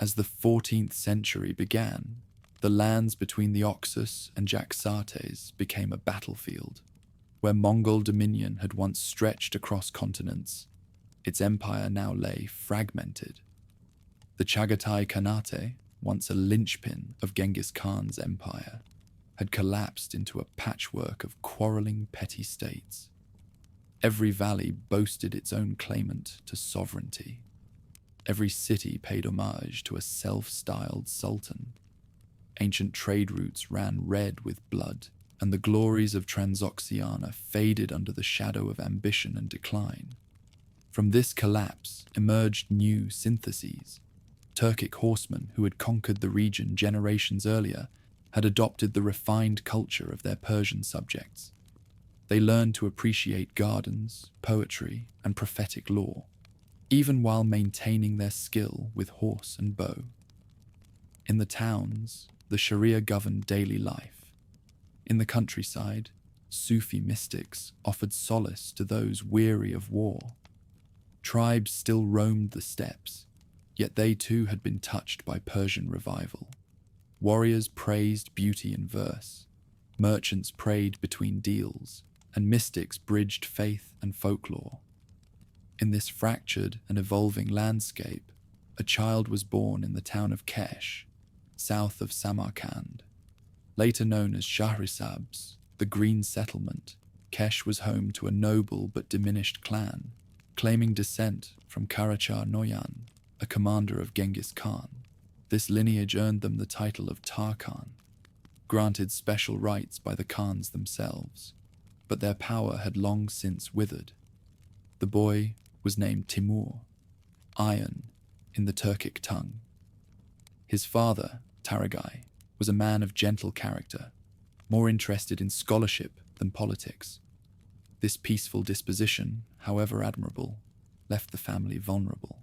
As the 14th century began, the lands between the Oxus and Jaxartes became a battlefield. Where Mongol dominion had once stretched across continents, its empire now lay fragmented. The Chagatai Khanate, once a linchpin of Genghis Khan's empire, had collapsed into a patchwork of quarreling petty states. Every valley boasted its own claimant to sovereignty. Every city paid homage to a self-styled sultan. Ancient trade routes ran red with blood, and the glories of Transoxiana faded under the shadow of ambition and decline. From this collapse emerged new syntheses. Turkic horsemen who had conquered the region generations earlier had adopted the refined culture of their Persian subjects. They learned to appreciate gardens, poetry, and prophetic lore, even while maintaining their skill with horse and bow. In the towns, the Sharia governed daily life. In the countryside, Sufi mystics offered solace to those weary of war. Tribes still roamed the steppes, yet they too had been touched by Persian revival. Warriors praised beauty in verse, merchants prayed between deals, and mystics bridged faith and folklore. In this fractured and evolving landscape, a child was born in the town of Kesh, south of Samarkand. Later known as Shahrisabz, the Green Settlement, Kesh was home to a noble but diminished clan, claiming descent from Karachar Noyan, a commander of Genghis Khan. This lineage earned them the title of Tarkhan, granted special rights by the Khans themselves, but their power had long since withered. The boy was named Timur, iron in the Turkic tongue. His father, Taragai, was a man of gentle character, more interested in scholarship than politics. This peaceful disposition, however admirable, left the family vulnerable.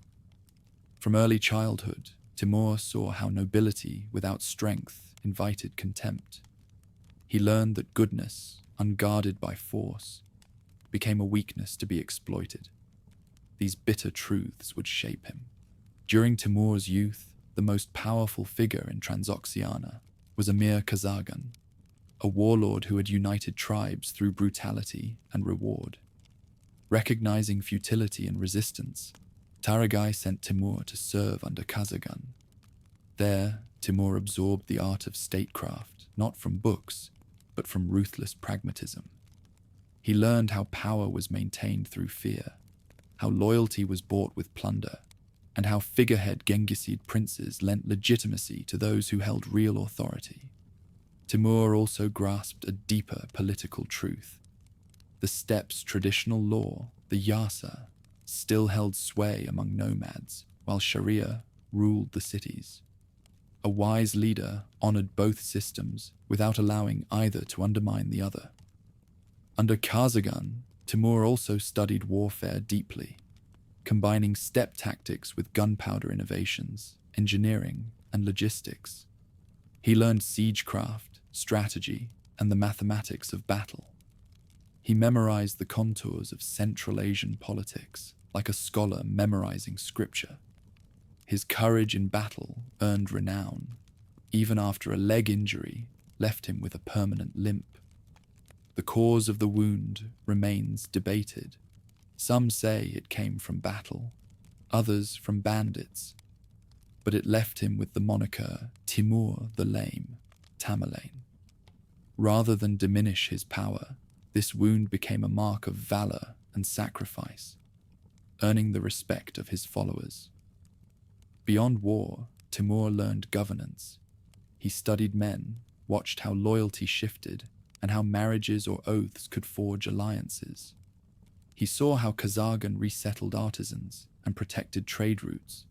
From early childhood, Timur saw how nobility without strength invited contempt. He learned that goodness, unguarded by force, became a weakness to be exploited. These bitter truths would shape him. During Timur's youth, the most powerful figure in Transoxiana was Emir Kazagan, a warlord who had united tribes through brutality and reward. Recognizing futility and resistance, Taragai sent Timur to serve under Kazagan. There, Timur absorbed the art of statecraft, not from books, but from ruthless pragmatism. He learned how power was maintained through fear, how loyalty was bought with plunder, and how figurehead Genghisid princes lent legitimacy to those who held real authority. Timur also grasped a deeper political truth. The steppe's traditional law, the Yasa, still held sway among nomads, while Sharia ruled the cities. A wise leader honored both systems without allowing either to undermine the other. Under Kazagan, Timur also studied warfare deeply, combining steppe tactics with gunpowder innovations, engineering, and logistics. He learned siegecraft, strategy, and the mathematics of battle. He memorized the contours of Central Asian politics, like a scholar memorizing scripture. His courage in battle earned renown, even after a leg injury left him with a permanent limp. The cause of the wound remains debated. Some say it came from battle, others from bandits, but it left him with the moniker Timur the Lame, Tamerlane. Rather than diminish his power, this wound became a mark of valor and sacrifice, earning the respect of his followers. Beyond war, Timur learned governance. He studied men, watched how loyalty shifted, and how marriages or oaths could forge alliances. He saw how Kazagan resettled artisans and protected trade routes,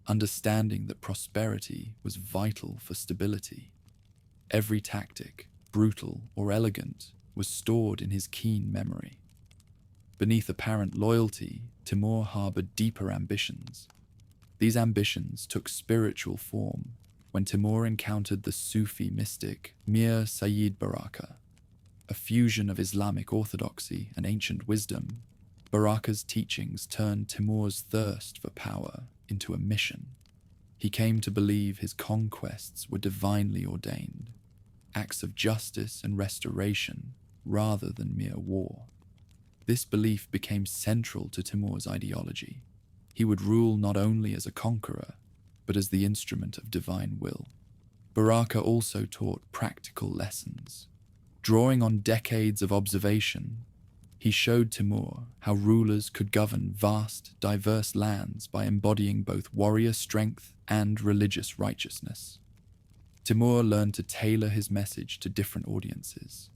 understanding that prosperity was vital for stability. Every tactic, brutal or elegant, was stored in his keen memory. Beneath apparent loyalty, Timur harbored deeper ambitions. These ambitions took spiritual form when Timur encountered the Sufi mystic Mir Sayyid Baraka. A fusion of Islamic orthodoxy and ancient wisdom, Baraka's teachings turned Timur's thirst for power into a mission. He came to believe his conquests were divinely ordained, acts of justice and restoration rather than mere war. This belief became central to Timur's ideology. He would rule not only as a conqueror, but as the instrument of divine will. Baraka also taught practical lessons. Drawing on decades of observation, he showed Timur how rulers could govern vast, diverse lands by embodying both warrior strength and religious righteousness. Timur learned to tailor his message to different audiences.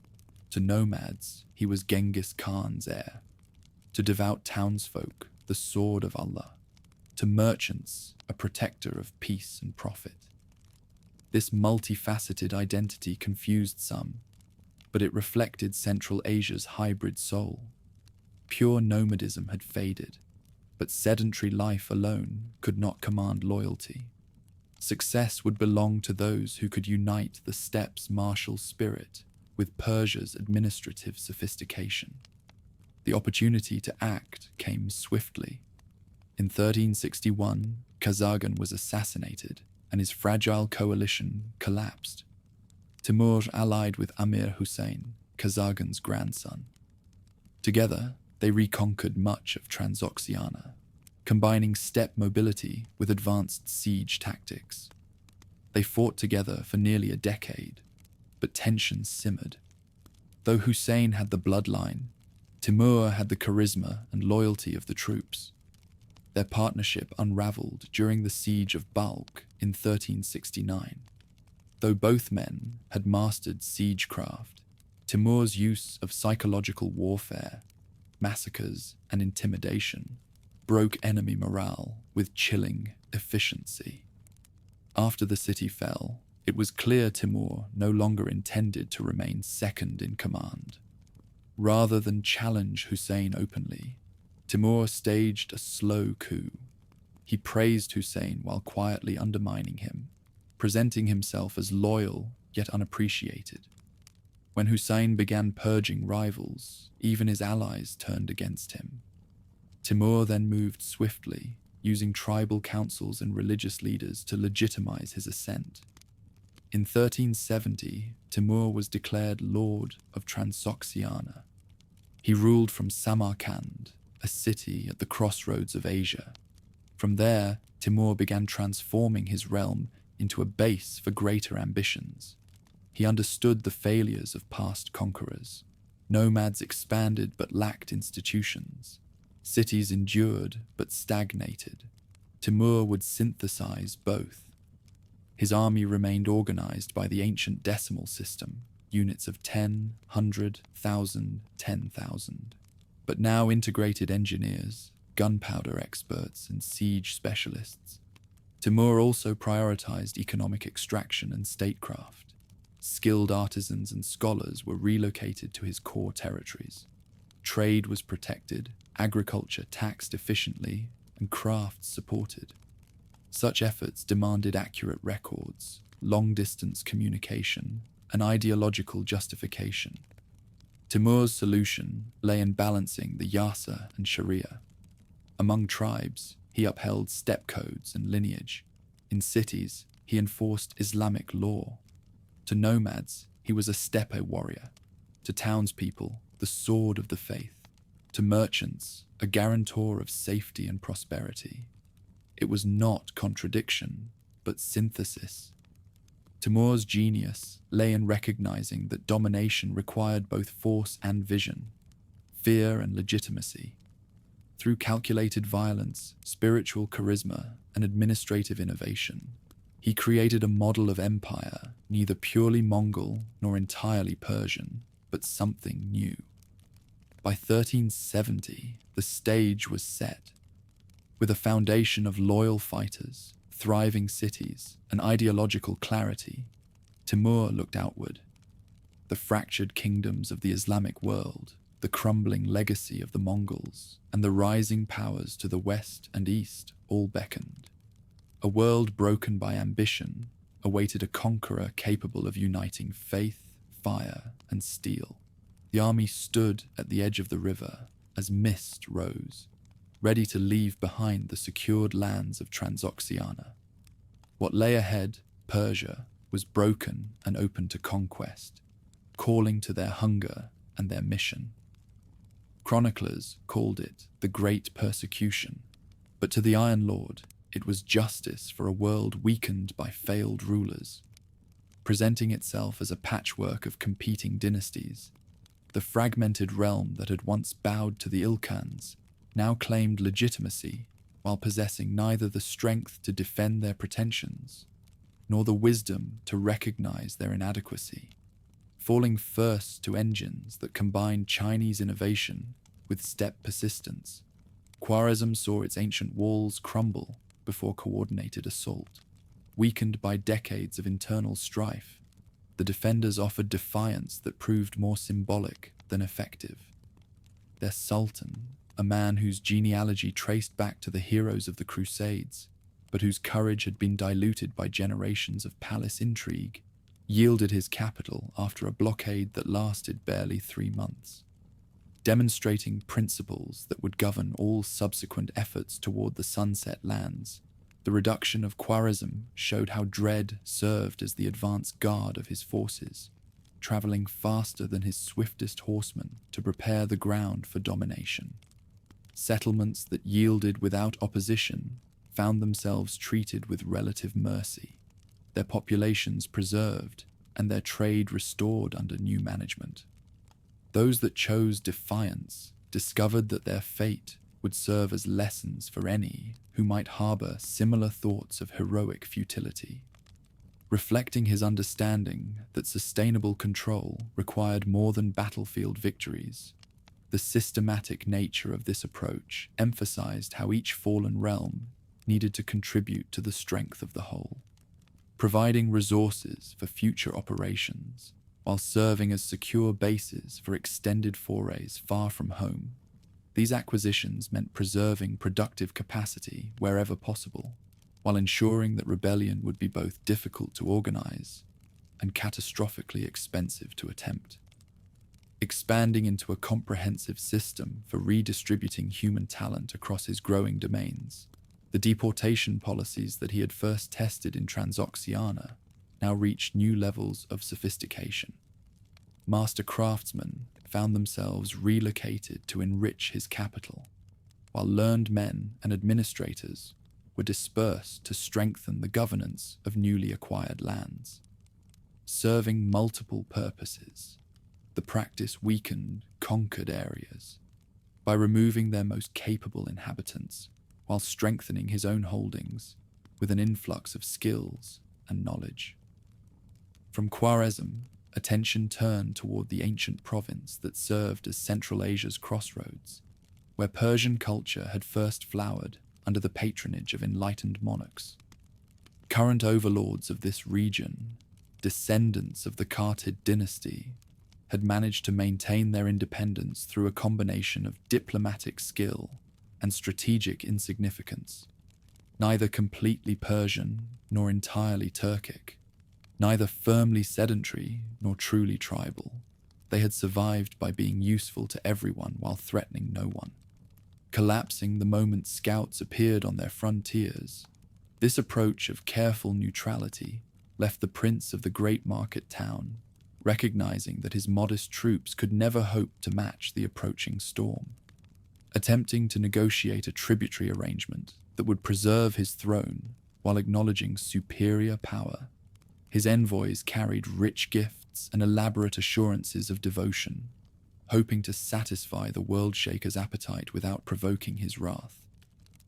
To nomads, he was Genghis Khan's heir. To devout townsfolk, the sword of Allah. To merchants, a protector of peace and profit. This multifaceted identity confused some, but it reflected Central Asia's hybrid soul. Pure nomadism had faded, but sedentary life alone could not command loyalty. Success would belong to those who could unite the steppe's martial spirit with Persia's administrative sophistication. The opportunity to act came swiftly. In 1361, Kazargan was assassinated, and his fragile coalition collapsed. Timur allied with Amir Hussein, Kazargan's grandson. Together, they reconquered much of Transoxiana, combining steppe mobility with advanced siege tactics. They fought together for nearly a decade, but tensions simmered. Though Hussein had the bloodline, Timur had the charisma and loyalty of the troops. Their partnership unraveled during the siege of Balkh in 1369. Though both men had mastered siegecraft, Timur's use of psychological warfare, massacres, and intimidation broke enemy morale with chilling efficiency. After the city fell, it was clear Timur no longer intended to remain second in command. Rather than challenge Hussein openly, Timur staged a slow coup. He praised Hussein while quietly undermining him, presenting himself as loyal yet unappreciated. When Hussein began purging rivals, even his allies turned against him. Timur then moved swiftly, using tribal councils and religious leaders to legitimize his ascent. In 1370, Timur was declared Lord of Transoxiana. He ruled from Samarkand, a city at the crossroads of Asia. From there, Timur began transforming his realm into a base for greater ambitions. He understood the failures of past conquerors. Nomads expanded but lacked institutions. Cities endured but stagnated. Timur would synthesize both. His army remained organized by the ancient decimal system, units of 10, 100, 1,000, 10,000, but now integrated engineers, gunpowder experts, and siege specialists. Timur also prioritized economic extraction and statecraft. Skilled artisans and scholars were relocated to his core territories. Trade was protected, agriculture taxed efficiently, and crafts supported. Such efforts demanded accurate records, long-distance communication, and ideological justification. Timur's solution lay in balancing the Yasa and Sharia. Among tribes, he upheld steppe codes and lineage. In cities, he enforced Islamic law. To nomads, he was a steppe warrior. To townspeople, the sword of the faith. To merchants, a guarantor of safety and prosperity. It was not contradiction, but synthesis. Timur's genius lay in recognizing that domination required both force and vision, fear and legitimacy. Through calculated violence, spiritual charisma, and administrative innovation, he created a model of empire neither purely Mongol nor entirely Persian, but something new. By 1370, the stage was set. With a foundation of loyal fighters, thriving cities, and ideological clarity, Timur looked outward. The fractured kingdoms of the Islamic world, the crumbling legacy of the Mongols, and the rising powers to the west and east all beckoned. A world broken by ambition awaited a conqueror capable of uniting faith, fire, and steel. The army stood at the edge of the river as mist rose, ready to leave behind the secured lands of Transoxiana. What lay ahead, Persia, was broken and open to conquest, calling to their hunger and their mission. Chroniclers called it the Great Persecution, but to the Iron Lord, it was justice for a world weakened by failed rulers. Presenting itself as a patchwork of competing dynasties, the fragmented realm that had once bowed to the Ilkhans now claimed legitimacy while possessing neither the strength to defend their pretensions nor the wisdom to recognize their inadequacy. Falling first to engines that combined Chinese innovation with steppe persistence, Khwarezm saw its ancient walls crumble before coordinated assault. Weakened by decades of internal strife, the defenders offered defiance that proved more symbolic than effective. Their sultan, a man whose genealogy traced back to the heroes of the Crusades, but whose courage had been diluted by generations of palace intrigue, yielded his capital after a blockade that lasted barely 3 months. Demonstrating principles that would govern all subsequent efforts toward the Sunset Lands, the reduction of Khwarezm showed how dread served as the advance guard of his forces, traveling faster than his swiftest horsemen to prepare the ground for domination. Settlements that yielded without opposition found themselves treated with relative mercy, their populations preserved and their trade restored under new management. Those that chose defiance discovered that their fate would serve as lessons for any who might harbor similar thoughts of heroic futility. Reflecting his understanding that sustainable control required more than battlefield victories, the systematic nature of this approach emphasized how each fallen realm needed to contribute to the strength of the whole, providing resources for future operations while serving as secure bases for extended forays far from home. These acquisitions meant preserving productive capacity wherever possible, while ensuring that rebellion would be both difficult to organize and catastrophically expensive to attempt. Expanding into a comprehensive system for redistributing human talent across his growing domains, the deportation policies that he had first tested in Transoxiana now reached new levels of sophistication. Master craftsmen found themselves relocated to enrich his capital, while learned men and administrators were dispersed to strengthen the governance of newly acquired lands. Serving multiple purposes, the practice weakened conquered areas by removing their most capable inhabitants while strengthening his own holdings with an influx of skills and knowledge. From Khwarezm, attention turned toward the ancient province that served as Central Asia's crossroads, where Persian culture had first flowered under the patronage of enlightened monarchs. Current overlords of this region, descendants of the Khatid dynasty, had managed to maintain their independence through a combination of diplomatic skill and strategic insignificance. Neither completely Persian nor entirely Turkic, neither firmly sedentary nor truly tribal, they had survived by being useful to everyone while threatening no one. Collapsing the moment scouts appeared on their frontiers, this approach of careful neutrality left the prince of the great market town recognizing that his modest troops could never hope to match the approaching storm. Attempting to negotiate a tributary arrangement that would preserve his throne while acknowledging superior power, his envoys carried rich gifts and elaborate assurances of devotion, hoping to satisfy the world-shaker's appetite without provoking his wrath.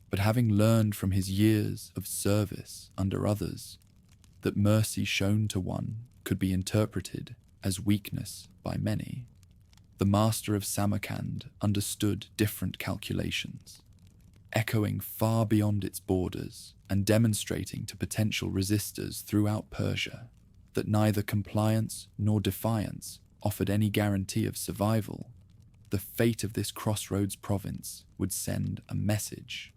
But having learned from his years of service under others that mercy shown to one could be interpreted as weakness by many, the master of Samarkand understood different calculations, echoing far beyond its borders and demonstrating to potential resistors throughout Persia that neither compliance nor defiance offered any guarantee of survival. The fate of this crossroads province would send a message.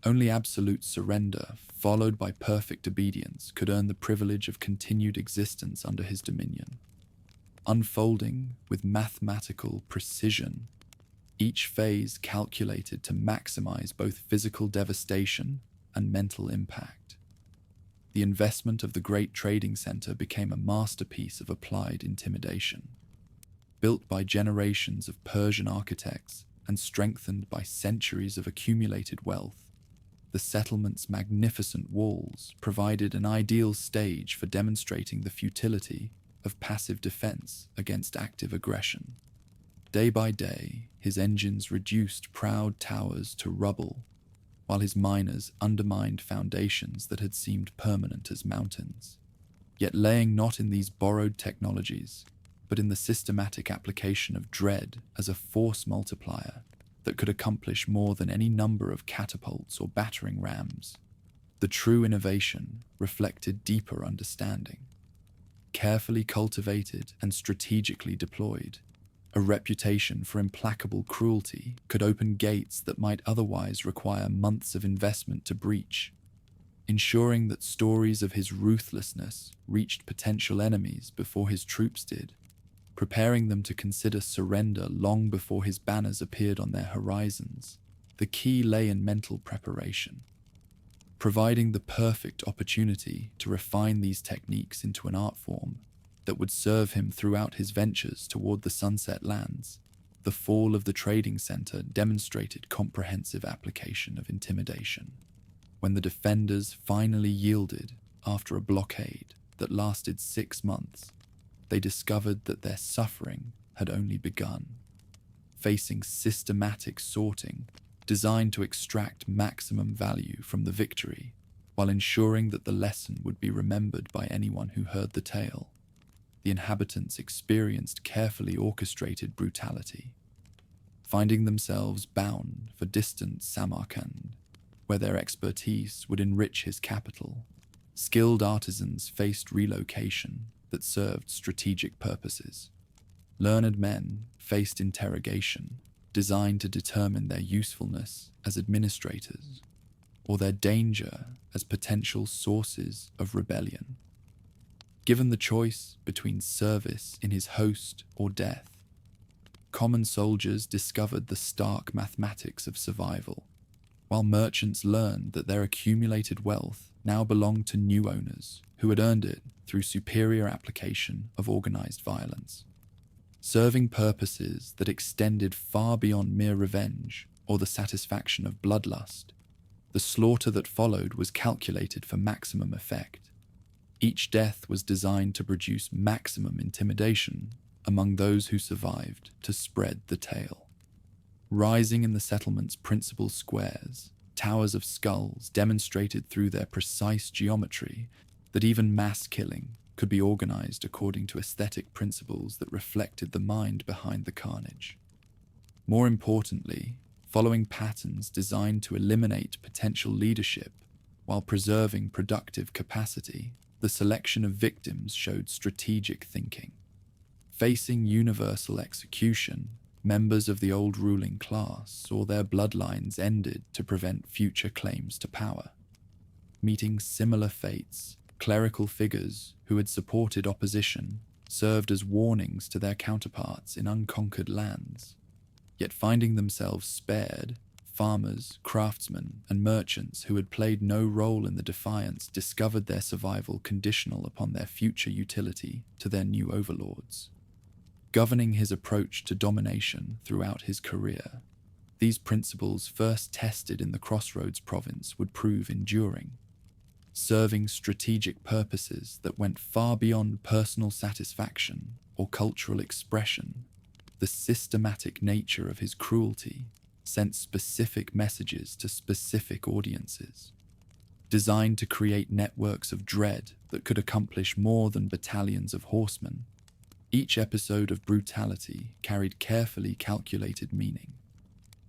Only absolute surrender, followed by perfect obedience, could earn the privilege of continued existence under his dominion. Unfolding with mathematical precision, each phase calculated to maximize both physical devastation and mental impact. the investment of the great trading center became a masterpiece of applied intimidation. Built by generations of Persian architects and strengthened by centuries of accumulated wealth, the settlement's magnificent walls provided an ideal stage for demonstrating the futility of passive defense against active aggression. Day by day, his engines reduced proud towers to rubble, while his miners undermined foundations that had seemed permanent as mountains. Yet laying not in these borrowed technologies, but in the systematic application of dread as a force multiplier that could accomplish more than any number of catapults or battering rams, the true innovation reflected deeper understanding. Carefully cultivated and strategically deployed, a reputation for implacable cruelty could open gates that might otherwise require months of investment to breach, ensuring that stories of his ruthlessness reached potential enemies before his troops did, preparing them to consider surrender long before his banners appeared on their horizons. The key lay in mental preparation, providing the perfect opportunity to refine these techniques into an art form that would serve him throughout his ventures toward the Sunset Lands. The fall of the trading center demonstrated comprehensive application of intimidation. When the defenders finally yielded after a blockade that lasted 6 months, they discovered that their suffering had only begun. Facing systematic sorting designed to extract maximum value from the victory, while ensuring that the lesson would be remembered by anyone who heard the tale, the inhabitants experienced carefully orchestrated brutality, finding themselves bound for distant Samarkand, where their expertise would enrich his capital. Skilled artisans faced relocation that served strategic purposes. Learned men faced interrogation designed to determine their usefulness as administrators, or their danger as potential sources of rebellion. Given the choice between service in his host or death, common soldiers discovered the stark mathematics of survival, while merchants learned that their accumulated wealth now belonged to new owners who had earned it through superior application of organized violence. Serving purposes that extended far beyond mere revenge or the satisfaction of bloodlust, the slaughter that followed was calculated for maximum effect. Each death was designed to produce maximum intimidation among those who survived to spread the tale. Rising in the settlement's principal squares, towers of skulls demonstrated through their precise geometry that even mass killing could be organized according to aesthetic principles that reflected the mind behind the carnage. More importantly, following patterns designed to eliminate potential leadership while preserving productive capacity, the selection of victims showed strategic thinking. Facing universal execution, members of the old ruling class saw their bloodlines ended to prevent future claims to power. Meeting similar fates, clerical figures who had supported opposition served as warnings to their counterparts in unconquered lands. Yet finding themselves spared, farmers, craftsmen, and merchants who had played no role in the defiance discovered their survival conditional upon their future utility to their new overlords. Governing his approach to domination throughout his career, these principles first tested in the Crossroads province would prove enduring, serving strategic purposes that went far beyond personal satisfaction or cultural expression. The systematic nature of his cruelty sent specific messages to specific audiences, designed to create networks of dread that could accomplish more than battalions of horsemen. Each episode of brutality carried carefully calculated meaning.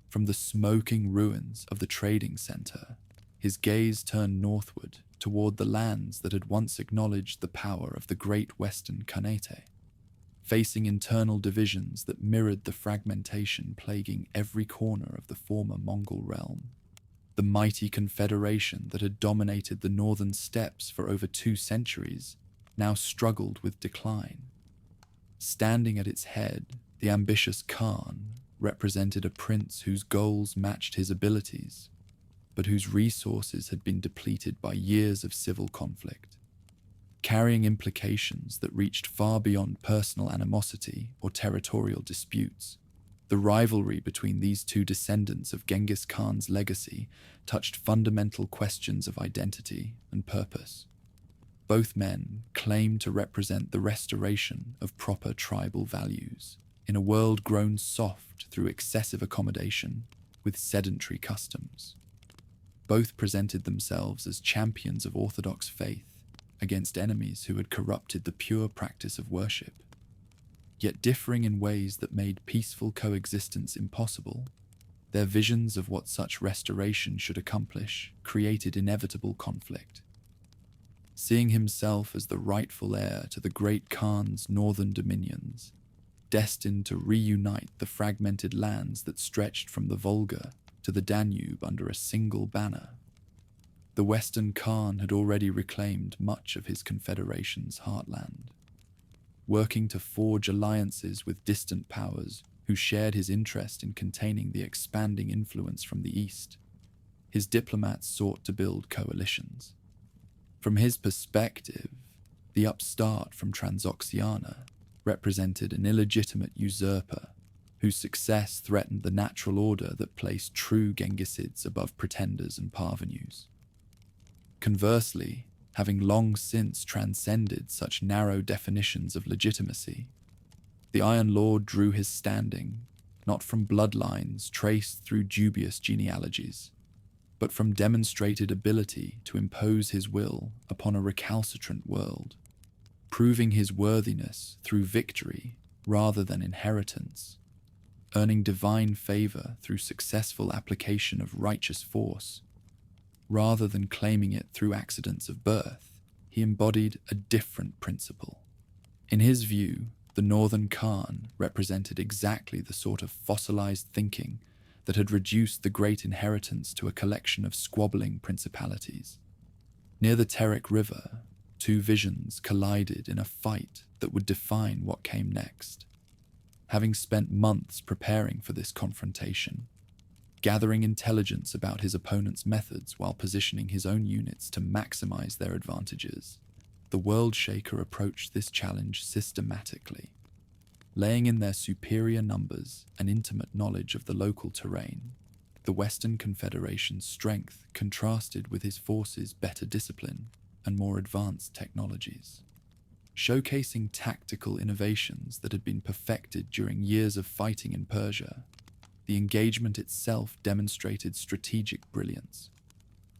From the smoking ruins of the trading center, his gaze turned northward toward the lands that had once acknowledged the power of the great Western Khanate, facing internal divisions that mirrored the fragmentation plaguing every corner of the former Mongol realm. The mighty confederation that had dominated the northern steppes for over 2 centuries now struggled with decline. Standing at its head, the ambitious Khan represented a prince whose goals matched his abilities, but whose resources had been depleted by years of civil conflict, carrying implications that reached far beyond personal animosity or territorial disputes. The rivalry between these two descendants of Genghis Khan's legacy touched fundamental questions of identity and purpose. Both men claimed to represent the restoration of proper tribal values in a world grown soft through excessive accommodation with sedentary customs. Both presented themselves as champions of orthodox faith against enemies who had corrupted the pure practice of worship. Yet differing in ways that made peaceful coexistence impossible, their visions of what such restoration should accomplish created inevitable conflict. Seeing himself as the rightful heir to the great Khan's northern dominions, destined to reunite the fragmented lands that stretched from the Volga to the Danube under a single banner, the Western Khan had already reclaimed much of his confederation's heartland. Working to forge alliances with distant powers who shared his interest in containing the expanding influence from the east, his diplomats sought to build coalitions. From his perspective, the upstart from Transoxiana represented an illegitimate usurper whose success threatened the natural order that placed true Genghisids above pretenders and parvenus. Conversely, having long since transcended such narrow definitions of legitimacy, the Iron Lord drew his standing not from bloodlines traced through dubious genealogies, but from demonstrated ability to impose his will upon a recalcitrant world, proving his worthiness through victory rather than inheritance, earning divine favor through successful application of righteous force, rather than claiming it through accidents of birth. He embodied a different principle. In his view, the Northern Khan represented exactly the sort of fossilized thinking that had reduced the great inheritance to a collection of squabbling principalities. Near the Terek River, two visions collided in a fight that would define what came next. Having spent months preparing for this confrontation, gathering intelligence about his opponent's methods while positioning his own units to maximize their advantages, the World Shaker approached this challenge systematically, laying in their superior numbers and intimate knowledge of the local terrain. The Western Confederation's strength contrasted with his forces' better discipline and more advanced technologies. Showcasing tactical innovations that had been perfected during years of fighting in Persia, the engagement itself demonstrated strategic brilliance.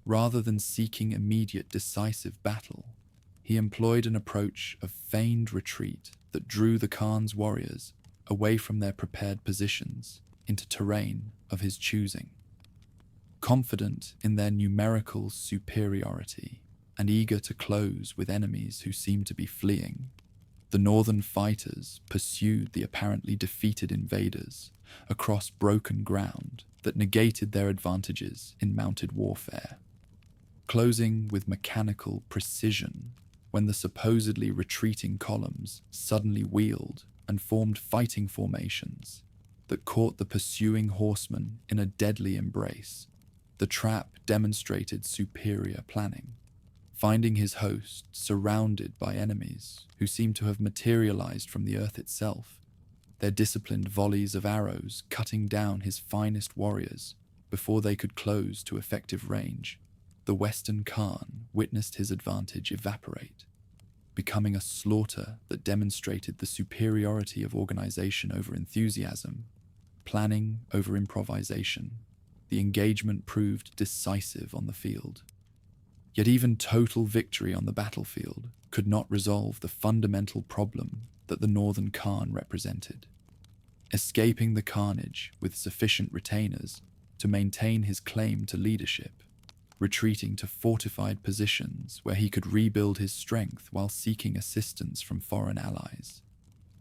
Rather than seeking immediate decisive battle, he employed an approach of feigned retreat that drew the Khan's warriors away from their prepared positions into terrain of his choosing. Confident in their numerical superiority and eager to close with enemies who seemed to be fleeing, the northern fighters pursued the apparently defeated invaders across broken ground that negated their advantages in mounted warfare, closing with mechanical precision when the supposedly retreating columns suddenly wheeled and formed fighting formations that caught the pursuing horsemen in a deadly embrace. The trap demonstrated superior planning, finding his host surrounded by enemies who seemed to have materialized from the earth itself, their disciplined volleys of arrows cutting down his finest warriors before they could close to effective range. The Western Khan witnessed his advantage evaporate, becoming a slaughter that demonstrated the superiority of organization over enthusiasm, planning over improvisation. The engagement proved decisive on the field. Yet even total victory on the battlefield could not resolve the fundamental problem that the Northern Khan represented. Escaping the carnage with sufficient retainers to maintain his claim to leadership, retreating to fortified positions where he could rebuild his strength while seeking assistance from foreign allies.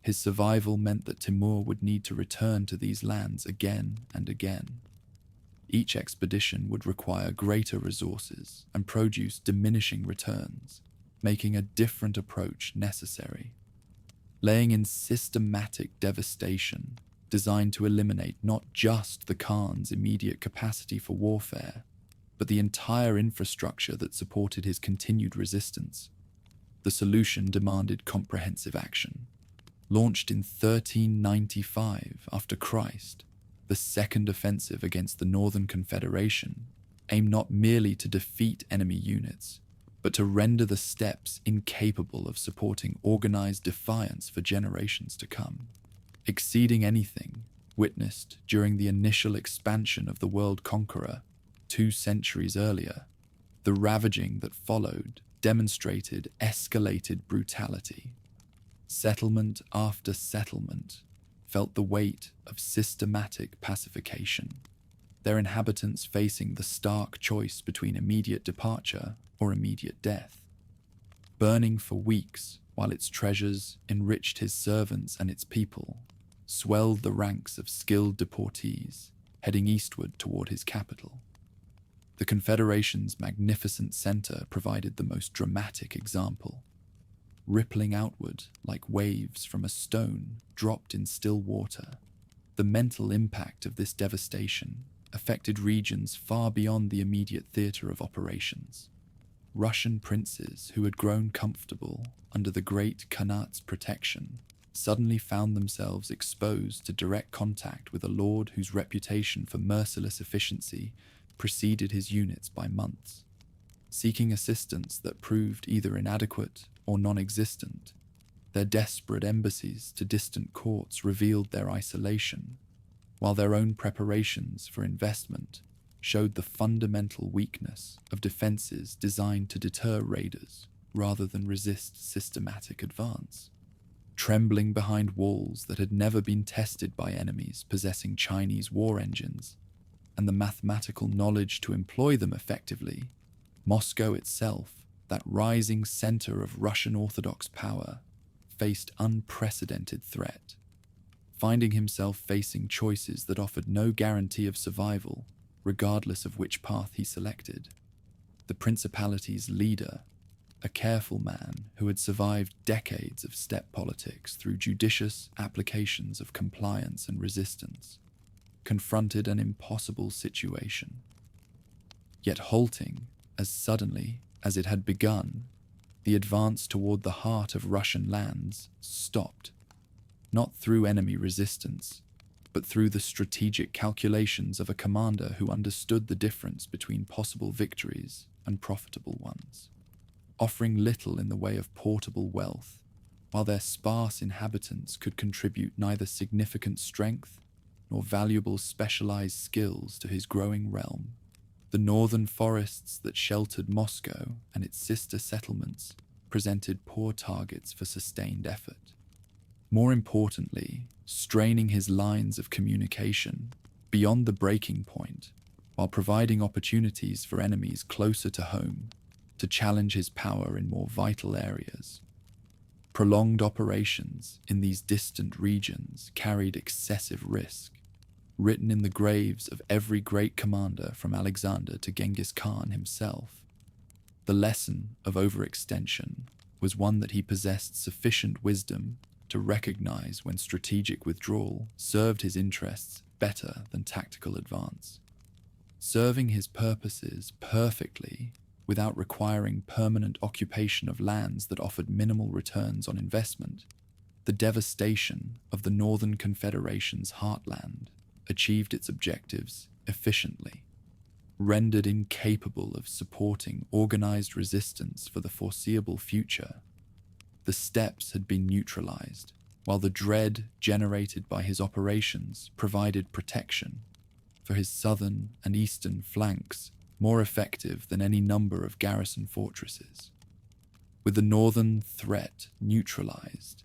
His survival meant that Timur would need to return to these lands again and again. Each expedition would require greater resources and produce diminishing returns, making a different approach necessary. Laying in systematic devastation designed to eliminate not just the Khan's immediate capacity for warfare, but the entire infrastructure that supported his continued resistance. The solution demanded comprehensive action. Launched in 1395 after Christ, the Second Offensive against the Northern Confederation aimed not merely to defeat enemy units, but to render the steppes incapable of supporting organized defiance for generations to come, exceeding anything witnessed during the initial expansion of the world conqueror 2 centuries earlier. The ravaging that followed demonstrated escalated brutality. Settlement after settlement felt the weight of systematic pacification, their inhabitants facing the stark choice between immediate departure or immediate death. Burning for weeks while its treasures enriched his servants and its people, swelled the ranks of skilled deportees heading eastward toward his capital. The Confederation's magnificent center provided the most dramatic example. Rippling outward like waves from a stone dropped in still water, the mental impact of this devastation affected regions far beyond the immediate theater of operations. Russian princes who had grown comfortable under the great Khanat's protection suddenly found themselves exposed to direct contact with a lord whose reputation for merciless efficiency preceded his units by months. Seeking assistance that proved either inadequate or non-existent, their desperate embassies to distant courts revealed their isolation, while their own preparations for investment showed the fundamental weakness of defenses designed to deter raiders rather than resist systematic advance. Trembling behind walls that had never been tested by enemies possessing Chinese war engines, and the mathematical knowledge to employ them effectively, Moscow itself, that rising center of Russian Orthodox power, faced unprecedented threat, finding himself facing choices that offered no guarantee of survival, regardless of which path he selected. The principality's leader, a careful man who had survived decades of steppe politics through judicious applications of compliance and resistance, confronted an impossible situation. Yet halting as suddenly as it had begun, the advance toward the heart of Russian lands stopped, not through enemy resistance, but through the strategic calculations of a commander who understood the difference between possible victories and profitable ones. Offering little in the way of portable wealth, while their sparse inhabitants could contribute neither significant strength nor valuable specialized skills to his growing realm, the northern forests that sheltered Moscow and its sister settlements presented poor targets for sustained effort. More importantly, straining his lines of communication beyond the breaking point, while providing opportunities for enemies closer to home to challenge his power in more vital areas. Prolonged operations in these distant regions carried excessive risk, written in the graves of every great commander from Alexander to Genghis Khan himself. The lesson of overextension was one that he possessed sufficient wisdom to recognize when strategic withdrawal served his interests better than tactical advance. Serving his purposes perfectly without requiring permanent occupation of lands that offered minimal returns on investment, the devastation of the Northern Confederation's heartland achieved its objectives efficiently. Rendered incapable of supporting organized resistance for the foreseeable future, the steppes had been neutralized, while the dread generated by his operations provided protection for his southern and eastern flanks, more effective than any number of garrison fortresses. With the northern threat neutralized,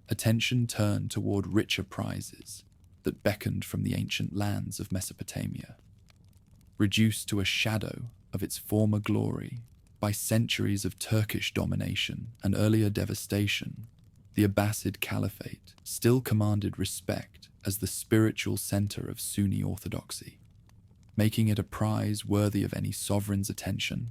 attention turned toward richer prizes that beckoned from the ancient lands of Mesopotamia. Reduced to a shadow of its former glory by centuries of Turkish domination and earlier devastation, the Abbasid Caliphate still commanded respect as the spiritual center of Sunni orthodoxy, making it a prize worthy of any sovereign's attention.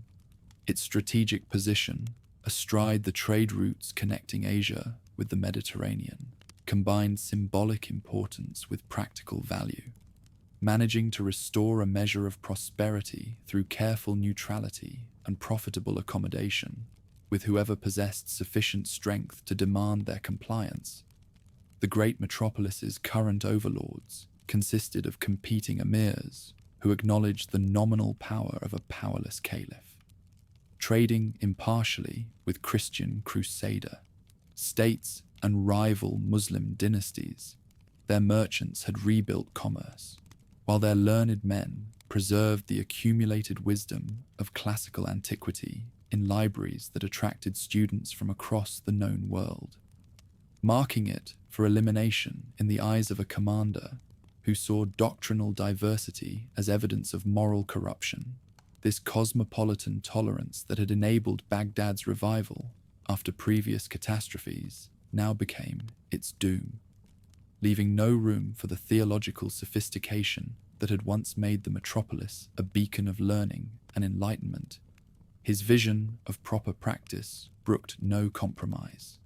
Its strategic position, astride the trade routes connecting Asia with the Mediterranean, combined symbolic importance with practical value. managing to restore a measure of prosperity through careful neutrality and profitable accommodation with whoever possessed sufficient strength to demand their compliance. The great metropolis's current overlords consisted of competing emirs who acknowledged the nominal power of a powerless caliph. Trading impartially with Christian crusader states and rival Muslim dynasties, their merchants had rebuilt commerce, while their learned men preserved the accumulated wisdom of classical antiquity in libraries that attracted students from across the known world, marking it for elimination in the eyes of a commander who saw doctrinal diversity as evidence of moral corruption. This cosmopolitan tolerance that had enabled Baghdad's revival after previous catastrophes now became its doom, leaving no room for the theological sophistication that had once made the metropolis a beacon of learning and enlightenment. His vision of proper practice brooked no compromise.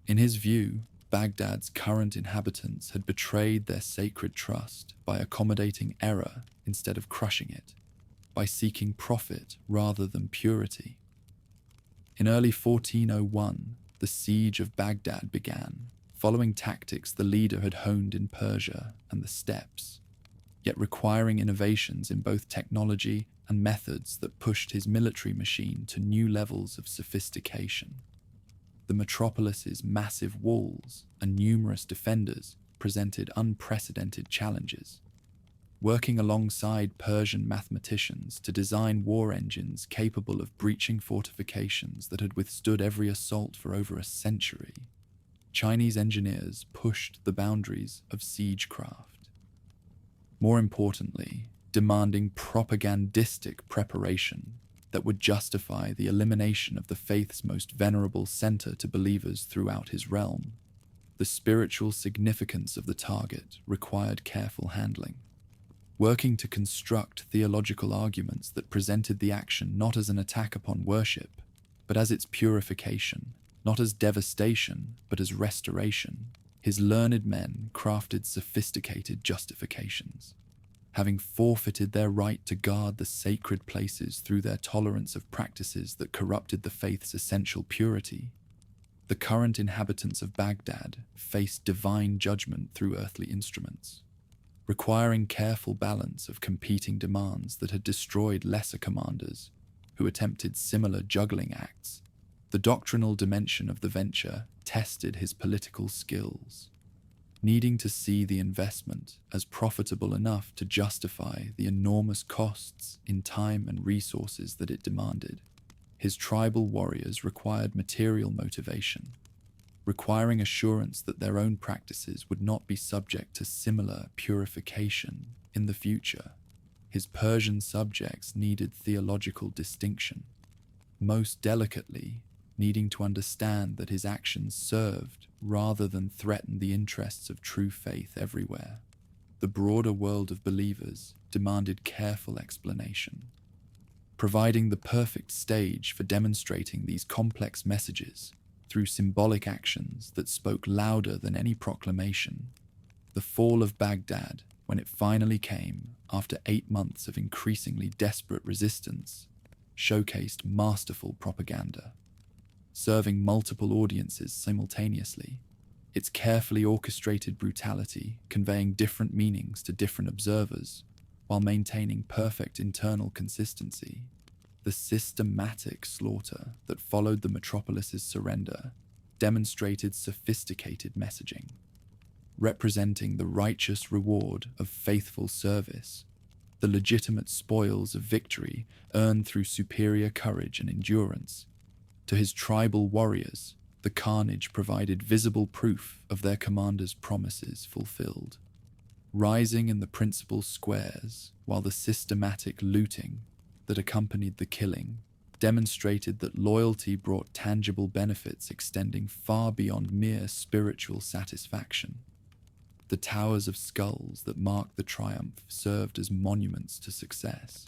In his view, Baghdad's current inhabitants had betrayed their sacred trust by accommodating error instead of crushing it, by seeking profit rather than purity. In early 1401, the siege of Baghdad began, following tactics the leader had honed in Persia and the steppes, yet requiring innovations in both technology and methods that pushed his military machine to new levels of sophistication. The metropolis's massive walls and numerous defenders presented unprecedented challenges. Working alongside Persian mathematicians to design war engines capable of breaching fortifications that had withstood every assault for over a century, Chinese engineers pushed the boundaries of siegecraft. More importantly, demanding propagandistic preparation that would justify the elimination of the faith's most venerable center to believers throughout his realm. The spiritual significance of the target required careful handling, working to construct theological arguments that presented the action not as an attack upon worship, but as its purification, not as devastation, but as restoration. His learned men crafted sophisticated justifications, having forfeited their right to guard the sacred places through their tolerance of practices that corrupted the faith's essential purity. The current inhabitants of Baghdad faced divine judgment through earthly instruments, requiring careful balance of competing demands that had destroyed lesser commanders who attempted similar juggling acts. The doctrinal dimension of the venture tested his political skills, needing to see the investment as profitable enough to justify the enormous costs in time and resources that it demanded. His tribal warriors required material motivation, requiring assurance that their own practices would not be subject to similar purification in the future. His Persian subjects needed theological distinction, most delicately needing to understand that his actions served rather than threatened the interests of true faith everywhere. The broader world of believers demanded careful explanation, providing the perfect stage for demonstrating these complex messages through symbolic actions that spoke louder than any proclamation. The fall of Baghdad, when it finally came after 8 months of increasingly desperate resistance, showcased masterful propaganda, serving multiple audiences simultaneously, its carefully orchestrated brutality conveying different meanings to different observers while maintaining perfect internal consistency. The systematic slaughter that followed the metropolis's surrender demonstrated sophisticated messaging, representing the righteous reward of faithful service, the legitimate spoils of victory earned through superior courage and endurance. To his tribal warriors, the carnage provided visible proof of their commander's promises fulfilled. Rising in the principal squares, while the systematic looting that accompanied the killing demonstrated that loyalty brought tangible benefits extending far beyond mere spiritual satisfaction. The towers of skulls that marked the triumph served as monuments to success,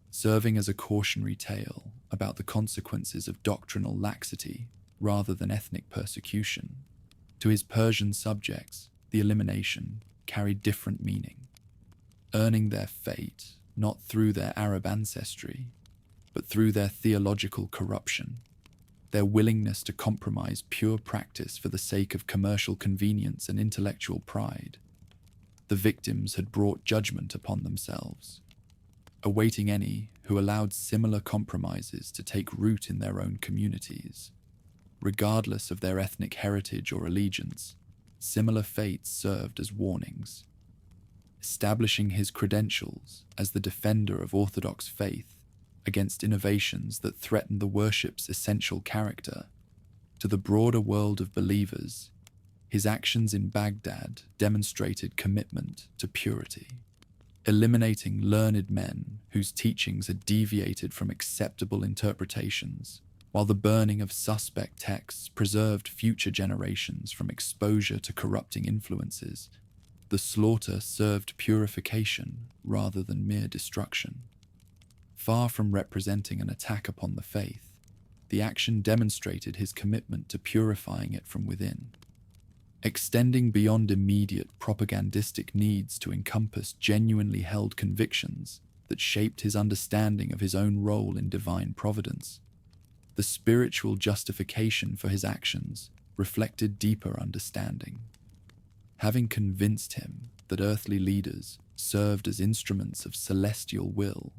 serving as a cautionary tale about the consequences of doctrinal laxity rather than ethnic persecution. To his Persian subjects, the elimination carried different meaning. earning their fate not through their Arab ancestry, but through their theological corruption, their willingness to compromise pure practice for the sake of commercial convenience and intellectual pride. The victims had brought judgment upon themselves, awaiting any who allowed similar compromises to take root in their own communities. Regardless of their ethnic heritage or allegiance, similar fates served as warnings. Establishing his credentials as the defender of Orthodox faith against innovations that threatened the worship's essential character, to the broader world of believers, his actions in Baghdad demonstrated commitment to purity, eliminating learned men whose teachings had deviated from acceptable interpretations, while the burning of suspect texts preserved future generations from exposure to corrupting influences. The slaughter served purification rather than mere destruction. Far from representing an attack upon the faith, the action demonstrated his commitment to purifying it from within, extending beyond immediate propagandistic needs to encompass genuinely held convictions that shaped his understanding of his own role in divine providence. The spiritual justification for his actions reflected deeper understanding. Having convinced him that earthly leaders served as instruments of celestial will,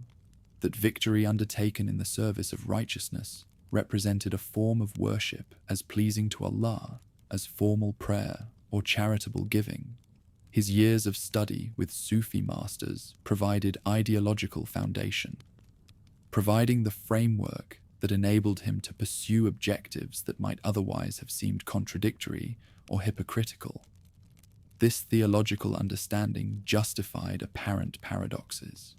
that victory undertaken in the service of righteousness represented a form of worship as pleasing to Allah as formal prayer or charitable giving, his years of study with Sufi masters provided ideological foundation, providing the framework that enabled him to pursue objectives that might otherwise have seemed contradictory or hypocritical. This theological understanding justified apparent paradoxes,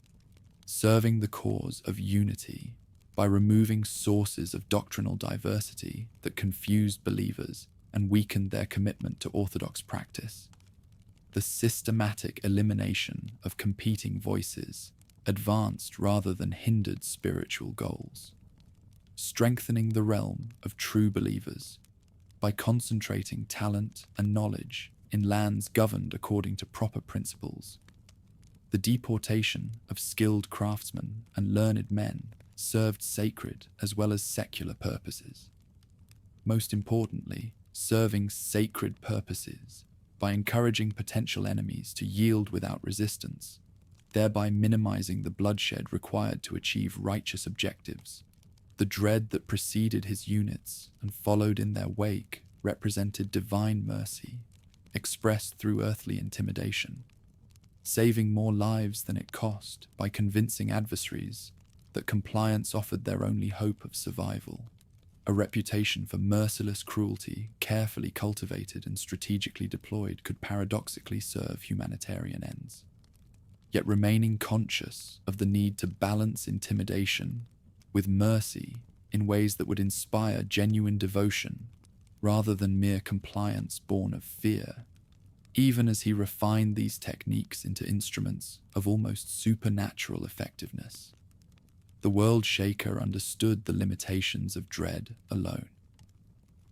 serving the cause of unity by removing sources of doctrinal diversity that confused believers and weakened their commitment to orthodox practice. The systematic elimination of competing voices advanced rather than hindered spiritual goals, strengthening the realm of true believers by concentrating talent and knowledge in lands governed according to proper principles. The deportation of skilled craftsmen and learned men served sacred as well as secular purposes. Most importantly, serving sacred purposes by encouraging potential enemies to yield without resistance, thereby minimizing the bloodshed required to achieve righteous objectives. The dread that preceded his units and followed in their wake represented divine mercy, expressed through earthly intimidation, saving more lives than it cost by convincing adversaries that compliance offered their only hope of survival. A reputation for merciless cruelty, carefully cultivated and strategically deployed, could paradoxically serve humanitarian ends. Yet remaining conscious of the need to balance intimidation with mercy in ways that would inspire genuine devotion rather than mere compliance born of fear, even as he refined these techniques into instruments of almost supernatural effectiveness. The world shaker understood the limitations of dread alone,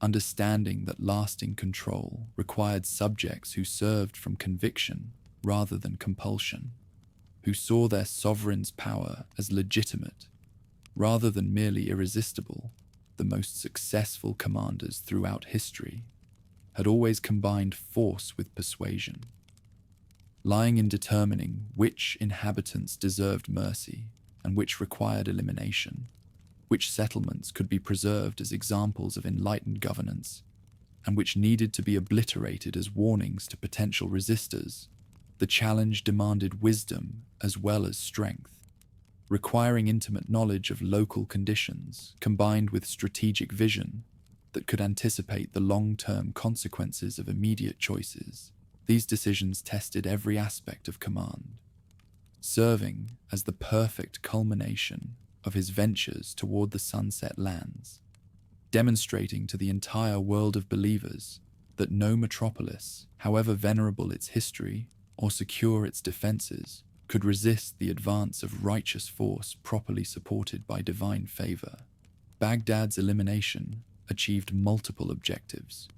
understanding that lasting control required subjects who served from conviction rather than compulsion, who saw their sovereign's power as legitimate rather than merely irresistible. The most successful commanders throughout history had always combined force with persuasion, lying in determining which inhabitants deserved mercy and which required elimination, which settlements could be preserved as examples of enlightened governance, and which needed to be obliterated as warnings to potential resistors. The challenge demanded wisdom as well as strength, requiring intimate knowledge of local conditions combined with strategic vision that could anticipate the long-term consequences of immediate choices. These decisions tested every aspect of command, serving as the perfect culmination of his ventures toward the Sunset Lands, demonstrating to the entire world of believers that no metropolis, however venerable its history or secure its defenses, could resist the advance of righteous force properly supported by divine favor. Baghdad's elimination achieved multiple objectives,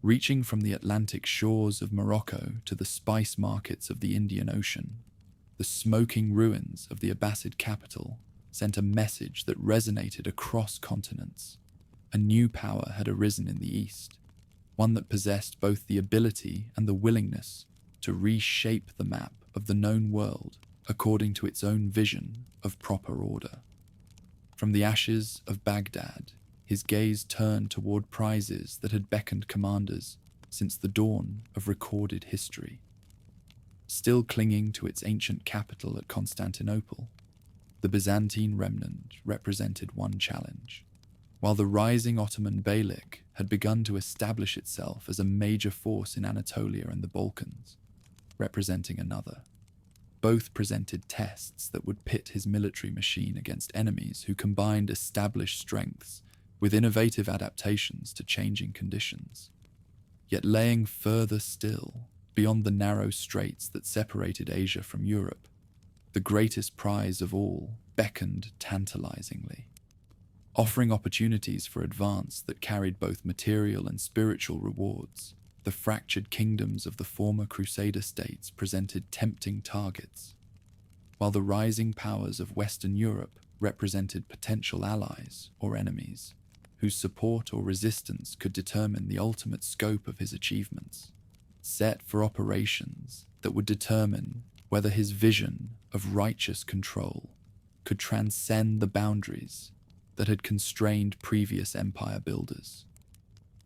reaching from the Atlantic shores of Morocco to the spice markets of the Indian Ocean. The smoking ruins of the Abbasid capital sent a message that resonated across continents. A new power had arisen in the east, one that possessed both the ability and the willingness to reshape the map of the known world according to its own vision of proper order. From the ashes of Baghdad, his gaze turned toward prizes that had beckoned commanders since the dawn of recorded history. Still clinging to its ancient capital at Constantinople, the Byzantine remnant represented one challenge, while the rising Ottoman Beylik had begun to establish itself as a major force in Anatolia and the Balkans, representing another. Both presented tests that would pit his military machine against enemies who combined established strengths with innovative adaptations to changing conditions. Yet laying further still, beyond the narrow straits that separated Asia from Europe, the greatest prize of all beckoned tantalizingly, offering opportunities for advance that carried both material and spiritual rewards. The fractured kingdoms of the former Crusader states presented tempting targets, while the rising powers of Western Europe represented potential allies or enemies, whose support or resistance could determine the ultimate scope of his achievements, set for operations that would determine whether his vision of righteous control could transcend the boundaries that had constrained previous empire builders.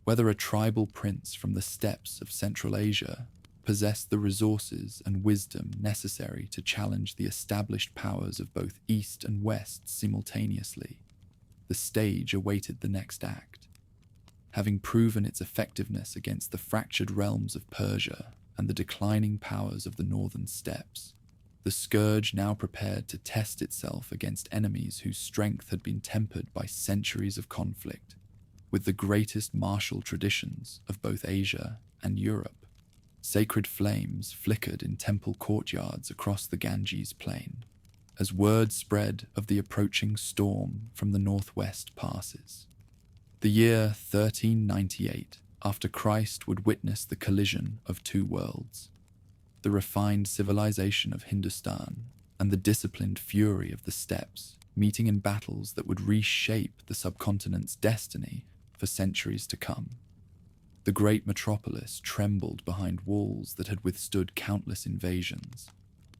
Whether a tribal prince from the steppes of Central Asia possessed the resources and wisdom necessary to challenge the established powers of both East and West simultaneously, the stage awaited the next act. Having proven its effectiveness against the fractured realms of Persia and the declining powers of the northern steppes, the Scourge now prepared to test itself against enemies whose strength had been tempered by centuries of conflict with the greatest martial traditions of both Asia and Europe. Sacred flames flickered in temple courtyards across the Ganges plain, as word spread of the approaching storm from the northwest passes. The year 1398, after Christ would witness the collision of two worlds, the refined civilization of Hindustan and the disciplined fury of the steppes, meeting in battles that would reshape the subcontinent's destiny for centuries to come. The great metropolis trembled behind walls that had withstood countless invasions,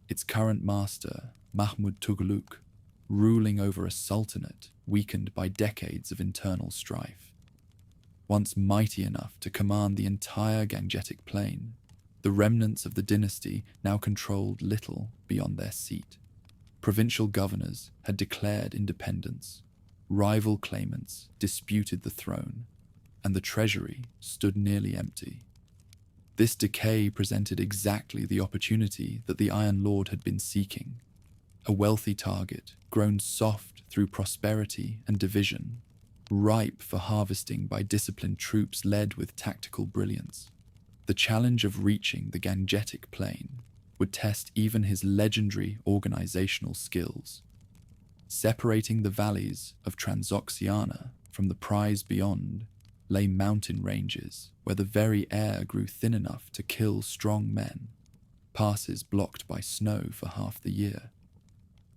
its current master, Mahmud Tughlaq, ruling over a sultanate weakened by decades of internal strife. Once mighty enough to command the entire Gangetic plain, the remnants of the dynasty now controlled little beyond their seat. Provincial governors had declared independence, rival claimants disputed the throne, and the treasury stood nearly empty. This decay presented exactly the opportunity that the Iron Lord had been seeking, a wealthy target grown soft through prosperity and division, ripe for harvesting by disciplined troops led with tactical brilliance. The challenge of reaching the Gangetic plain would test even his legendary organizational skills. Separating the valleys of Transoxiana from the prize beyond lay mountain ranges where the very air grew thin enough to kill strong men, passes blocked by snow for half the year.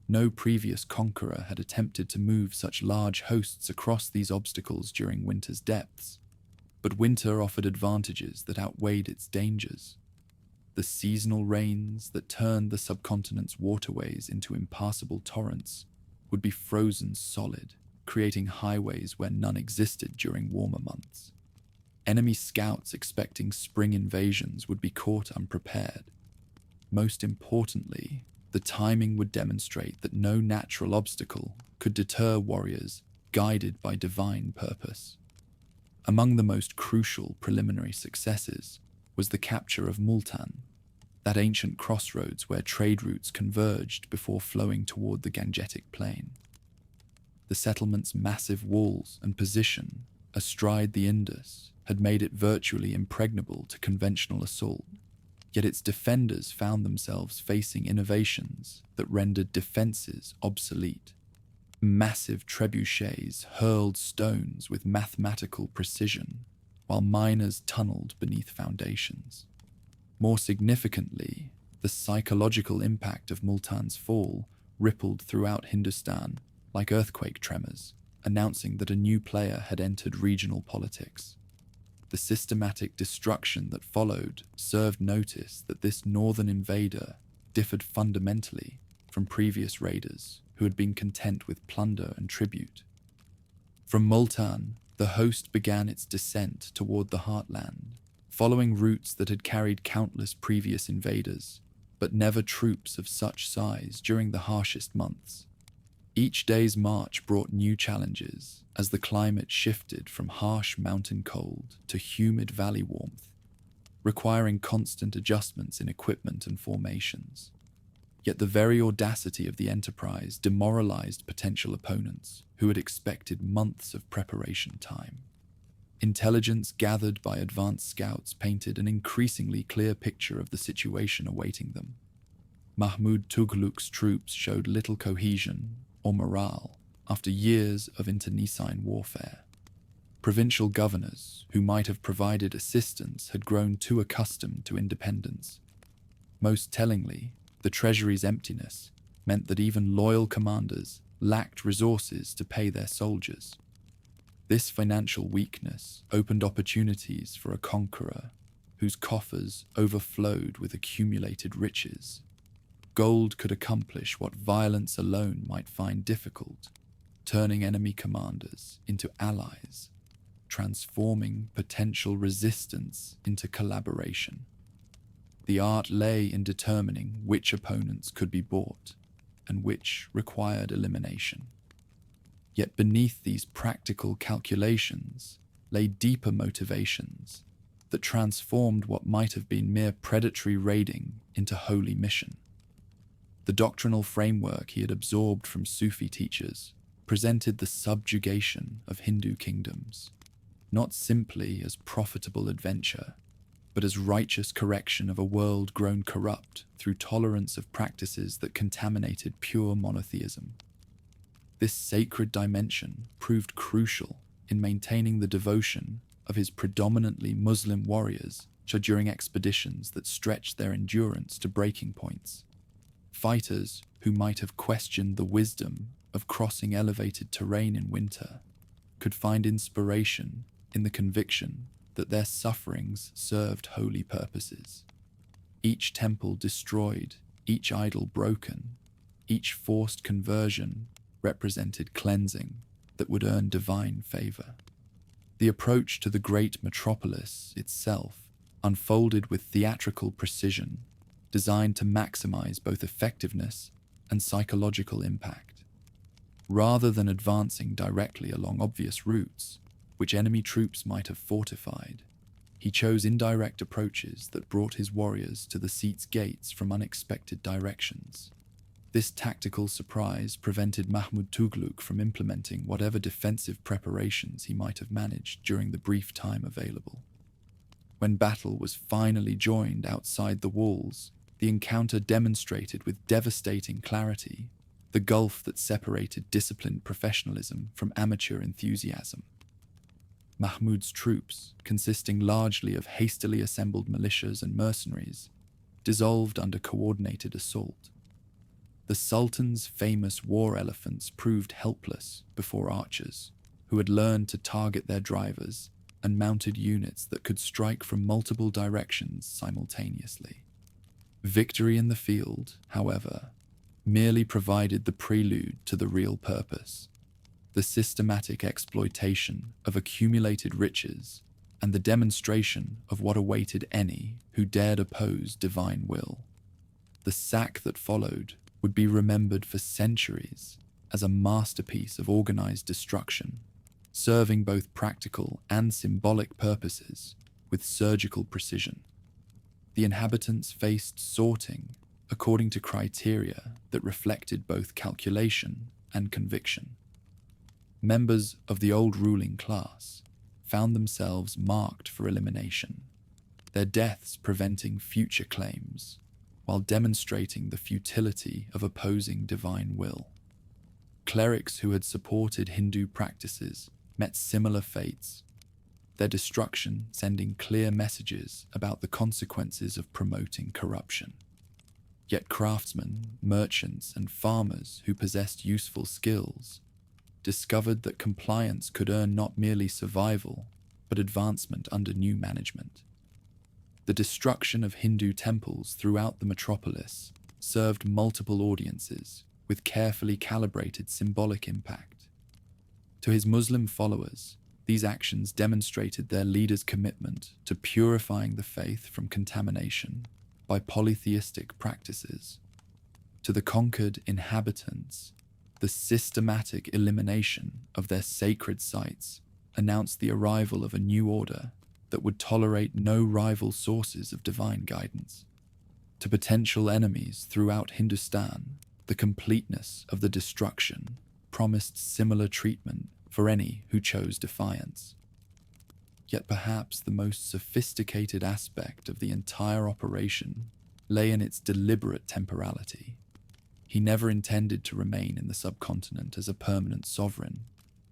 No previous conqueror had attempted to move such large hosts across these obstacles during winter's depths, but winter offered advantages that outweighed its dangers. The seasonal rains that turned the subcontinent's waterways into impassable torrents would be frozen solid, creating highways where none existed during warmer months. Enemy scouts expecting spring invasions would be caught unprepared. Most importantly, the timing would demonstrate that no natural obstacle could deter warriors guided by divine purpose. Among the most crucial preliminary successes was the capture of Multan, that ancient crossroads where trade routes converged before flowing toward the Gangetic plain. The settlement's massive walls and position astride the Indus had made it virtually impregnable to conventional assault, yet its defenders found themselves facing innovations that rendered defenses obsolete. Massive trebuchets hurled stones with mathematical precision, while miners tunneled beneath foundations. More significantly, The psychological impact of Multan's fall rippled throughout Hindustan like earthquake tremors, announcing that a new player had entered regional politics. The systematic destruction that followed served notice that this northern invader differed fundamentally from previous raiders who had been content with plunder and tribute. From Multan, the host began its descent toward the heartland, following routes that had carried countless previous invaders, but never troops of such size during the harshest months. Each day's march brought new challenges as the climate shifted from harsh mountain cold to humid valley warmth, requiring constant adjustments in equipment and formations. Yet the very audacity of the enterprise demoralized potential opponents who had expected months of preparation time. Intelligence gathered by advanced scouts painted an increasingly clear picture of the situation awaiting them. Mahmud Tughluk's troops showed little cohesion or morale after years of internecine warfare. Provincial governors who might have provided assistance had grown too accustomed to independence. Most tellingly, the treasury's emptiness meant that even loyal commanders lacked resources to pay their soldiers. This financial weakness opened opportunities for a conqueror whose coffers overflowed with accumulated riches. Gold could accomplish what violence alone might find difficult, turning enemy commanders into allies, transforming potential resistance into collaboration. The art lay in determining which opponents could be bought and which required elimination. Yet beneath these practical calculations lay deeper motivations that transformed what might have been mere predatory raiding into holy mission. The doctrinal framework he had absorbed from Sufi teachers presented the subjugation of Hindu kingdoms, not simply as profitable adventure, but as righteous correction of a world grown corrupt through tolerance of practices that contaminated pure monotheism. This sacred dimension proved crucial in maintaining the devotion of his predominantly Muslim warriors during expeditions that stretched their endurance to breaking points. Fighters who might have questioned the wisdom of crossing elevated terrain in winter could find inspiration in the conviction that their sufferings served holy purposes. Each temple destroyed, each idol broken, each forced conversion represented cleansing that would earn divine favor. The approach to the great metropolis itself unfolded with theatrical precision, designed to maximize both effectiveness and psychological impact. Rather than advancing directly along obvious routes, which enemy troops might have fortified, he chose indirect approaches that brought his warriors to the seat's gates from unexpected directions. This tactical surprise prevented Mahmud Tughluk from implementing whatever defensive preparations he might have managed during the brief time available. When battle was finally joined outside the walls, the encounter demonstrated with devastating clarity the gulf that separated disciplined professionalism from amateur enthusiasm. Mahmud's troops, consisting largely of hastily assembled militias and mercenaries, dissolved under coordinated assault. The Sultan's famous war elephants proved helpless before archers, who had learned to target their drivers and mounted units that could strike from multiple directions simultaneously. Victory in the field, however, merely provided the prelude to the real purpose: the systematic exploitation of accumulated riches and the demonstration of what awaited any who dared oppose divine will. The sack that followed would be remembered for centuries as a masterpiece of organized destruction, serving both practical and symbolic purposes with surgical precision. The inhabitants faced sorting according to criteria that reflected both calculation and conviction. Members of the old ruling class found themselves marked for elimination, their deaths preventing future claims, while demonstrating the futility of opposing divine will. Clerics who had supported Hindu practices met similar fates, their destruction sending clear messages about the consequences of promoting corruption. Yet craftsmen, merchants, and farmers who possessed useful skills discovered that compliance could earn not merely survival, but advancement under new management. The destruction of Hindu temples throughout the metropolis served multiple audiences with carefully calibrated symbolic impact. To his Muslim followers, these actions demonstrated their leader's commitment to purifying the faith from contamination by polytheistic practices. To the conquered inhabitants, the systematic elimination of their sacred sites announced the arrival of a new order that would tolerate no rival sources of divine guidance. To potential enemies throughout Hindustan, the completeness of the destruction promised similar treatment for any who chose defiance. Yet perhaps the most sophisticated aspect of the entire operation lay in its deliberate temporality. He never intended to remain in the subcontinent as a permanent sovereign,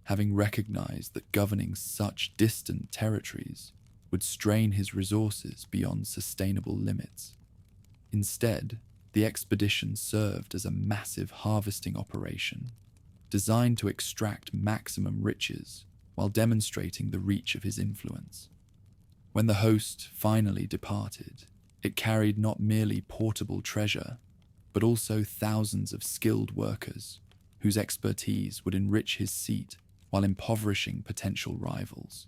having recognized that governing such distant territories would strain his resources beyond sustainable limits. Instead, the expedition served as a massive harvesting operation, designed to extract maximum riches while demonstrating the reach of his influence. When the host finally departed, it carried not merely portable treasure, but also thousands of skilled workers whose expertise would enrich his seat while impoverishing potential rivals.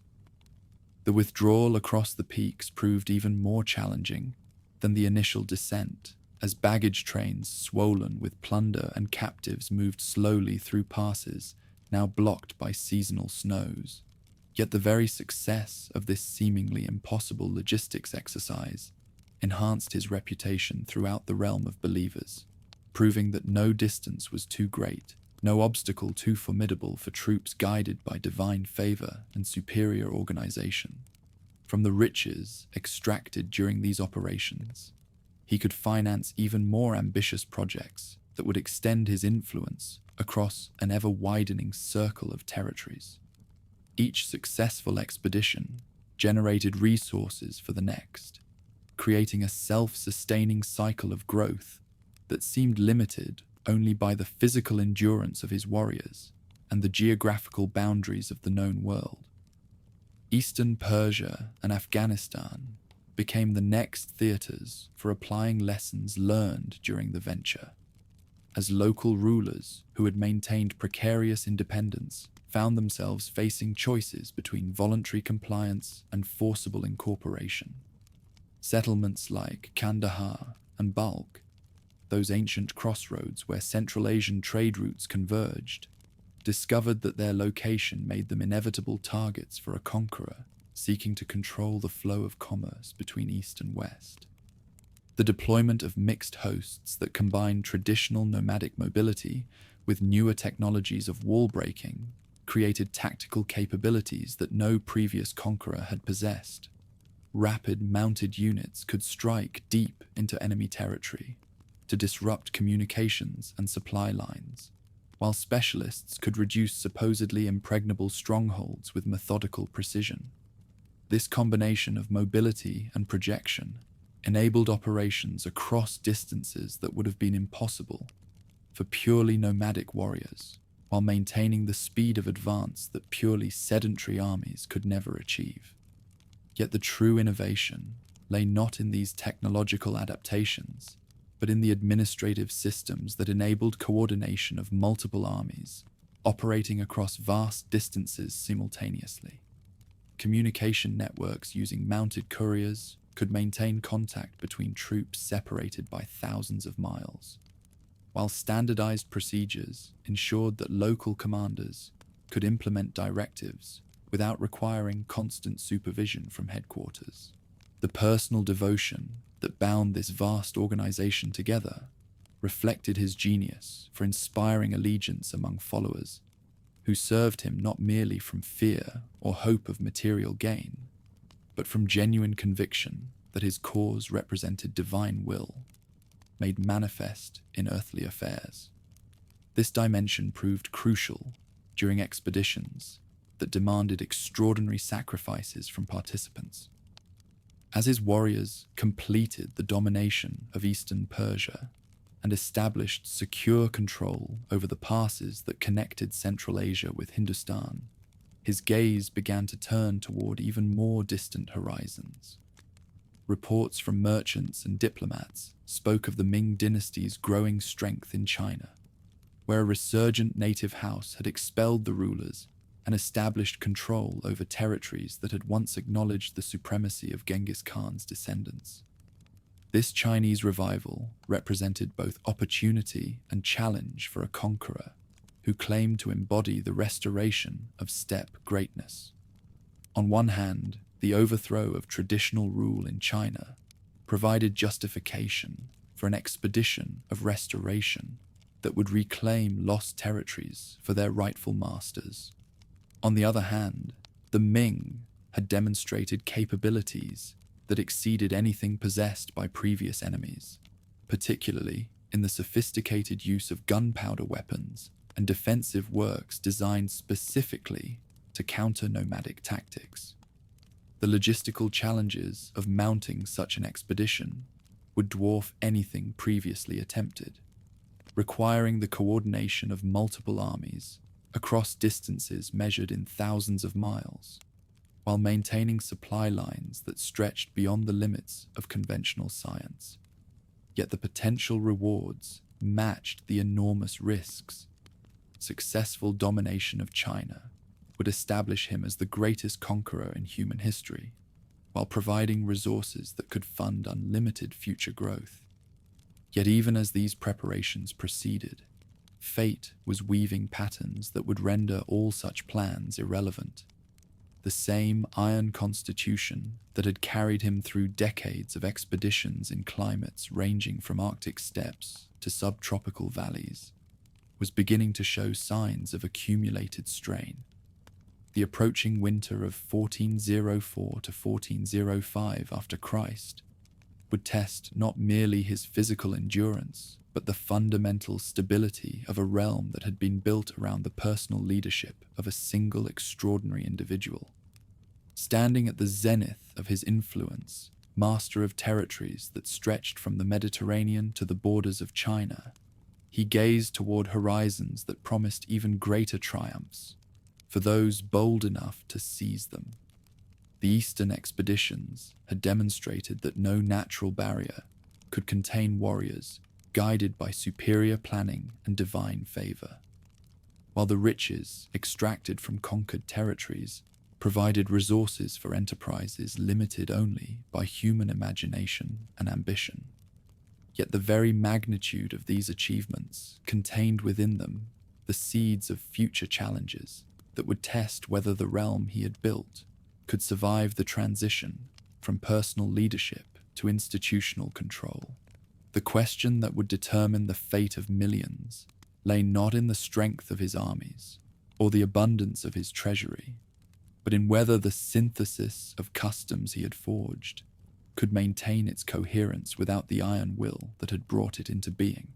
The withdrawal across the peaks proved even more challenging than the initial descent, as baggage trains swollen with plunder and captives moved slowly through passes now blocked by seasonal snows. Yet the very success of this seemingly impossible logistics exercise enhanced his reputation throughout the realm of believers, proving that no distance was too great, no obstacle too formidable for troops guided by divine favor and superior organization. From the riches extracted during these operations, he could finance even more ambitious projects that would extend his influence across an ever-widening circle of territories. Each successful expedition generated resources for the next, creating a self-sustaining cycle of growth that seemed limited only by the physical endurance of his warriors and the geographical boundaries of the known world. Eastern Persia and Afghanistan became the next theaters for applying lessons learned during the venture, as local rulers who had maintained precarious independence found themselves facing choices between voluntary compliance and forcible incorporation. Settlements like Kandahar and Balkh, those ancient crossroads where Central Asian trade routes converged, discovered that their location made them inevitable targets for a conqueror seeking to control the flow of commerce between East and West. The deployment of mixed hosts that combined traditional nomadic mobility with newer technologies of wall breaking created tactical capabilities that no previous conqueror had possessed. Rapid mounted units could strike deep into enemy territory to disrupt communications and supply lines, while specialists could reduce supposedly impregnable strongholds with methodical precision. This combination of mobility and projection enabled operations across distances that would have been impossible for purely nomadic warriors, while maintaining the speed of advance that purely sedentary armies could never achieve. Yet the true innovation lay not in these technological adaptations, but in the administrative systems that enabled coordination of multiple armies operating across vast distances simultaneously. Communication networks using mounted couriers could maintain contact between troops separated by thousands of miles, while standardized procedures ensured that local commanders could implement directives without requiring constant supervision from headquarters. The personal devotion that bound this vast organization together reflected his genius for inspiring allegiance among followers who served him not merely from fear or hope of material gain, but from genuine conviction that his cause represented divine will, made manifest in earthly affairs. This dimension proved crucial during expeditions that demanded extraordinary sacrifices from participants. As his warriors completed the domination of eastern Persia and established secure control over the passes that connected Central Asia with Hindustan, his gaze began to turn toward even more distant horizons. Reports from merchants and diplomats spoke of the Ming dynasty's growing strength in China, where a resurgent native house had expelled the rulers and established control over territories that had once acknowledged the supremacy of Genghis Khan's descendants. This Chinese revival represented both opportunity and challenge for a conqueror who claimed to embody the restoration of steppe greatness. On one hand, the overthrow of traditional rule in China provided justification for an expedition of restoration that would reclaim lost territories for their rightful masters. On the other hand, the Ming had demonstrated capabilities that exceeded anything possessed by previous enemies, particularly in the sophisticated use of gunpowder weapons and defensive works designed specifically to counter nomadic tactics. The logistical challenges of mounting such an expedition would dwarf anything previously attempted, requiring the coordination of multiple armies across distances measured in thousands of miles, while maintaining supply lines that stretched beyond the limits of conventional science. Yet the potential rewards matched the enormous risks. Successful domination of China would establish him as the greatest conqueror in human history, while providing resources that could fund unlimited future growth. Yet even as these preparations proceeded, fate was weaving patterns that would render all such plans irrelevant. The same iron constitution that had carried him through decades of expeditions in climates ranging from Arctic steppes to subtropical valleys was beginning to show signs of accumulated strain. The approaching winter of 1404 to 1405 after Christ would test not merely his physical endurance, but the fundamental stability of a realm that had been built around the personal leadership of a single extraordinary individual. Standing at the zenith of his influence, master of territories that stretched from the Mediterranean to the borders of China, he gazed toward horizons that promised even greater triumphs for those bold enough to seize them. The Eastern expeditions had demonstrated that no natural barrier could contain warriors guided by superior planning and divine favor, while the riches extracted from conquered territories provided resources for enterprises limited only by human imagination and ambition. Yet the very magnitude of these achievements contained within them the seeds of future challenges that would test whether the realm he had built could survive the transition from personal leadership to institutional control. The question that would determine the fate of millions lay not in the strength of his armies or the abundance of his treasury, but in whether the synthesis of customs he had forged could maintain its coherence without the iron will that had brought it into being.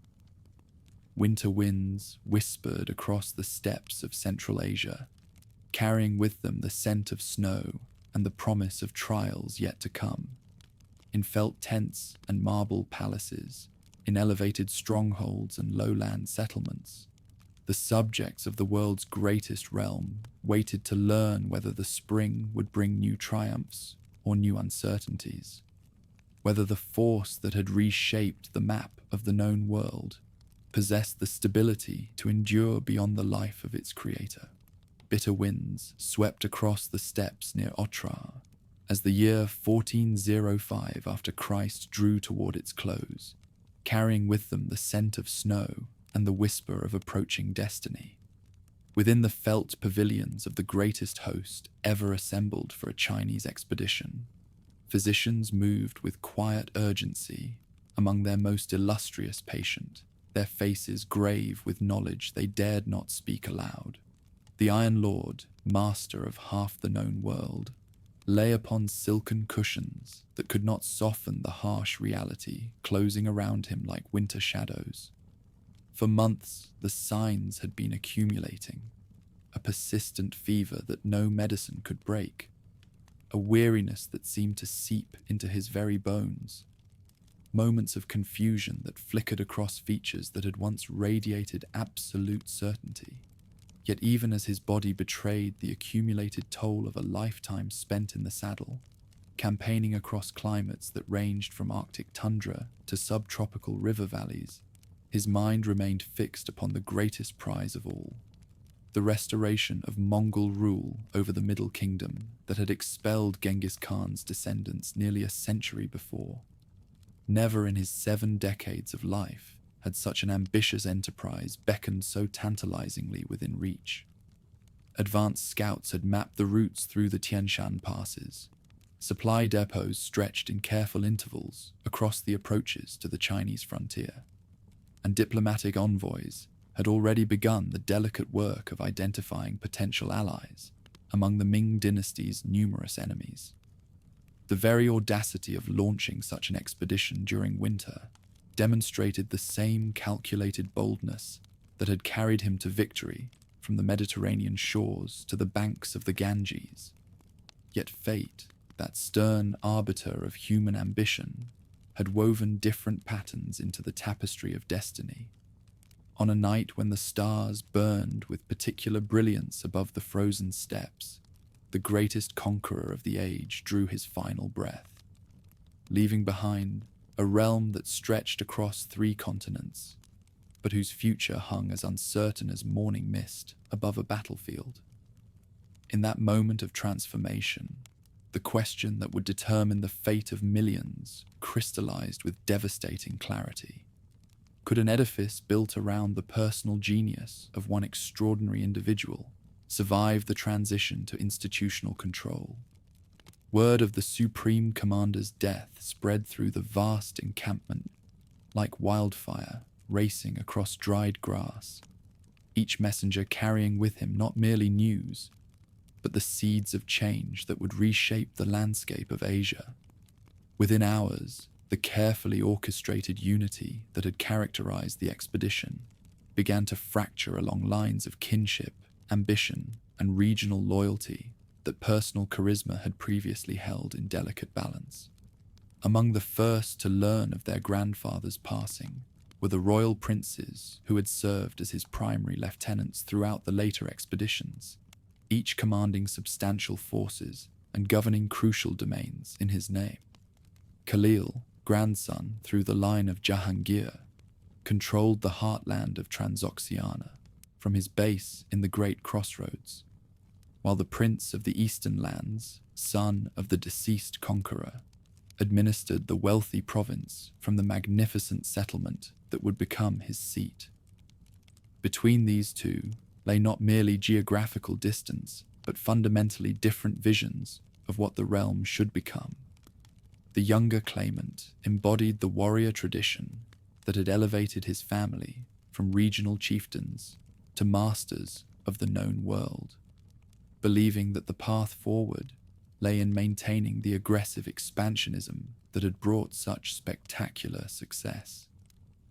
Winter winds whispered across the steppes of Central Asia, carrying with them the scent of snow and the promise of trials yet to come. In felt tents and marble palaces, in elevated strongholds and lowland settlements, the subjects of the world's greatest realm waited to learn whether the spring would bring new triumphs or new uncertainties, whether the force that had reshaped the map of the known world possessed the stability to endure beyond the life of its creator. Bitter winds swept across the steppes near Otrar as the year 1405 after Christ drew toward its close, carrying with them the scent of snow and the whisper of approaching destiny. Within the felt pavilions of the greatest host ever assembled for a Chinese expedition, physicians moved with quiet urgency among their most illustrious patient, their faces grave with knowledge they dared not speak aloud. The Iron Lord, master of half the known world, lay upon silken cushions that could not soften the harsh reality closing around him like winter shadows. For months, the signs had been accumulating, a persistent fever that no medicine could break. a weariness that seemed to seep into his very bones, moments of confusion that flickered across features that had once radiated absolute certainty. Yet even as his body betrayed the accumulated toll of a lifetime spent in the saddle, campaigning across climates that ranged from Arctic tundra to subtropical river valleys, his mind remained fixed upon the greatest prize of all, the restoration of Mongol rule over the Middle Kingdom that had expelled Genghis Khan's descendants nearly a century before. Never in his 7 decades of life had such an ambitious enterprise beckoned so tantalizingly within reach. Advanced scouts had mapped the routes through the Tian Shan passes. Supply depots stretched in careful intervals across the approaches to the Chinese frontier, and diplomatic envoys had already begun the delicate work of identifying potential allies among the Ming dynasty's numerous enemies. The very audacity of launching such an expedition during winter demonstrated the same calculated boldness that had carried him to victory from the Mediterranean shores to the banks of the Ganges. Yet fate, that stern arbiter of human ambition, had woven different patterns into the tapestry of destiny. On a night when the stars burned with particular brilliance above the frozen steppes, the greatest conqueror of the age drew his final breath, leaving behind a realm that stretched across 3 continents, but whose future hung as uncertain as morning mist above a battlefield. In that moment of transformation, the question that would determine the fate of millions crystallized with devastating clarity. Could an edifice built around the personal genius of one extraordinary individual survive the transition to institutional control? Word of the Supreme Commander's death spread through the vast encampment like wildfire racing across dried grass, each messenger carrying with him not merely news, but the seeds of change that would reshape the landscape of Asia. Within hours, the carefully orchestrated unity that had characterized the expedition began to fracture along lines of kinship, ambition, and regional loyalty that personal charisma had previously held in delicate balance. Among the first to learn of their grandfather's passing were the royal princes who had served as his primary lieutenants throughout the later expeditions, each commanding substantial forces and governing crucial domains in his name. Khalil, grandson through the line of Jahangir, controlled the heartland of Transoxiana from his base in the Great Crossroads, while the prince of the eastern lands, son of the deceased conqueror, administered the wealthy province from the magnificent settlement that would become his seat. Between these two lay not merely geographical distance, but fundamentally different visions of what the realm should become. The younger claimant embodied the warrior tradition that had elevated his family from regional chieftains to masters of the known world, believing that the path forward lay in maintaining the aggressive expansionism that had brought such spectacular success.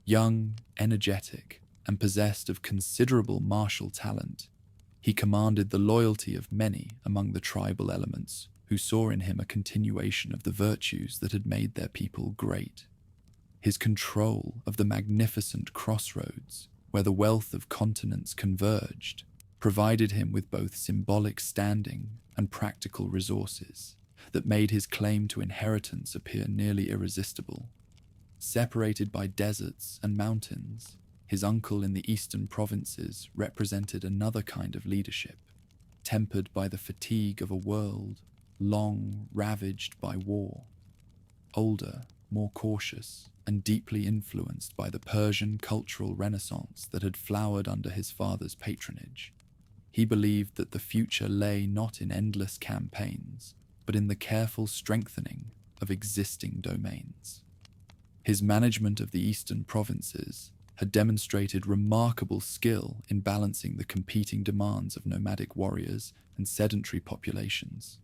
Young, energetic, and possessed of considerable martial talent, he commanded the loyalty of many among the tribal elements who saw in him a continuation of the virtues that had made their people great. His control of the magnificent crossroads, where the wealth of continents converged, provided him with both symbolic standing and practical resources that made his claim to inheritance appear nearly irresistible. Separated by deserts and mountains, his uncle in the eastern provinces represented another kind of leadership, tempered by the fatigue of a world long ravaged by war. Older, more cautious, and deeply influenced by the Persian cultural renaissance that had flowered under his father's patronage, he believed that the future lay not in endless campaigns, but in the careful strengthening of existing domains. His management of the eastern provinces had demonstrated remarkable skill in balancing the competing demands of nomadic warriors and sedentary populations,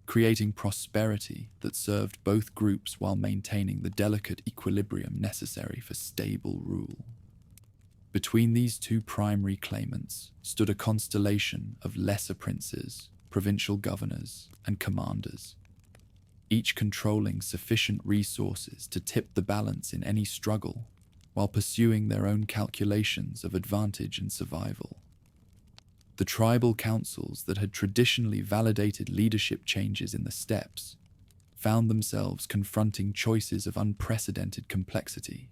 creating prosperity that served both groups while maintaining the delicate equilibrium necessary for stable rule. Between these two primary claimants stood a constellation of lesser princes provincial governors, and commanders, each controlling sufficient resources to tip the balance in any struggle, while pursuing their own calculations of advantage and survival. The tribal councils that had traditionally validated leadership changes in the steppes found themselves confronting choices of unprecedented complexity,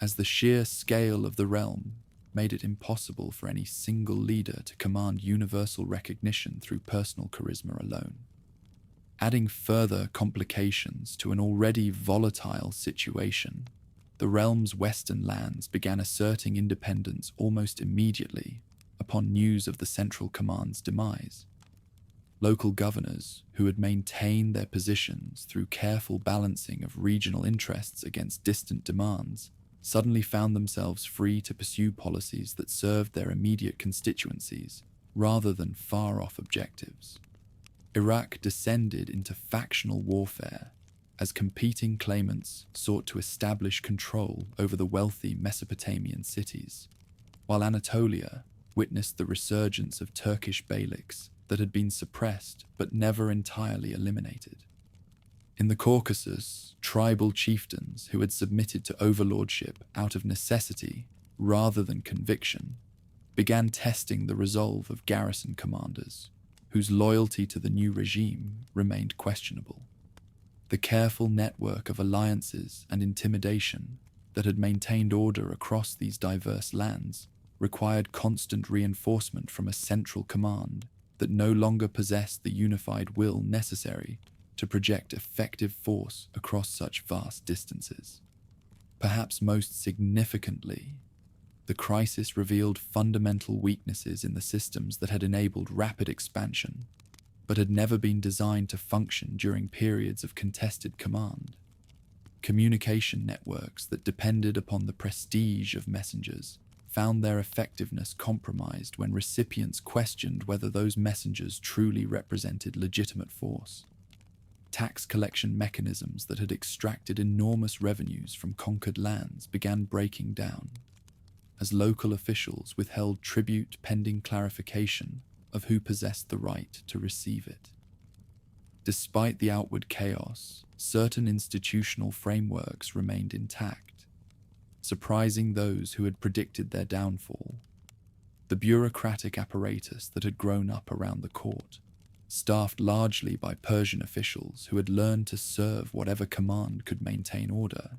as the sheer scale of the realm made it impossible for any single leader to command universal recognition through personal charisma alone. Adding further complications to an already volatile situation, the realm's western lands began asserting independence almost immediately upon news of the central command's demise. Local governors, who had maintained their positions through careful balancing of regional interests against distant demands, suddenly found themselves free to pursue policies that served their immediate constituencies rather than far-off objectives. Iraq descended into factional warfare as competing claimants sought to establish control over the wealthy Mesopotamian cities, while Anatolia witnessed the resurgence of Turkish beyliks that had been suppressed but never entirely eliminated. In the Caucasus, tribal chieftains who had submitted to overlordship out of necessity rather than conviction began testing the resolve of garrison commanders, whose loyalty to the new regime remained questionable. The careful network of alliances and intimidation that had maintained order across these diverse lands required constant reinforcement from a central command that no longer possessed the unified will necessary to project effective force across such vast distances. Perhaps most significantly, the crisis revealed fundamental weaknesses in the systems that had enabled rapid expansion, but had never been designed to function during periods of contested command. Communication networks that depended upon the prestige of messengers found their effectiveness compromised when recipients questioned whether those messengers truly represented legitimate force. Tax collection mechanisms that had extracted enormous revenues from conquered lands began breaking down, as local officials withheld tribute pending clarification of who possessed the right to receive it. Despite the outward chaos, certain institutional frameworks remained intact, surprising those who had predicted their downfall. The bureaucratic apparatus that had grown up around the court, staffed largely by Persian officials who had learned to serve whatever command could maintain order,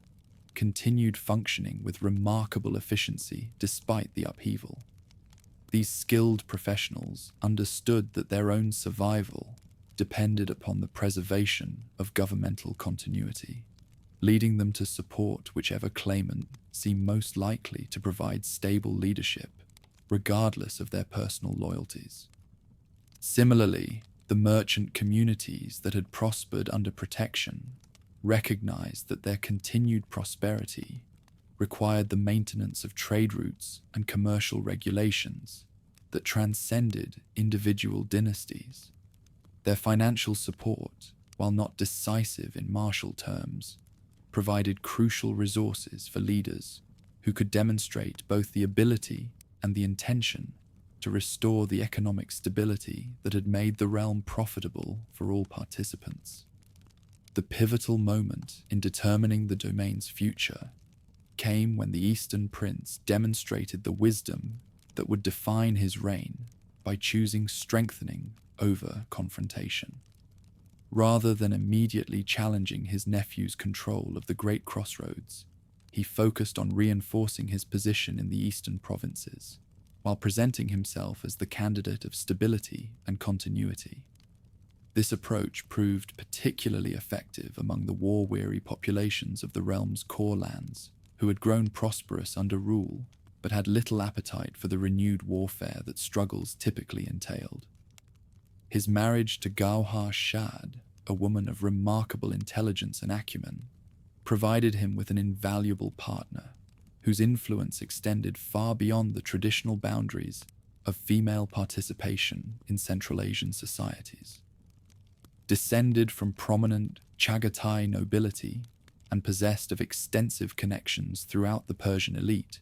continued functioning with remarkable efficiency despite the upheaval. These skilled professionals understood that their own survival depended upon the preservation of governmental continuity, leading them to support whichever claimant seemed most likely to provide stable leadership, regardless of their personal loyalties. Similarly, the merchant communities that had prospered under protection recognized that their continued prosperity required the maintenance of trade routes and commercial regulations that transcended individual dynasties. Their financial support, while not decisive in martial terms, provided crucial resources for leaders who could demonstrate both the ability and the intention to restore the economic stability that had made the realm profitable for all participants. The pivotal moment in determining the domain's future came when the Eastern Prince demonstrated the wisdom that would define his reign by choosing strengthening over confrontation. Rather than immediately challenging his nephew's control of the Great Crossroads, he focused on reinforcing his position in the eastern provinces, while presenting himself as the candidate of stability and continuity. This approach proved particularly effective among the war-weary populations of the realm's core lands, who had grown prosperous under rule but had little appetite for the renewed warfare that struggles typically entailed. His marriage to Gauhar Shad, a woman of remarkable intelligence and acumen, provided him with an invaluable partner whose influence extended far beyond the traditional boundaries of female participation in Central Asian societies. Descended from prominent Chagatai nobility and possessed of extensive connections throughout the Persian elite,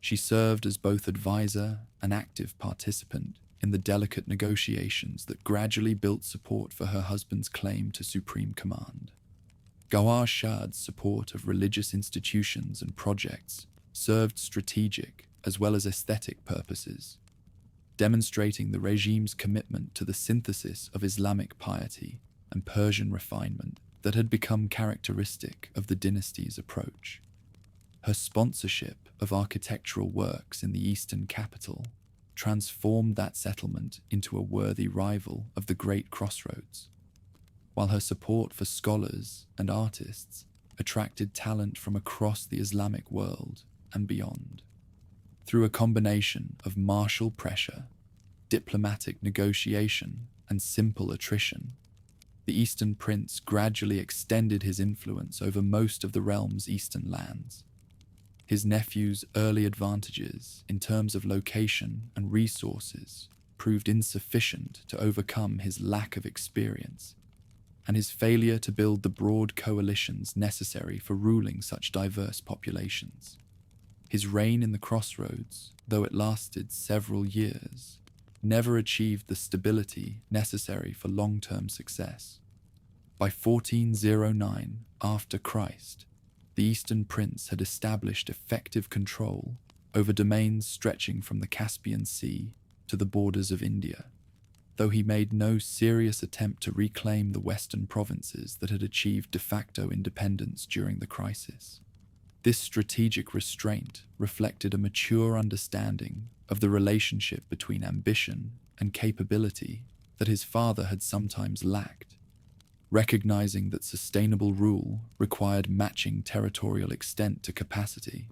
she served as both advisor and active participant in the delicate negotiations that gradually built support for her husband's claim to supreme command. Gawar Shah's support of religious institutions and projects served strategic as well as aesthetic purposes, demonstrating the regime's commitment to the synthesis of Islamic piety and Persian refinement that had become characteristic of the dynasty's approach. Her sponsorship of architectural works in the eastern capital transformed that settlement into a worthy rival of the Great Crossroads, while her support for scholars and artists attracted talent from across the Islamic world and beyond. Through a combination of martial pressure, diplomatic negotiation, and simple attrition, the Eastern Prince gradually extended his influence over most of the realm's eastern lands. His nephew's early advantages in terms of location and resources proved insufficient to overcome his lack of experience, and his failure to build the broad coalitions necessary for ruling such diverse populations. His reign in the Crossroads, though it lasted several years, never achieved the stability necessary for long-term success. By 1409 after Christ, the Eastern Prince had established effective control over domains stretching from the Caspian Sea to the borders of India, though he made no serious attempt to reclaim the western provinces that had achieved de facto independence during the crisis. This strategic restraint reflected a mature understanding of the relationship between ambition and capability that his father had sometimes lacked, recognizing that sustainable rule required matching territorial extent to capacity.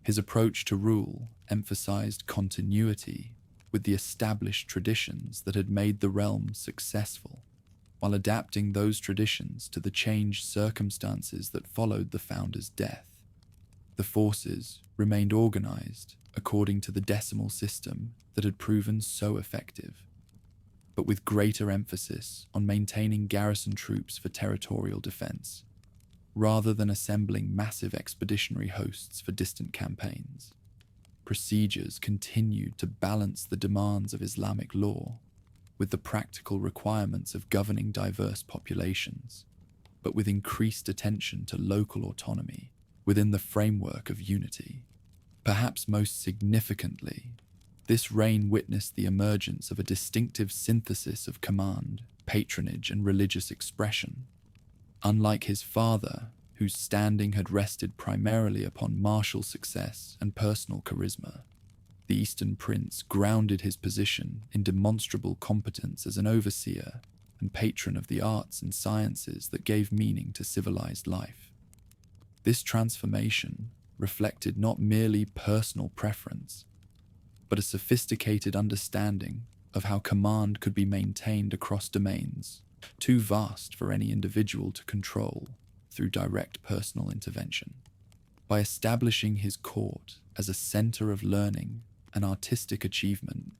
His approach to rule emphasized continuity with the established traditions that had made the realm successful, while adapting those traditions to the changed circumstances that followed the founder's death. The forces remained organized according to the decimal system that had proven so effective, but with greater emphasis on maintaining garrison troops for territorial defense, rather than assembling massive expeditionary hosts for distant campaigns. Procedures continued to balance the demands of Islamic law with the practical requirements of governing diverse populations, but with increased attention to local autonomy within the framework of unity. Perhaps most significantly, this reign witnessed the emergence of a distinctive synthesis of command, patronage, and religious expression. Unlike his father, whose standing had rested primarily upon martial success and personal charisma, the Eastern Prince grounded his position in demonstrable competence as an overseer and patron of the arts and sciences that gave meaning to civilized life. This transformation reflected not merely personal preference, but a sophisticated understanding of how command could be maintained across domains too vast for any individual to control through direct personal intervention. By establishing his court as a center of learning and artistic achievement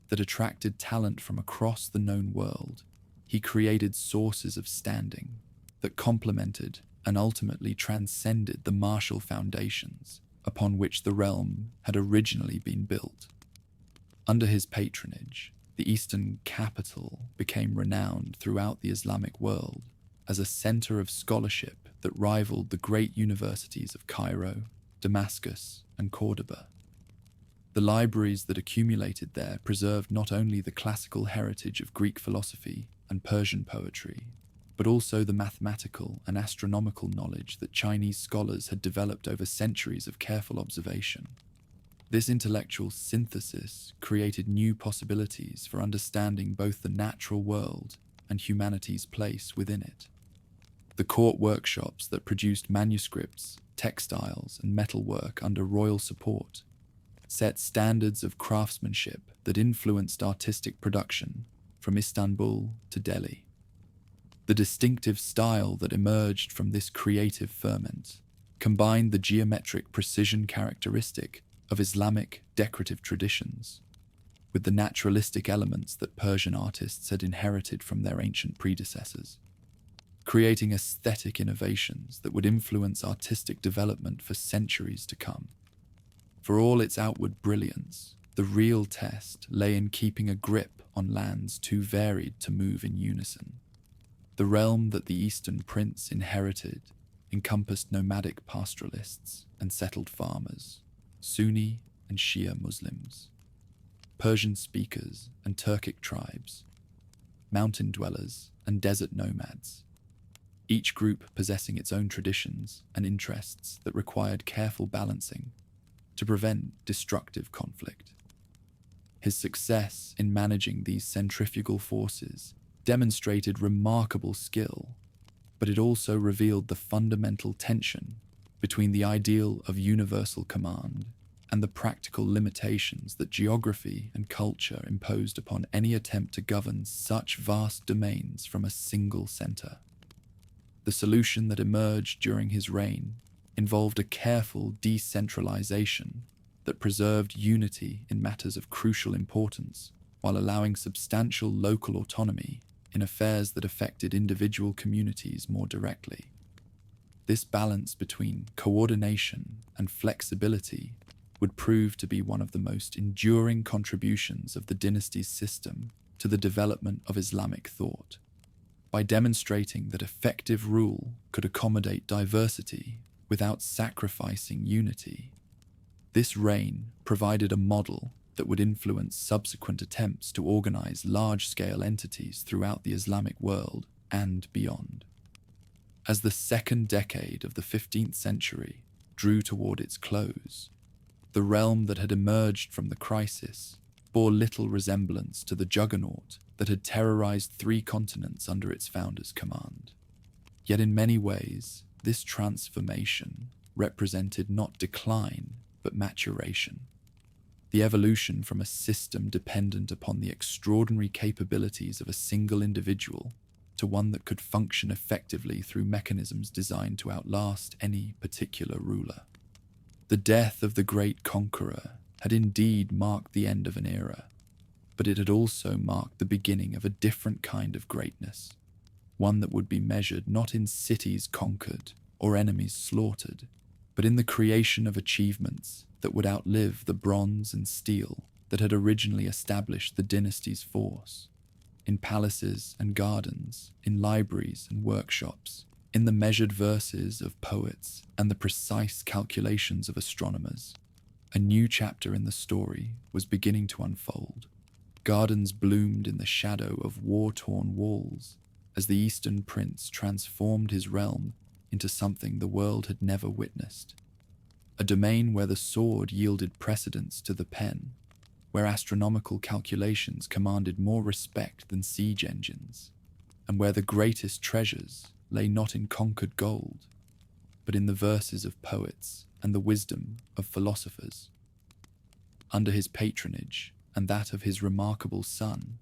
that attracted talent from across the known world, he created sources of standing that complemented and ultimately transcended the martial foundations upon which the realm had originally been built. Under his patronage, the Eastern capital became renowned throughout the Islamic world as a center of scholarship that rivaled the great universities of Cairo, Damascus, and Cordoba. The libraries that accumulated there preserved not only the classical heritage of Greek philosophy and Persian poetry, but also the mathematical and astronomical knowledge that Chinese scholars had developed over centuries of careful observation. This intellectual synthesis created new possibilities for understanding both the natural world and humanity's place within it. The court workshops that produced manuscripts, textiles, and metalwork under royal support set standards of craftsmanship that influenced artistic production from Istanbul to Delhi. The distinctive style that emerged from this creative ferment combined the geometric precision characteristic of Islamic decorative traditions with the naturalistic elements that Persian artists had inherited from their ancient predecessors, creating aesthetic innovations that would influence artistic development for centuries to come. For all its outward brilliance, The real test lay in keeping a grip on lands too varied to move in unison. The realm that the Eastern Prince inherited encompassed nomadic pastoralists and settled farmers, Sunni and Shia Muslims, Persian speakers and Turkic tribes, mountain dwellers and desert nomads, each group possessing its own traditions and interests that required careful balancing to prevent destructive conflict. His success in managing these centrifugal forces demonstrated remarkable skill, but it also revealed the fundamental tension between the ideal of universal command and the practical limitations that geography and culture imposed upon any attempt to govern such vast domains from a single center. The solution that emerged during his reign involved a careful decentralization that preserved unity in matters of crucial importance while allowing substantial local autonomy in affairs that affected individual communities more directly. This balance between coordination and flexibility would prove to be one of the most enduring contributions of the dynasty's system to the development of Islamic thought. By demonstrating that effective rule could accommodate diversity without sacrificing unity, this reign provided a model that would influence subsequent attempts to organize large-scale entities throughout the Islamic world and beyond. As the second decade of the 15th century drew toward its close, the realm that had emerged from the crisis bore little resemblance to the juggernaut that had terrorized 3 continents under its founder's command. Yet in many ways, this transformation represented not decline, but maturation. The evolution from a system dependent upon the extraordinary capabilities of a single individual to one that could function effectively through mechanisms designed to outlast any particular ruler. The death of the great conqueror had indeed marked the end of an era, but it had also marked the beginning of a different kind of greatness, one that would be measured not in cities conquered or enemies slaughtered, but in the creation of achievements that would outlive the bronze and steel that had originally established the dynasty's force. In palaces and gardens, in libraries and workshops, in the measured verses of poets and the precise calculations of astronomers, a new chapter in the story was beginning to unfold. Gardens bloomed in the shadow of war-torn walls as the Eastern Prince transformed his realm into something the world had never witnessed. A domain where the sword yielded precedence to the pen, where astronomical calculations commanded more respect than siege engines, and where the greatest treasures lay not in conquered gold, but in the verses of poets and the wisdom of philosophers. Under his patronage and that of his remarkable son,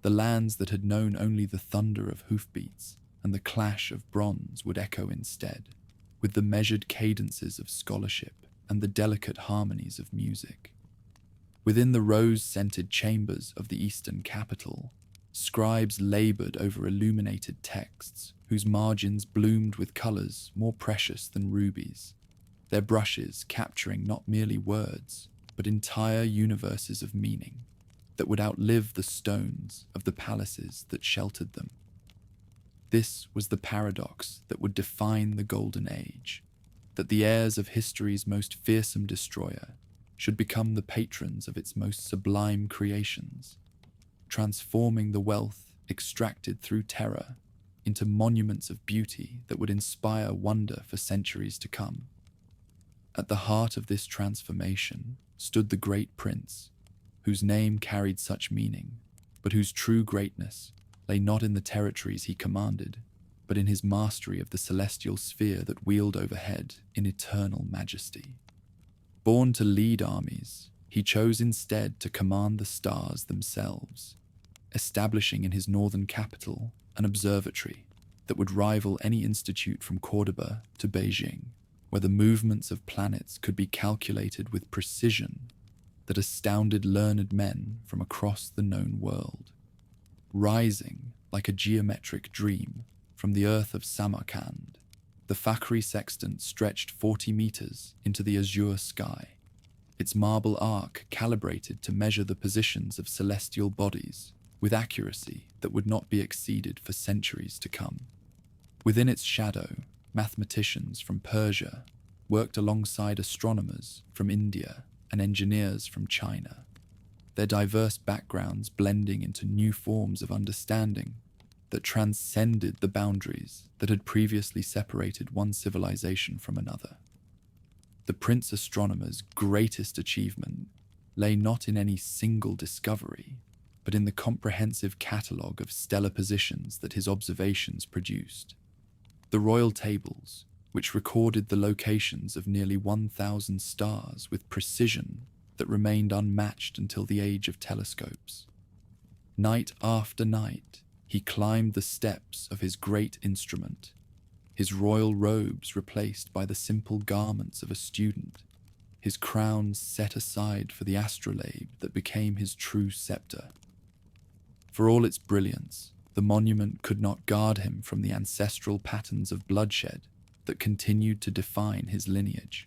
the lands that had known only the thunder of hoofbeats and the clash of bronze would echo instead, with the measured cadences of scholarship and the delicate harmonies of music. Within the rose-scented chambers of the eastern capital, scribes labored over illuminated texts whose margins bloomed with colors more precious than rubies, their brushes capturing not merely words, but entire universes of meaning that would outlive the stones of the palaces that sheltered them. This was the paradox that would define the Golden Age, that the heirs of history's most fearsome destroyer should become the patrons of its most sublime creations, transforming the wealth extracted through terror into monuments of beauty that would inspire wonder for centuries to come. At the heart of this transformation stood the great prince, whose name carried such meaning, but whose true greatness lay not in the territories he commanded, but in his mastery of the celestial sphere that wheeled overhead in eternal majesty. Born to lead armies, he chose instead to command the stars themselves, establishing in his northern capital an observatory that would rival any institute from Cordoba to Beijing, where the movements of planets could be calculated with precision that astounded learned men from across the known world. Rising like a geometric dream from the earth of Samarkand, the Fakhri sextant stretched 40 meters into the azure sky, its marble arc calibrated to measure the positions of celestial bodies with accuracy that would not be exceeded for centuries to come. Within its shadow, mathematicians from Persia worked alongside astronomers from India and engineers from China, their diverse backgrounds blending into new forms of understanding that transcended the boundaries that had previously separated one civilization from another. The prince astronomer's greatest achievement lay not in any single discovery, but in the comprehensive catalogue of stellar positions that his observations produced. The royal tables, which recorded the locations of nearly 1,000 stars with precision that remained unmatched until the age of telescopes. Night after night, he climbed the steps of his great instrument, his royal robes replaced by the simple garments of a student, his crown set aside for the astrolabe that became his true scepter. For all its brilliance, the monument could not guard him from the ancestral patterns of bloodshed that continued to define his lineage.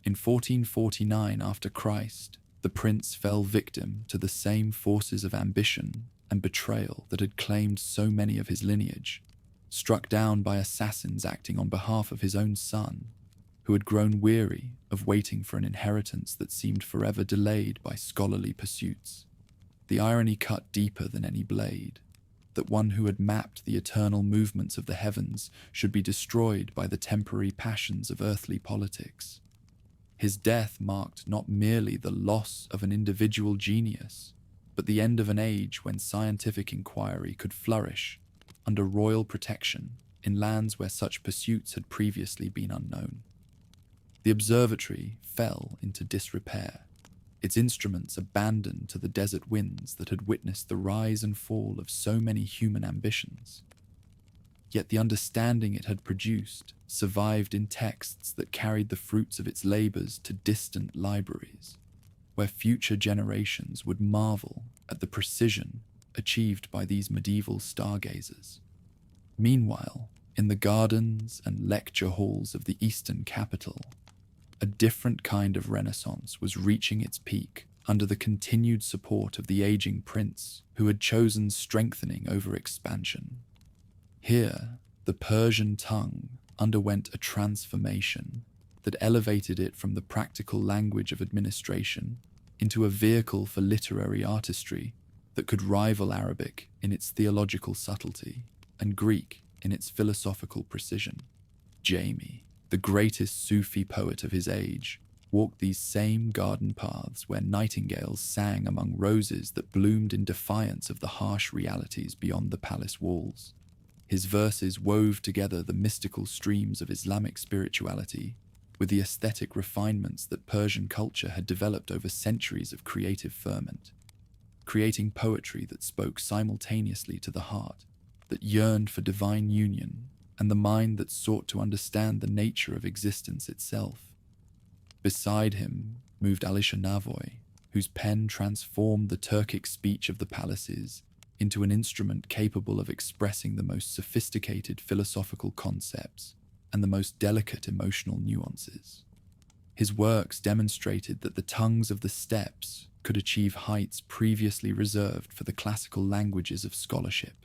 In 1449 after Christ, the prince fell victim to the same forces of ambition and betrayal that had claimed so many of his lineage, struck down by assassins acting on behalf of his own son, who had grown weary of waiting for an inheritance that seemed forever delayed by scholarly pursuits. The irony cut deeper than any blade, that one who had mapped the eternal movements of the heavens should be destroyed by the temporary passions of earthly politics. His death marked not merely the loss of an individual genius, but the end of an age when scientific inquiry could flourish under royal protection in lands where such pursuits had previously been unknown. The observatory fell into disrepair, its instruments abandoned to the desert winds that had witnessed the rise and fall of so many human ambitions. Yet the understanding it had produced survived in texts that carried the fruits of its labors to distant libraries, where future generations would marvel at the precision achieved by these medieval stargazers. Meanwhile, in the gardens and lecture halls of the eastern capital, a different kind of renaissance was reaching its peak under the continued support of the aging prince who had chosen strengthening over expansion. Here, the Persian tongue underwent a transformation that elevated it from the practical language of administration into a vehicle for literary artistry that could rival Arabic in its theological subtlety and Greek in its philosophical precision. Jamie, the greatest Sufi poet of his age, walked these same garden paths where nightingales sang among roses that bloomed in defiance of the harsh realities beyond the palace walls. His verses wove together the mystical streams of Islamic spirituality with the aesthetic refinements that Persian culture had developed over centuries of creative ferment, creating poetry that spoke simultaneously to the heart that yearned for divine union and the mind that sought to understand the nature of existence itself. Beside him moved Alisher Navoy, whose pen transformed the Turkic speech of the palaces into an instrument capable of expressing the most sophisticated philosophical concepts and the most delicate emotional nuances. His works demonstrated that the tongues of the steppes could achieve heights previously reserved for the classical languages of scholarship,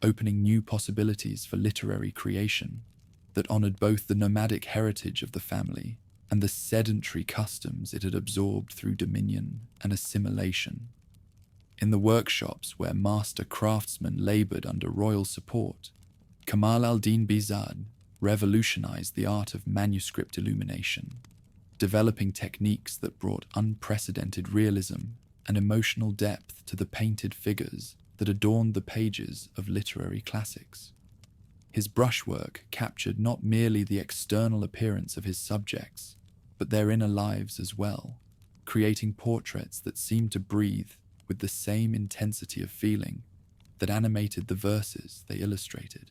opening new possibilities for literary creation that honored both the nomadic heritage of the family and the sedentary customs it had absorbed through dominion and assimilation. In the workshops where master craftsmen labored under royal support, Kamal al-Din Bizad revolutionized the art of manuscript illumination, developing techniques that brought unprecedented realism and emotional depth to the painted figures that adorned the pages of literary classics. His brushwork captured not merely the external appearance of his subjects, but their inner lives as well, creating portraits that seemed to breathe with the same intensity of feeling that animated the verses they illustrated.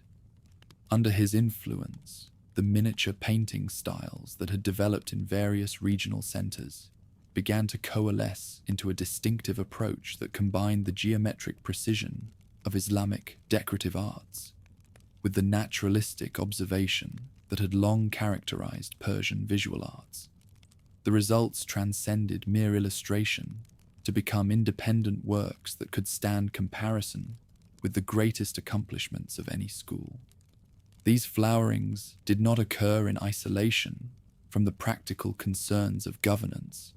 Under his influence, the miniature painting styles that had developed in various regional centers began to coalesce into a distinctive approach that combined the geometric precision of Islamic decorative arts with the naturalistic observation that had long characterized Persian visual arts. The results transcended mere illustration to become independent works that could stand comparison with the greatest accomplishments of any school. These flowerings did not occur in isolation from the practical concerns of governance,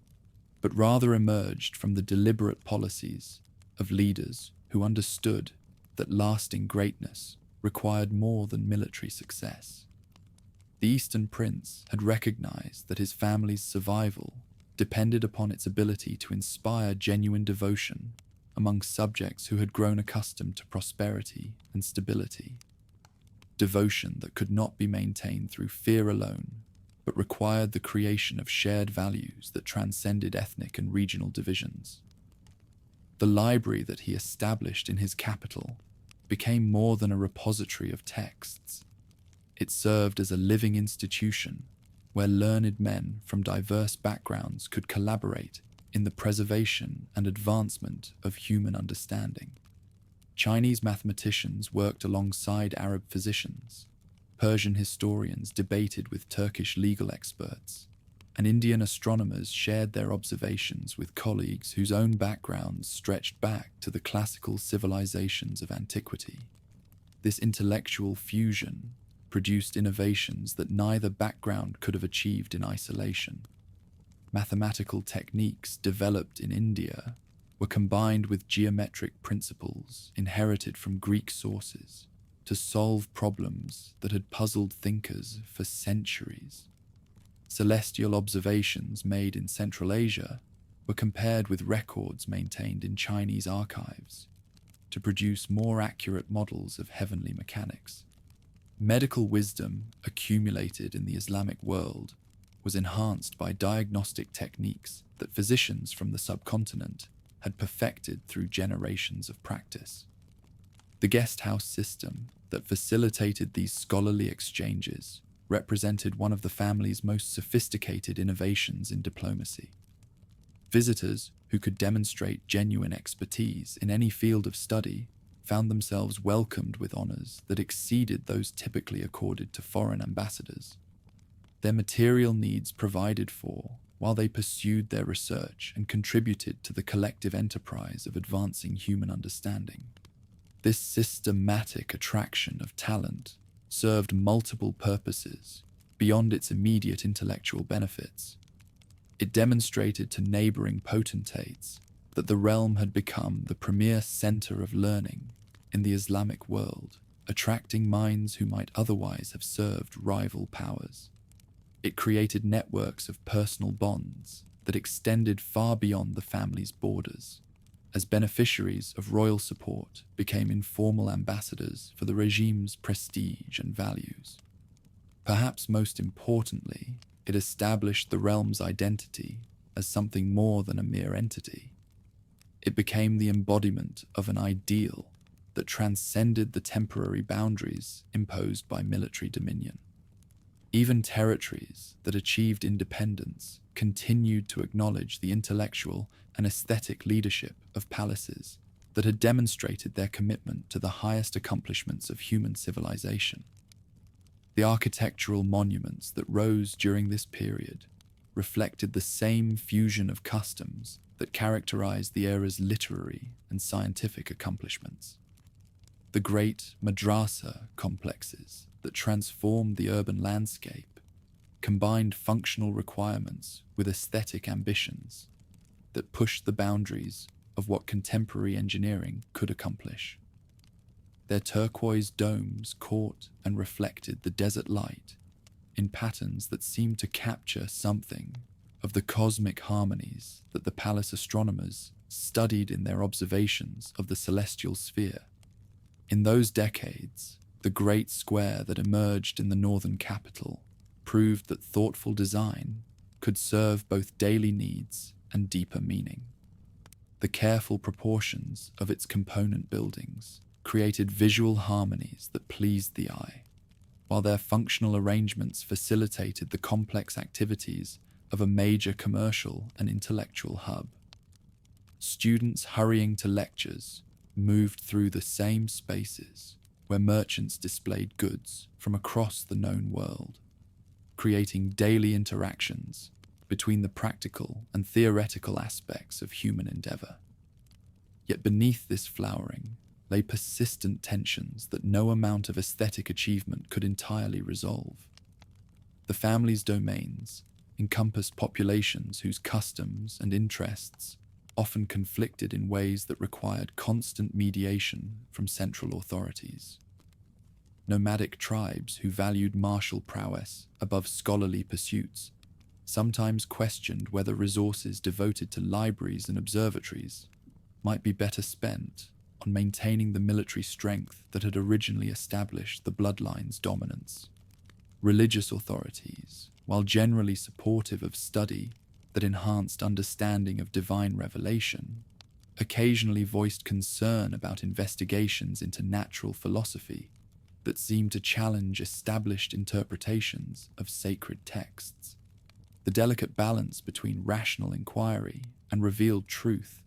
but rather emerged from the deliberate policies of leaders who understood that lasting greatness required more than military success. The Eastern Prince had recognized that his family's survival depended upon its ability to inspire genuine devotion among subjects who had grown accustomed to prosperity and stability. Devotion that could not be maintained through fear alone, but required the creation of shared values that transcended ethnic and regional divisions. The library that he established in his capital became more than a repository of texts. It served as a living institution where learned men from diverse backgrounds could collaborate in the preservation and advancement of human understanding. Chinese mathematicians worked alongside Arab physicians, Persian historians debated with Turkish legal experts, and Indian astronomers shared their observations with colleagues whose own backgrounds stretched back to the classical civilizations of antiquity. This intellectual fusion produced innovations that neither background could have achieved in isolation. Mathematical techniques developed in India were combined with geometric principles inherited from Greek sources to solve problems that had puzzled thinkers for centuries. Celestial observations made in Central Asia were compared with records maintained in Chinese archives to produce more accurate models of heavenly mechanics. Medical wisdom accumulated in the Islamic world was enhanced by diagnostic techniques that physicians from the subcontinent had perfected through generations of practice. The guest house system that facilitated these scholarly exchanges represented one of the family's most sophisticated innovations in diplomacy. Visitors who could demonstrate genuine expertise in any field of study found themselves welcomed with honors that exceeded those typically accorded to foreign ambassadors. Their material needs provided for while they pursued their research and contributed to the collective enterprise of advancing human understanding. This systematic attraction of talent served multiple purposes beyond its immediate intellectual benefits. It demonstrated to neighboring potentates that the realm had become the premier center of learning in the Islamic world, attracting minds who might otherwise have served rival powers. It created networks of personal bonds that extended far beyond the family's borders, as beneficiaries of royal support became informal ambassadors for the regime's prestige and values. Perhaps most importantly, it established the realm's identity as something more than a mere entity. It became the embodiment of an ideal that transcended the temporary boundaries imposed by military dominion. Even territories that achieved independence continued to acknowledge the intellectual and aesthetic leadership of palaces that had demonstrated their commitment to the highest accomplishments of human civilization. The architectural monuments that rose during this period reflected the same fusion of customs that characterized the era's literary and scientific accomplishments. The great madrasa complexes that transformed the urban landscape combined functional requirements with aesthetic ambitions that pushed the boundaries of what contemporary engineering could accomplish. Their turquoise domes caught and reflected the desert light in patterns that seemed to capture something of the cosmic harmonies that the palace astronomers studied in their observations of the celestial sphere. In those decades, the great square that emerged in the northern capital proved that thoughtful design could serve both daily needs and deeper meaning. The careful proportions of its component buildings created visual harmonies that pleased the eye, while their functional arrangements facilitated the complex activities of a major commercial and intellectual hub. Students hurrying to lectures moved through the same spaces where merchants displayed goods from across the known world, creating daily interactions between the practical and theoretical aspects of human endeavor. Yet beneath this flowering lay persistent tensions that no amount of aesthetic achievement could entirely resolve. The family's domains encompassed populations whose customs and interests often conflicted in ways that required constant mediation from central authorities. Nomadic tribes who valued martial prowess above scholarly pursuits sometimes questioned whether resources devoted to libraries and observatories might be better spent on maintaining the military strength that had originally established the bloodline's dominance. Religious authorities, while generally supportive of study that enhanced understanding of divine revelation, occasionally voiced concern about investigations into natural philosophy that seemed to challenge established interpretations of sacred texts. The delicate balance between rational inquiry and revealed truth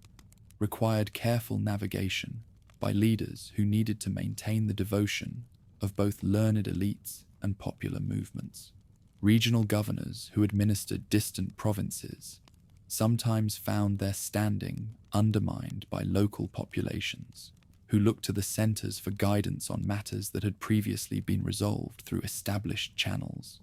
required careful navigation by leaders who needed to maintain the devotion of both learned elites and popular movements. Regional governors who administered distant provinces sometimes found their standing undermined by local populations who looked to the centers for guidance on matters that had previously been resolved through established channels.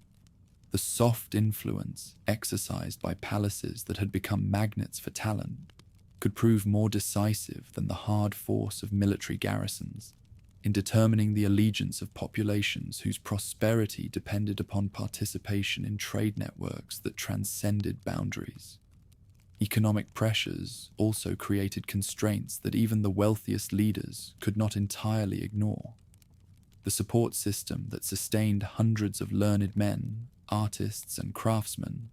The soft influence exercised by palaces that had become magnets for talent could prove more decisive than the hard force of military garrisons in determining the allegiance of populations whose prosperity depended upon participation in trade networks that transcended boundaries. Economic pressures also created constraints that even the wealthiest leaders could not entirely ignore. The support system that sustained hundreds of learned men, artists, and craftsmen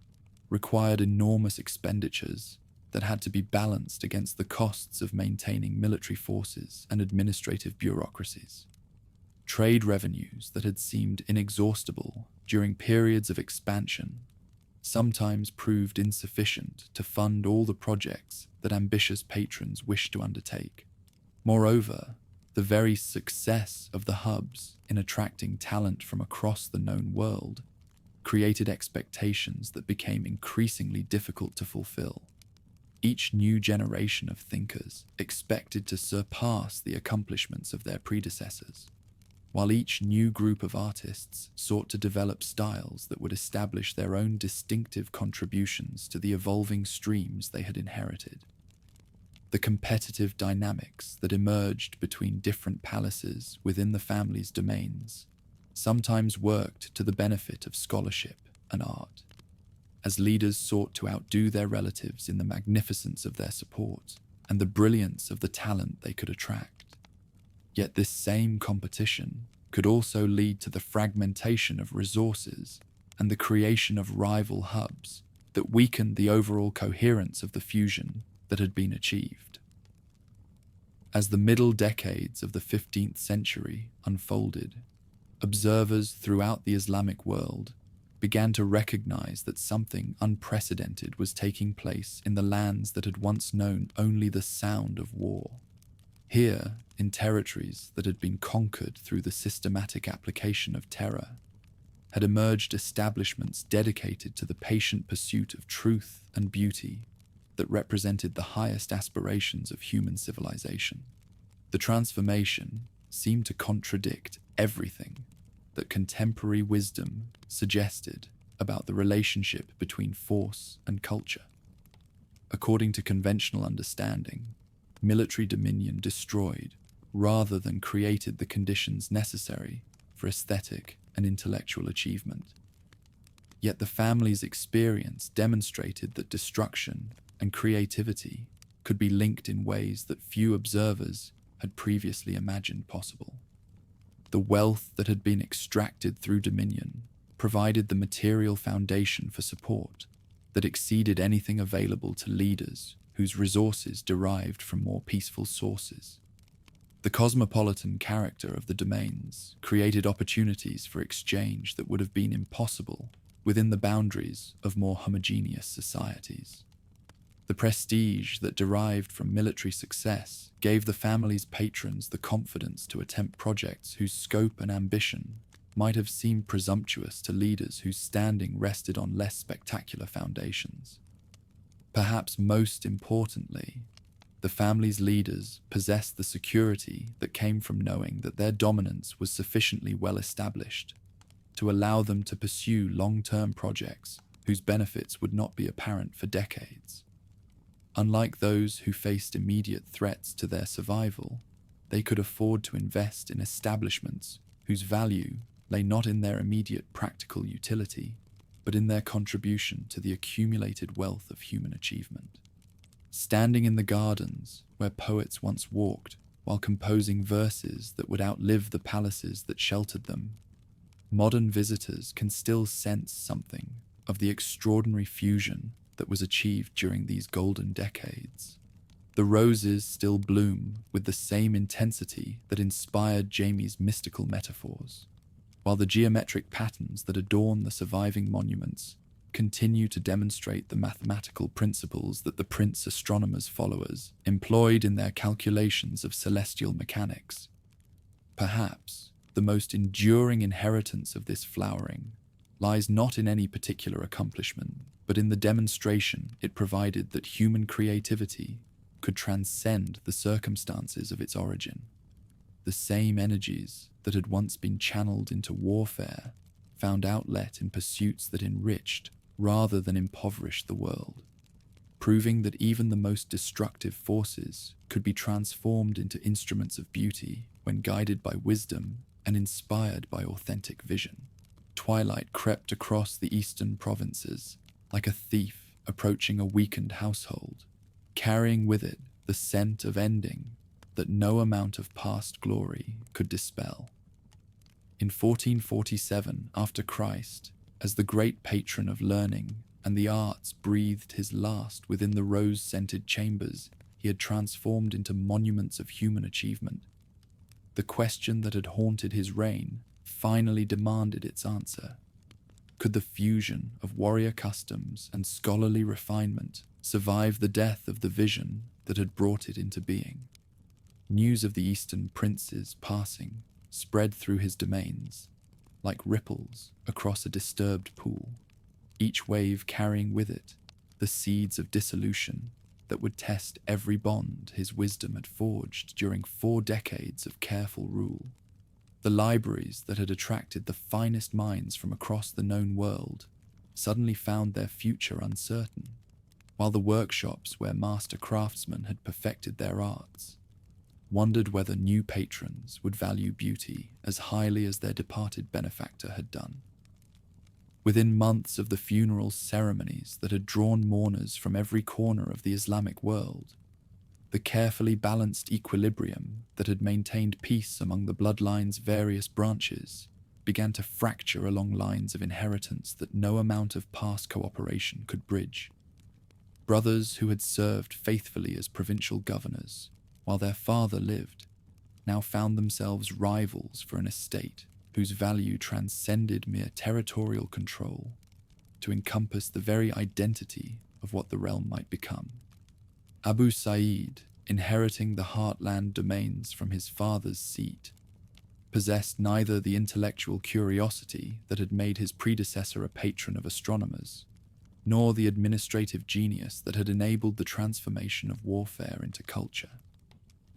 required enormous expenditures that had to be balanced against the costs of maintaining military forces and administrative bureaucracies. Trade revenues that had seemed inexhaustible during periods of expansion sometimes proved insufficient to fund all the projects that ambitious patrons wished to undertake. Moreover, the very success of the hubs in attracting talent from across the known world created expectations that became increasingly difficult to fulfill. Each new generation of thinkers expected to surpass the accomplishments of their predecessors, while each new group of artists sought to develop styles that would establish their own distinctive contributions to the evolving streams they had inherited. The competitive dynamics that emerged between different palaces within the family's domains sometimes worked to the benefit of scholarship and art, as leaders sought to outdo their relatives in the magnificence of their support and the brilliance of the talent they could attract. Yet this same competition could also lead to the fragmentation of resources and the creation of rival hubs that weakened the overall coherence of the fusion that had been achieved. As the middle decades of the 15th century unfolded, observers throughout the Islamic world began to recognize that something unprecedented was taking place in the lands that had once known only the sound of war. Here, in territories that had been conquered through the systematic application of terror, had emerged establishments dedicated to the patient pursuit of truth and beauty that represented the highest aspirations of human civilization. The transformation seemed to contradict everything that contemporary wisdom suggested about the relationship between force and culture. According to conventional understanding, military dominion destroyed rather than created the conditions necessary for aesthetic and intellectual achievement. Yet the family's experience demonstrated that destruction and creativity could be linked in ways that few observers had previously imagined possible. The wealth that had been extracted through dominion provided the material foundation for support that exceeded anything available to leaders whose resources derived from more peaceful sources. The cosmopolitan character of the domains created opportunities for exchange that would have been impossible within the boundaries of more homogeneous societies. The prestige that derived from military success gave the family's patrons the confidence to attempt projects whose scope and ambition might have seemed presumptuous to leaders whose standing rested on less spectacular foundations. Perhaps most importantly, the family's leaders possessed the security that came from knowing that their dominance was sufficiently well established to allow them to pursue long-term projects whose benefits would not be apparent for decades. Unlike those who faced immediate threats to their survival, they could afford to invest in establishments whose value lay not in their immediate practical utility, but in their contribution to the accumulated wealth of human achievement. Standing in the gardens where poets once walked while composing verses that would outlive the palaces that sheltered them, modern visitors can still sense something of the extraordinary fusion that was achieved during these golden decades. The roses still bloom with the same intensity that inspired Jamie's mystical metaphors, while the geometric patterns that adorn the surviving monuments continue to demonstrate the mathematical principles that the Prince Astronomer's followers employed in their calculations of celestial mechanics. Perhaps the most enduring inheritance of this flowering lies not in any particular accomplishment, but in the demonstration it provided that human creativity could transcend the circumstances of its origin. The same energies that had once been channeled into warfare found outlet in pursuits that enriched rather than impoverished the world, proving that even the most destructive forces could be transformed into instruments of beauty when guided by wisdom and inspired by authentic vision. Twilight crept across the eastern provinces like a thief approaching a weakened household, carrying with it the scent of ending that no amount of past glory could dispel. In 1447 after Christ, as the great patron of learning and the arts breathed his last within the rose-scented chambers he had transformed into monuments of human achievement, the question that had haunted his reign finally demanded its answer. Could the fusion of warrior customs and scholarly refinement survive the death of the vision that had brought it into being? News of the eastern prince's passing spread through his domains, like ripples across a disturbed pool, each wave carrying with it the seeds of dissolution that would test every bond his wisdom had forged during 4 decades of careful rule. The libraries that had attracted the finest minds from across the known world suddenly found their future uncertain, while the workshops where master craftsmen had perfected their arts wondered whether new patrons would value beauty as highly as their departed benefactor had done. Within months of the funeral ceremonies that had drawn mourners from every corner of the Islamic world, the carefully balanced equilibrium that had maintained peace among the bloodline's various branches began to fracture along lines of inheritance that no amount of past cooperation could bridge. Brothers who had served faithfully as provincial governors while their father lived now found themselves rivals for an estate whose value transcended mere territorial control to encompass the very identity of what the realm might become. Abu Sa'id, inheriting the heartland domains from his father's seat, possessed neither the intellectual curiosity that had made his predecessor a patron of astronomers, nor the administrative genius that had enabled the transformation of warfare into culture.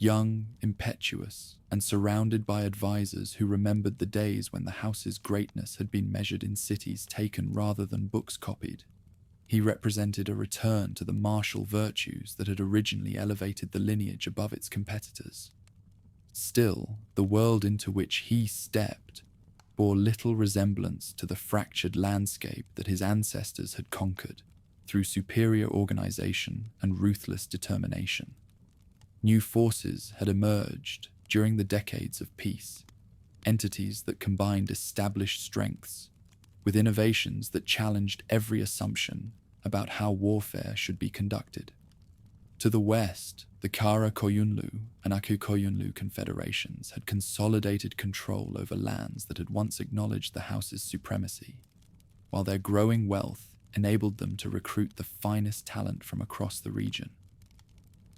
Young, impetuous, and surrounded by advisors who remembered the days when the house's greatness had been measured in cities taken rather than books copied, he represented a return to the martial virtues that had originally elevated the lineage above its competitors. Still, the world into which he stepped bore little resemblance to the fractured landscape that his ancestors had conquered through superior organization and ruthless determination. New forces had emerged during the decades of peace, entities that combined established strengths with innovations that challenged every assumption about how warfare should be conducted. To the west, the Kara Koyunlu and Aku Koyunlu confederations had consolidated control over lands that had once acknowledged the house's supremacy, while their growing wealth enabled them to recruit the finest talent from across the region.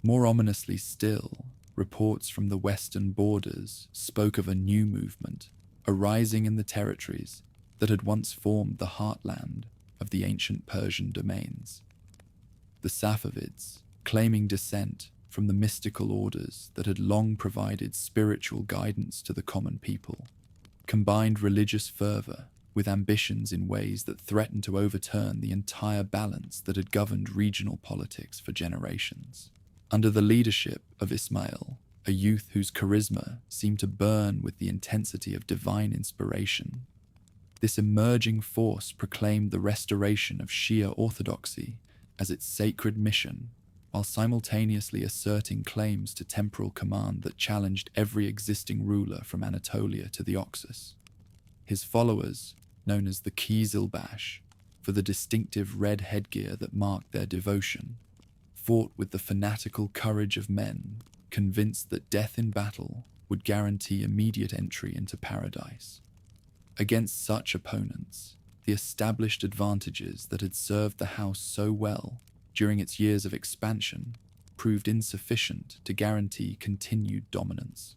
More ominously still, reports from the western borders spoke of a new movement arising in the territories that had once formed the heartland of the ancient Persian domains. The Safavids, claiming descent from the mystical orders that had long provided spiritual guidance to the common people, combined religious fervor with ambitions in ways that threatened to overturn the entire balance that had governed regional politics for generations. Under the leadership of Ismail, a youth whose charisma seemed to burn with the intensity of divine inspiration, this emerging force proclaimed the restoration of Shia orthodoxy as its sacred mission, while simultaneously asserting claims to temporal command that challenged every existing ruler from Anatolia to the Oxus. His followers, known as the Kizilbash, for the distinctive red headgear that marked their devotion, fought with the fanatical courage of men convinced that death in battle would guarantee immediate entry into paradise. Against such opponents, the established advantages that had served the house so well during its years of expansion proved insufficient to guarantee continued dominance.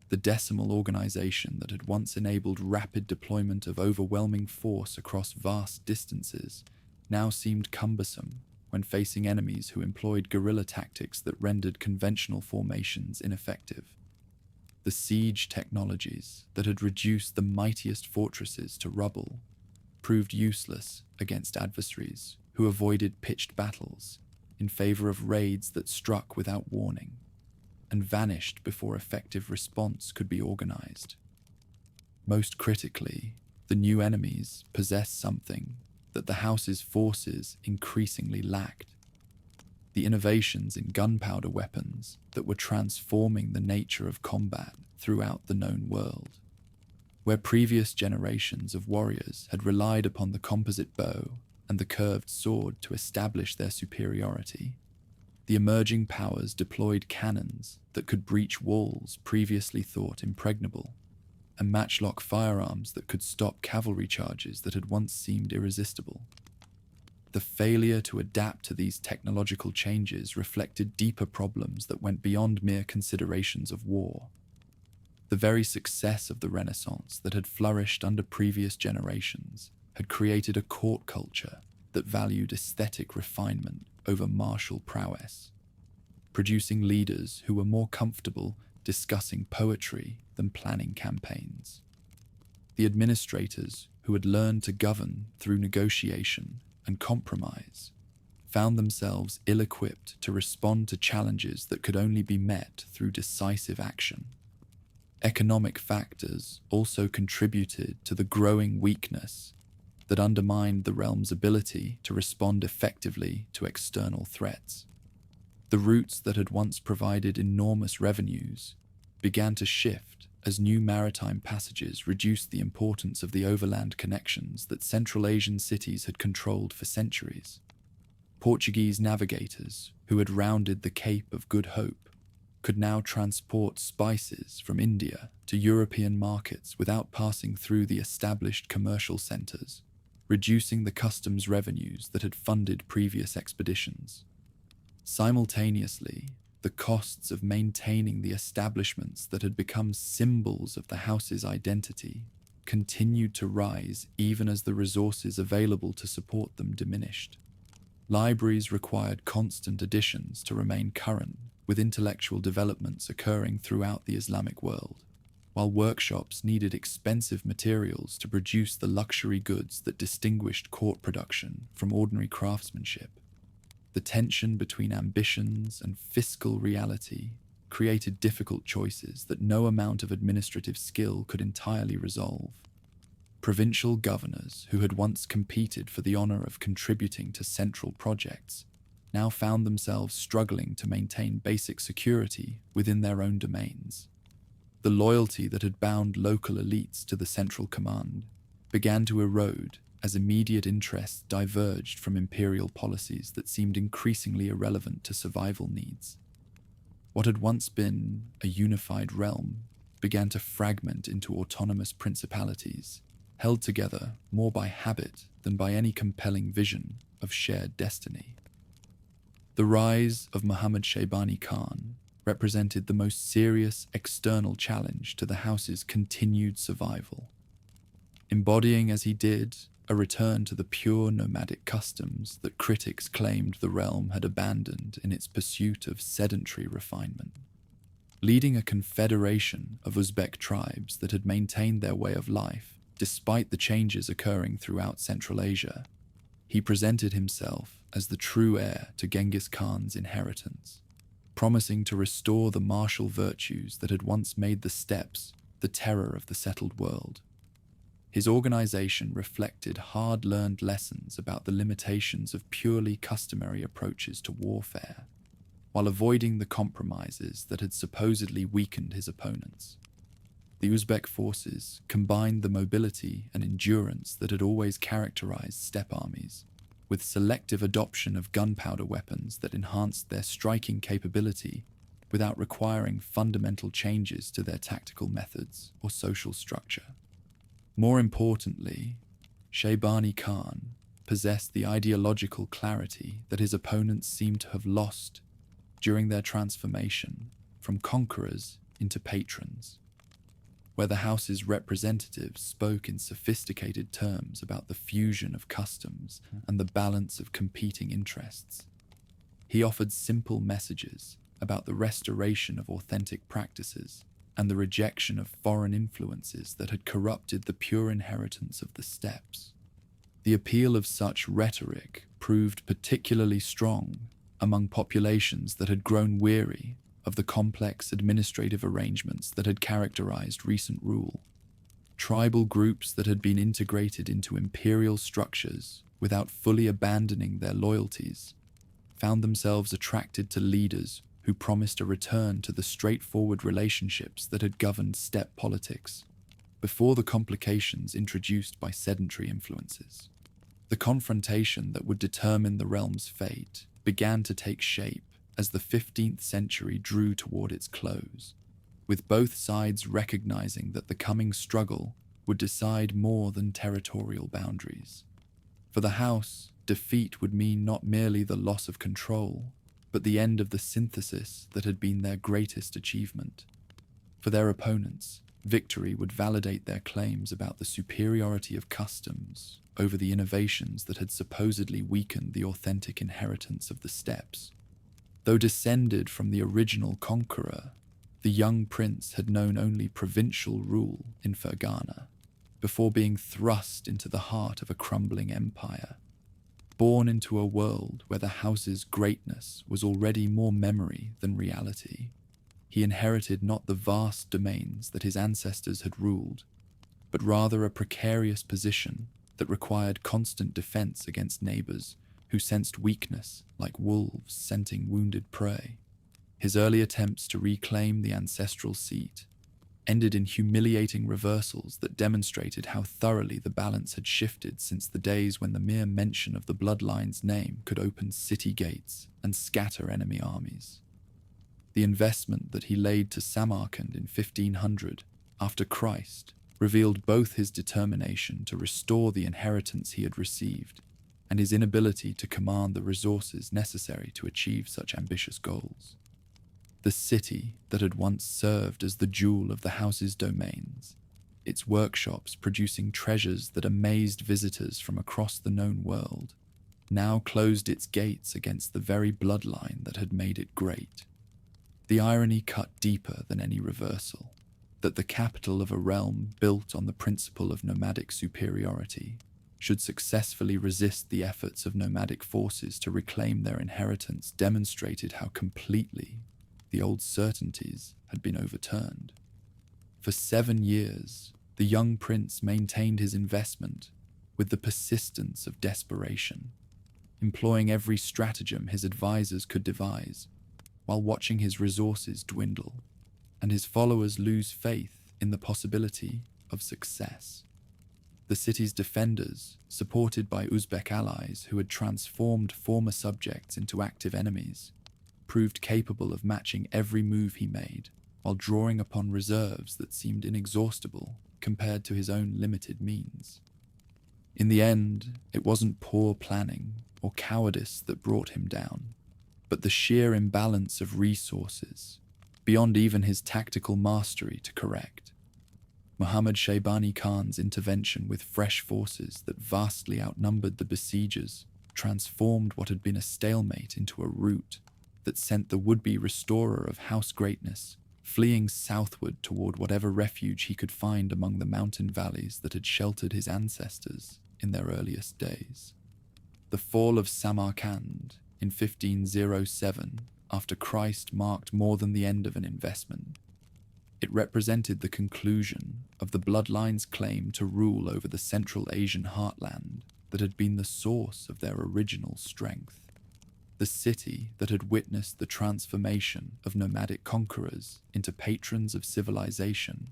The decimal organization that had once enabled rapid deployment of overwhelming force across vast distances now seemed cumbersome when facing enemies who employed guerrilla tactics that rendered conventional formations ineffective. The siege technologies that had reduced the mightiest fortresses to rubble proved useless against adversaries who avoided pitched battles in favor of raids that struck without warning and vanished before effective response could be organized. Most critically, the new enemies possessed something that the house's forces increasingly lacked: the innovations in gunpowder weapons that were transforming the nature of combat throughout the known world. Where previous generations of warriors had relied upon the composite bow and the curved sword to establish their superiority, the emerging powers deployed cannons that could breach walls previously thought impregnable, and matchlock firearms that could stop cavalry charges that had once seemed irresistible. The failure to adapt to these technological changes reflected deeper problems that went beyond mere considerations of war. The very success of the Renaissance that had flourished under previous generations had created a court culture that valued aesthetic refinement over martial prowess, producing leaders who were more comfortable discussing poetry than planning campaigns. The administrators who had learned to govern through negotiation and compromise found themselves ill-equipped to respond to challenges that could only be met through decisive action. Economic factors also contributed to the growing weakness that undermined the realm's ability to respond effectively to external threats. The routes that had once provided enormous revenues began to shift as new maritime passages reduced the importance of the overland connections that Central Asian cities had controlled for centuries. Portuguese navigators, who had rounded the Cape of Good Hope, could now transport spices from India to European markets without passing through the established commercial centers, reducing the customs revenues that had funded previous expeditions. Simultaneously, the costs of maintaining the establishments that had become symbols of the house's identity continued to rise even as the resources available to support them diminished. Libraries required constant additions to remain current, with intellectual developments occurring throughout the Islamic world, while workshops needed expensive materials to produce the luxury goods that distinguished court production from ordinary craftsmanship. The tension between ambitions and fiscal reality created difficult choices that no amount of administrative skill could entirely resolve. Provincial governors who had once competed for the honor of contributing to central projects now found themselves struggling to maintain basic security within their own domains. The loyalty that had bound local elites to the central command began to erode as immediate interests diverged from imperial policies that seemed increasingly irrelevant to survival needs. What had once been a unified realm began to fragment into autonomous principalities, held together more by habit than by any compelling vision of shared destiny. The rise of Muhammad Shaybani Khan represented the most serious external challenge to the house's continued survival. Embodying as he did a return to the pure nomadic customs that critics claimed the realm had abandoned in its pursuit of sedentary refinement. Leading a confederation of Uzbek tribes that had maintained their way of life despite the changes occurring throughout Central Asia, he presented himself as the true heir to Genghis Khan's inheritance, promising to restore the martial virtues that had once made the steppes the terror of the settled world. His organization reflected hard-learned lessons about the limitations of purely customary approaches to warfare, while avoiding the compromises that had supposedly weakened his opponents. The Uzbek forces combined the mobility and endurance that had always characterized steppe armies, with selective adoption of gunpowder weapons that enhanced their striking capability without requiring fundamental changes to their tactical methods or social structure. More importantly, Shaybani Khan possessed the ideological clarity that his opponents seemed to have lost during their transformation from conquerors into patrons, where the house's representatives spoke in sophisticated terms about the fusion of customs and the balance of competing interests. He offered simple messages about the restoration of authentic practices and the rejection of foreign influences that had corrupted the pure inheritance of the steppes. The appeal of such rhetoric proved particularly strong among populations that had grown weary of the complex administrative arrangements that had characterized recent rule. Tribal groups that had been integrated into imperial structures without fully abandoning their loyalties found themselves attracted to leaders who promised a return to the straightforward relationships that had governed steppe politics before the complications introduced by sedentary influences. The confrontation that would determine the realm's fate began to take shape as the 15th century drew toward its close, with both sides recognizing that the coming struggle would decide more than territorial boundaries. For the house, defeat would mean not merely the loss of control, but the end of the synthesis that had been their greatest achievement. For their opponents, victory would validate their claims about the superiority of customs over the innovations that had supposedly weakened the authentic inheritance of the steppes. Though descended from the original conqueror, the young prince had known only provincial rule in Fergana, before being thrust into the heart of a crumbling empire. Born into a world where the house's greatness was already more memory than reality, he inherited not the vast domains that his ancestors had ruled, but rather a precarious position that required constant defense against neighbors who sensed weakness like wolves scenting wounded prey. His early attempts to reclaim the ancestral seat ended in humiliating reversals that demonstrated how thoroughly the balance had shifted since the days when the mere mention of the bloodline's name could open city gates and scatter enemy armies. The investment that he laid to Samarkand in 1500 after Christ revealed both his determination to restore the inheritance he had received and his inability to command the resources necessary to achieve such ambitious goals. The city that had once served as the jewel of the house's domains, its workshops producing treasures that amazed visitors from across the known world, now closed its gates against the very bloodline that had made it great. The irony cut deeper than any reversal, that the capital of a realm built on the principle of nomadic superiority should successfully resist the efforts of nomadic forces to reclaim their inheritance demonstrated how completely the old certainties had been overturned. For 7 years, the young prince maintained his investment with the persistence of desperation, employing every stratagem his advisors could devise, while watching his resources dwindle and his followers lose faith in the possibility of success. The city's defenders, supported by Uzbek allies who had transformed former subjects into active enemies, proved capable of matching every move he made, while drawing upon reserves that seemed inexhaustible compared to his own limited means. In the end, it wasn't poor planning or cowardice that brought him down, but the sheer imbalance of resources beyond even his tactical mastery to correct. Muhammad Shaybani Khan's intervention with fresh forces that vastly outnumbered the besiegers transformed what had been a stalemate into a route that sent the would-be restorer of house greatness fleeing southward toward whatever refuge he could find among the mountain valleys that had sheltered his ancestors in their earliest days. The fall of Samarkand in 1507 after Christ marked more than the end of an investment. It represented the conclusion of the bloodline's claim to rule over the Central Asian heartland that had been the source of their original strength. The city that had witnessed the transformation of nomadic conquerors into patrons of civilization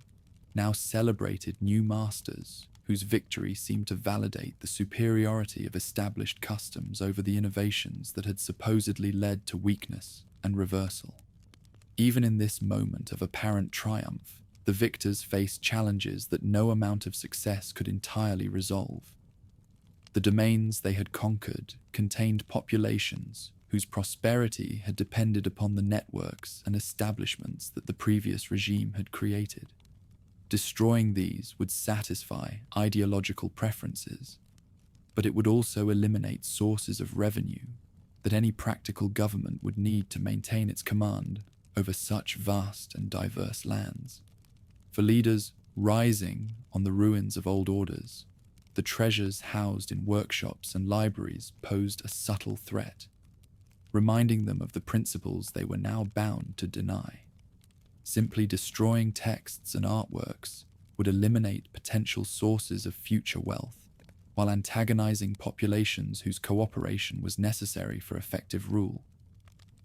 now celebrated new masters whose victory seemed to validate the superiority of established customs over the innovations that had supposedly led to weakness and reversal. Even in this moment of apparent triumph, the victors faced challenges that no amount of success could entirely resolve. The domains they had conquered contained populations whose prosperity had depended upon the networks and establishments that the previous regime had created. Destroying these would satisfy ideological preferences, but it would also eliminate sources of revenue that any practical government would need to maintain its command over such vast and diverse lands. For leaders rising on the ruins of old orders, the treasures housed in workshops and libraries posed a subtle threat, reminding them of the principles they were now bound to deny. Simply destroying texts and artworks would eliminate potential sources of future wealth, while antagonizing populations whose cooperation was necessary for effective rule.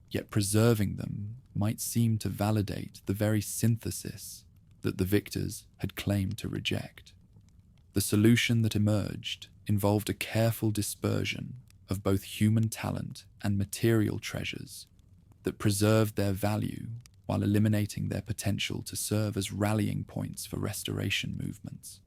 Yet preserving them might seem to validate the very synthesis that the victors had claimed to reject. The solution that emerged involved a careful dispersion of both human talent and material treasures that preserved their value while eliminating their potential to serve as rallying points for restoration movements.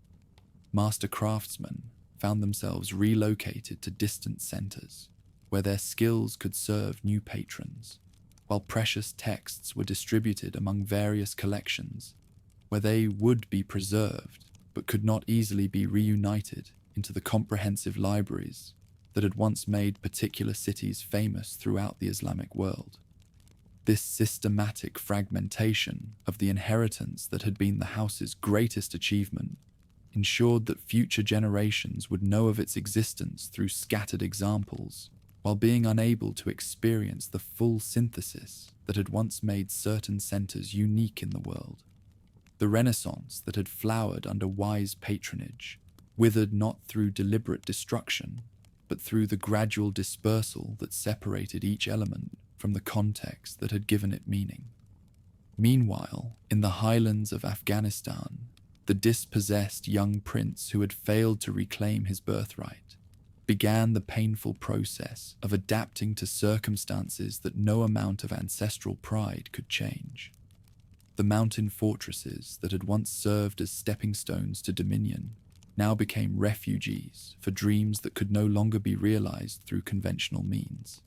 Master craftsmen found themselves relocated to distant centers, where their skills could serve new patrons, while precious texts were distributed among various collections, where they would be preserved but could not easily be reunited into the comprehensive libraries that had once made particular cities famous throughout the Islamic world. This systematic fragmentation of the inheritance that had been the house's greatest achievement ensured that future generations would know of its existence through scattered examples, while being unable to experience the full synthesis that had once made certain centers unique in the world. The Renaissance that had flowered under wise patronage withered not through deliberate destruction, but through the gradual dispersal that separated each element from the context that had given it meaning. Meanwhile, in the highlands of Afghanistan, the dispossessed young prince who had failed to reclaim his birthright began the painful process of adapting to circumstances that no amount of ancestral pride could change. The mountain fortresses that had once served as stepping stones to dominion now became refugees for dreams that could no longer be realized through conventional means.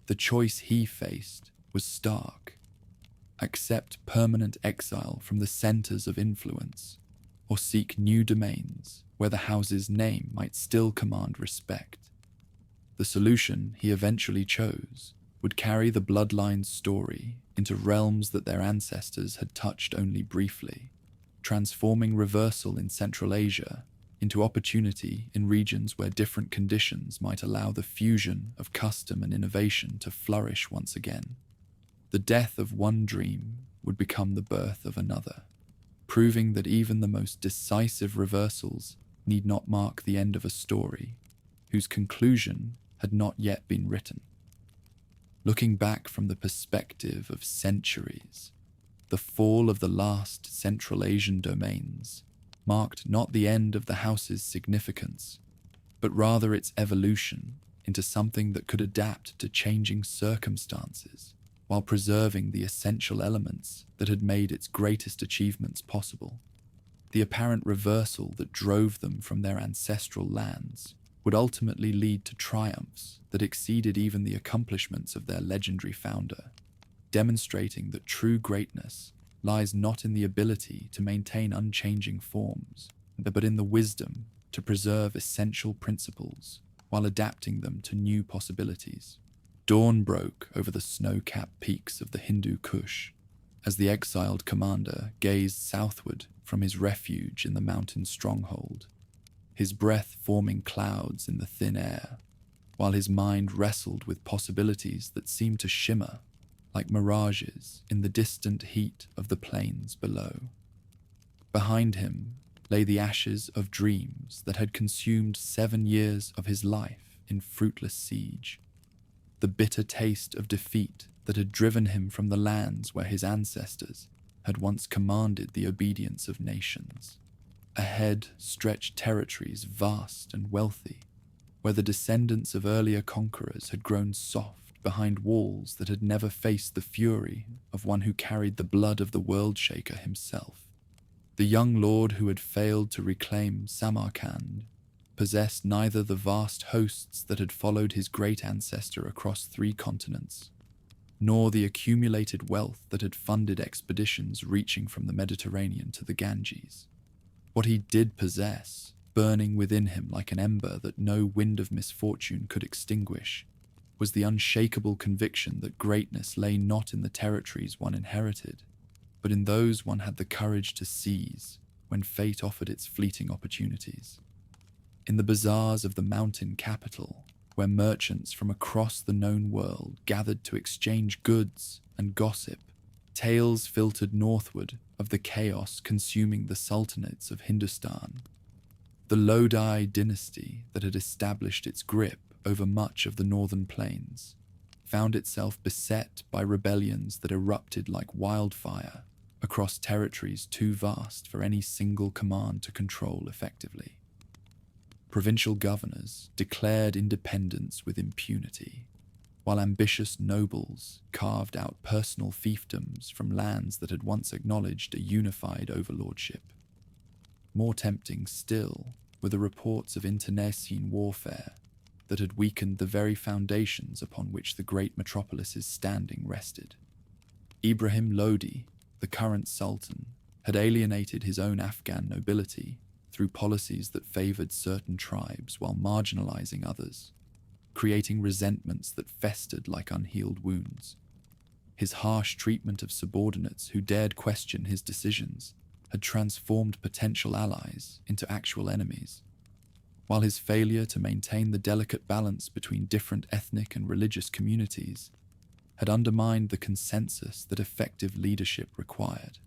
The choice he faced was stark: accept permanent exile from the centers of influence, or seek new domains where the house's name might still command respect. The solution he eventually chose would carry the bloodline's story into realms that their ancestors had touched only briefly, transforming reversal in Central Asia into opportunity in regions where different conditions might allow the fusion of custom and innovation to flourish once again. The death of one dream would become the birth of another, proving that even the most decisive reversals need not mark the end of a story whose conclusion had not yet been written. Looking back from the perspective of centuries, the fall of the last Central Asian domains marked not the end of the house's significance, but rather its evolution into something that could adapt to changing circumstances while preserving the essential elements that had made its greatest achievements possible. The apparent reversal that drove them from their ancestral lands would ultimately lead to triumphs that exceeded even the accomplishments of their legendary founder. demonstrating that true greatness lies not in the ability to maintain unchanging forms, but in the wisdom to preserve essential principles while adapting them to new possibilities. Dawn broke over the snow-capped peaks of the Hindu Kush as the exiled commander gazed southward from his refuge in the mountain stronghold, his breath forming clouds in the thin air, while his mind wrestled with possibilities that seemed to shimmer like mirages in the distant heat of the plains below. Behind him lay the ashes of dreams that had consumed 7 years of his life in fruitless siege, the bitter taste of defeat that had driven him from the lands where his ancestors had once commanded the obedience of nations. Ahead stretched territories vast and wealthy, where the descendants of earlier conquerors had grown soft behind walls that had never faced the fury of one who carried the blood of the World-Shaker himself. The young lord who had failed to reclaim Samarkand possessed neither the vast hosts that had followed his great ancestor across 3 continents, nor the accumulated wealth that had funded expeditions reaching from the Mediterranean to the Ganges. What he did possess, burning within him like an ember that no wind of misfortune could extinguish, was the unshakable conviction that greatness lay not in the territories one inherited, but in those one had the courage to seize when fate offered its fleeting opportunities. In the bazaars of the mountain capital, where merchants from across the known world gathered to exchange goods and gossip, tales filtered northward of the chaos consuming the sultanates of Hindustan. The Lodi dynasty that had established its grip over much of the northern plains found itself beset by rebellions that erupted like wildfire across territories too vast for any single command to control effectively. Provincial governors declared independence with impunity, while ambitious nobles carved out personal fiefdoms from lands that had once acknowledged a unified overlordship. More tempting still were the reports of internecine warfare that had weakened the very foundations upon which the great metropolis's standing rested. Ibrahim Lodi, the current sultan, had alienated his own Afghan nobility through policies that favored certain tribes while marginalizing others, creating resentments that festered like unhealed wounds. His harsh treatment of subordinates who dared question his decisions had transformed potential allies into actual enemies, while his failure to maintain the delicate balance between different ethnic and religious communities had undermined the consensus that effective leadership required.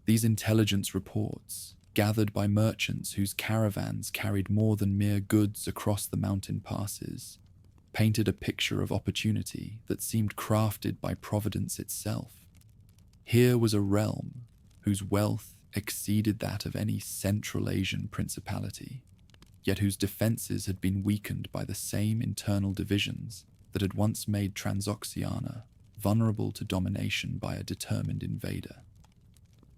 These intelligence reports, gathered by merchants whose caravans carried more than mere goods across the mountain passes, painted a picture of opportunity that seemed crafted by Providence itself. Here was a realm whose wealth exceeded that of any Central Asian principality, yet whose defenses had been weakened by the same internal divisions that had once made Transoxiana vulnerable to domination by a determined invader.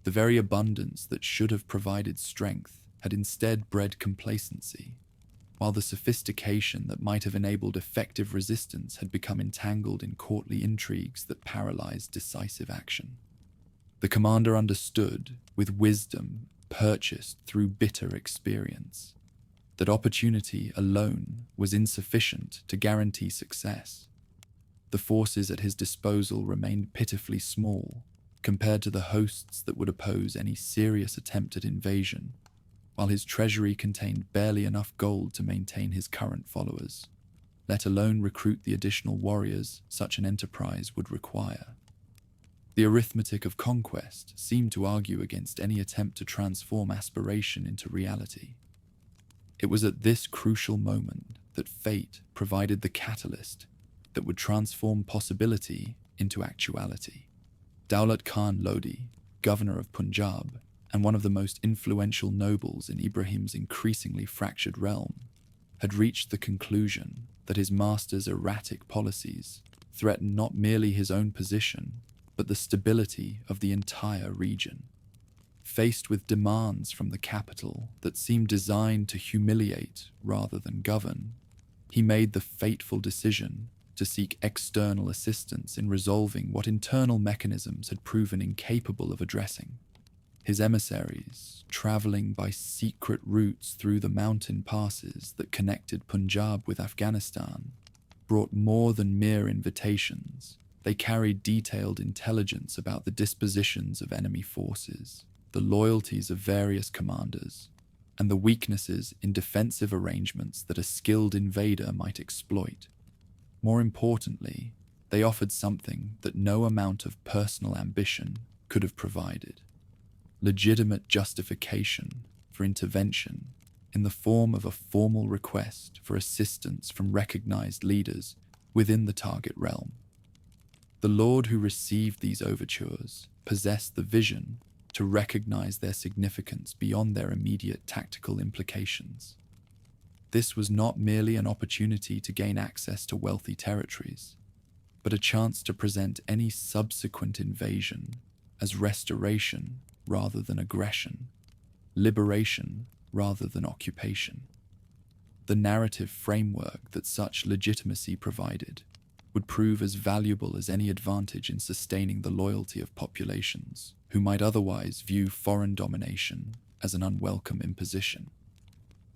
The very abundance that should have provided strength had instead bred complacency, while the sophistication that might have enabled effective resistance had become entangled in courtly intrigues that paralyzed decisive action. The commander understood, with wisdom purchased through bitter experience, that opportunity alone was insufficient to guarantee success. The forces at his disposal remained pitifully small compared to the hosts that would oppose any serious attempt at invasion, while his treasury contained barely enough gold to maintain his current followers, let alone recruit the additional warriors such an enterprise would require. The arithmetic of conquest seemed to argue against any attempt to transform aspiration into reality. It was at this crucial moment that fate provided the catalyst that would transform possibility into actuality. Daulat Khan Lodi, governor of Punjab, and one of the most influential nobles in Ibrahim's increasingly fractured realm, had reached the conclusion that his master's erratic policies threatened not merely his own position, but the stability of the entire region. Faced with demands from the capital that seemed designed to humiliate rather than govern, he made the fateful decision to seek external assistance in resolving what internal mechanisms had proven incapable of addressing. His emissaries, traveling by secret routes through the mountain passes that connected Punjab with Afghanistan, brought more than mere invitations. They carried detailed intelligence about the dispositions of enemy forces, the loyalties of various commanders, and the weaknesses in defensive arrangements that a skilled invader might exploit. More importantly, they offered something that no amount of personal ambition could have provided: legitimate justification for intervention in the form of a formal request for assistance from recognized leaders within the target realm. The lord who received these overtures possessed the vision to recognize their significance beyond their immediate tactical implications. This was not merely an opportunity to gain access to wealthy territories, but a chance to present any subsequent invasion as restoration rather than aggression, liberation rather than occupation. The narrative framework that such legitimacy provided would prove as valuable as any advantage in sustaining the loyalty of populations who might otherwise view foreign domination as an unwelcome imposition.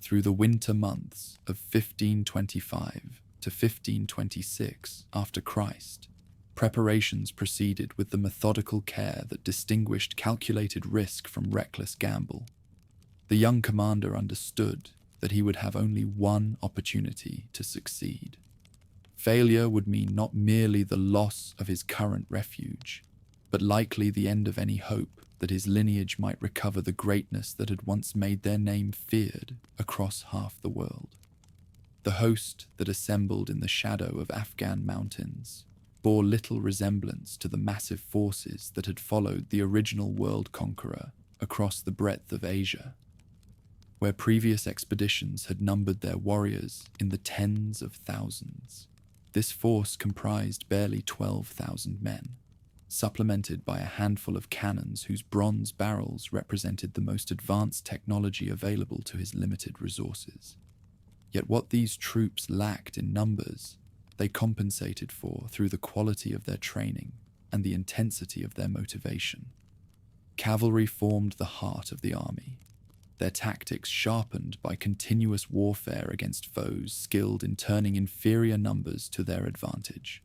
Through the winter months of 1525 to 1526 after Christ, preparations proceeded with the methodical care that distinguished calculated risk from reckless gamble. The young commander understood that he would have only one opportunity to succeed. Failure would mean not merely the loss of his current refuge, but likely the end of any hope that his lineage might recover the greatness that had once made their name feared across half the world. The host that assembled in the shadow of Afghan mountains bore little resemblance to the massive forces that had followed the original world conqueror across the breadth of Asia, where previous expeditions had numbered their warriors in the tens of thousands. This force comprised barely 12,000 men, supplemented by a handful of cannons whose bronze barrels represented the most advanced technology available to his limited resources. Yet what these troops lacked in numbers, they compensated for through the quality of their training and the intensity of their motivation. Cavalry formed the heart of the army, their tactics sharpened by continuous warfare against foes skilled in turning inferior numbers to their advantage.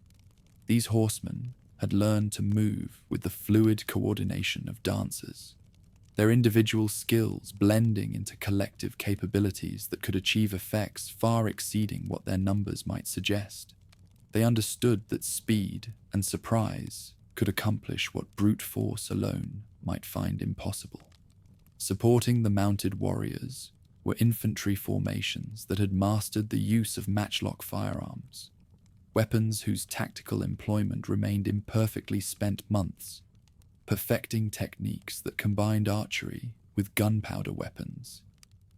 These horsemen had learned to move with the fluid coordination of dancers, their individual skills blending into collective capabilities that could achieve effects far exceeding what their numbers might suggest. They understood that speed and surprise could accomplish what brute force alone might find impossible. Supporting the mounted warriors were infantry formations that had mastered the use of matchlock firearms, weapons whose tactical employment remained imperfectly spent months, perfecting techniques that combined archery with gunpowder weapons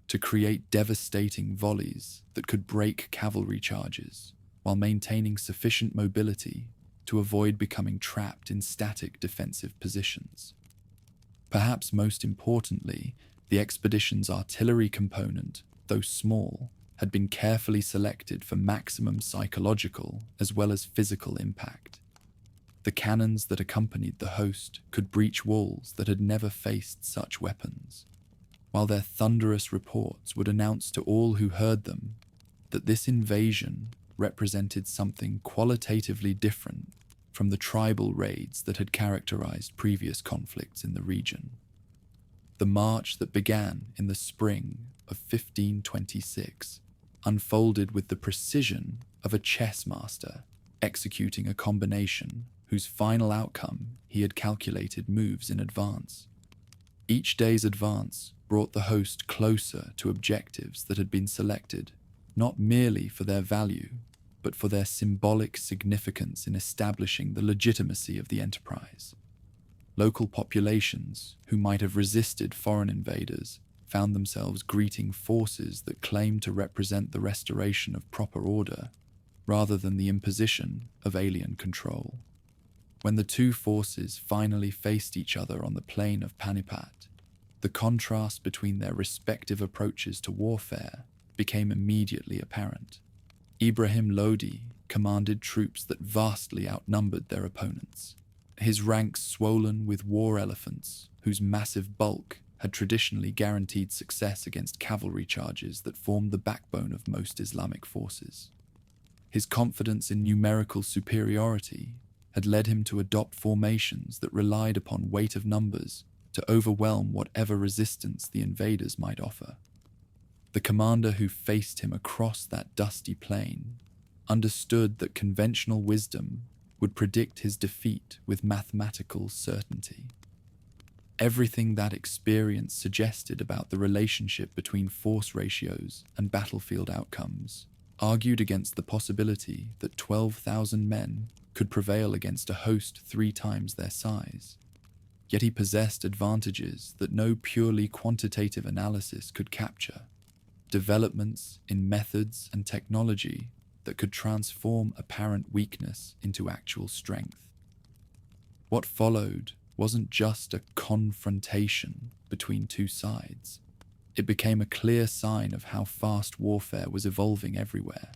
to create devastating volleys that could break cavalry charges while maintaining sufficient mobility to avoid becoming trapped in static defensive positions. Perhaps most importantly, the expedition's artillery component, though small, had been carefully selected for maximum psychological as well as physical impact. The cannons that accompanied the host could breach walls that had never faced such weapons, while their thunderous reports would announce to all who heard them that this invasion represented something qualitatively different from the tribal raids that had characterized previous conflicts in the region. The march that began in the spring of 1526 unfolded with the precision of a chess master executing a combination whose final outcome he had calculated moves in advance. Each day's advance brought the host closer to objectives that had been selected, not merely for their value, but for their symbolic significance in establishing the legitimacy of the enterprise. Local populations who might have resisted foreign invaders found themselves greeting forces that claimed to represent the restoration of proper order rather than the imposition of alien control. When the two forces finally faced each other on the plain of Panipat, the contrast between their respective approaches to warfare became immediately apparent. Ibrahim Lodi commanded troops that vastly outnumbered their opponents. His ranks swollen with war elephants, whose massive bulk had traditionally guaranteed success against cavalry charges that formed the backbone of most Islamic forces. His confidence in numerical superiority had led him to adopt formations that relied upon weight of numbers to overwhelm whatever resistance the invaders might offer. The commander who faced him across that dusty plain understood that conventional wisdom would predict his defeat with mathematical certainty. Everything that experience suggested about the relationship between force ratios and battlefield outcomes argued against the possibility that 12,000 men could prevail against a host 3 times their size. Yet he possessed advantages that no purely quantitative analysis could capture, developments in methods and technology that could transform apparent weakness into actual strength. What followed wasn't just a confrontation between 2 sides. It became a clear sign of how fast warfare was evolving everywhere.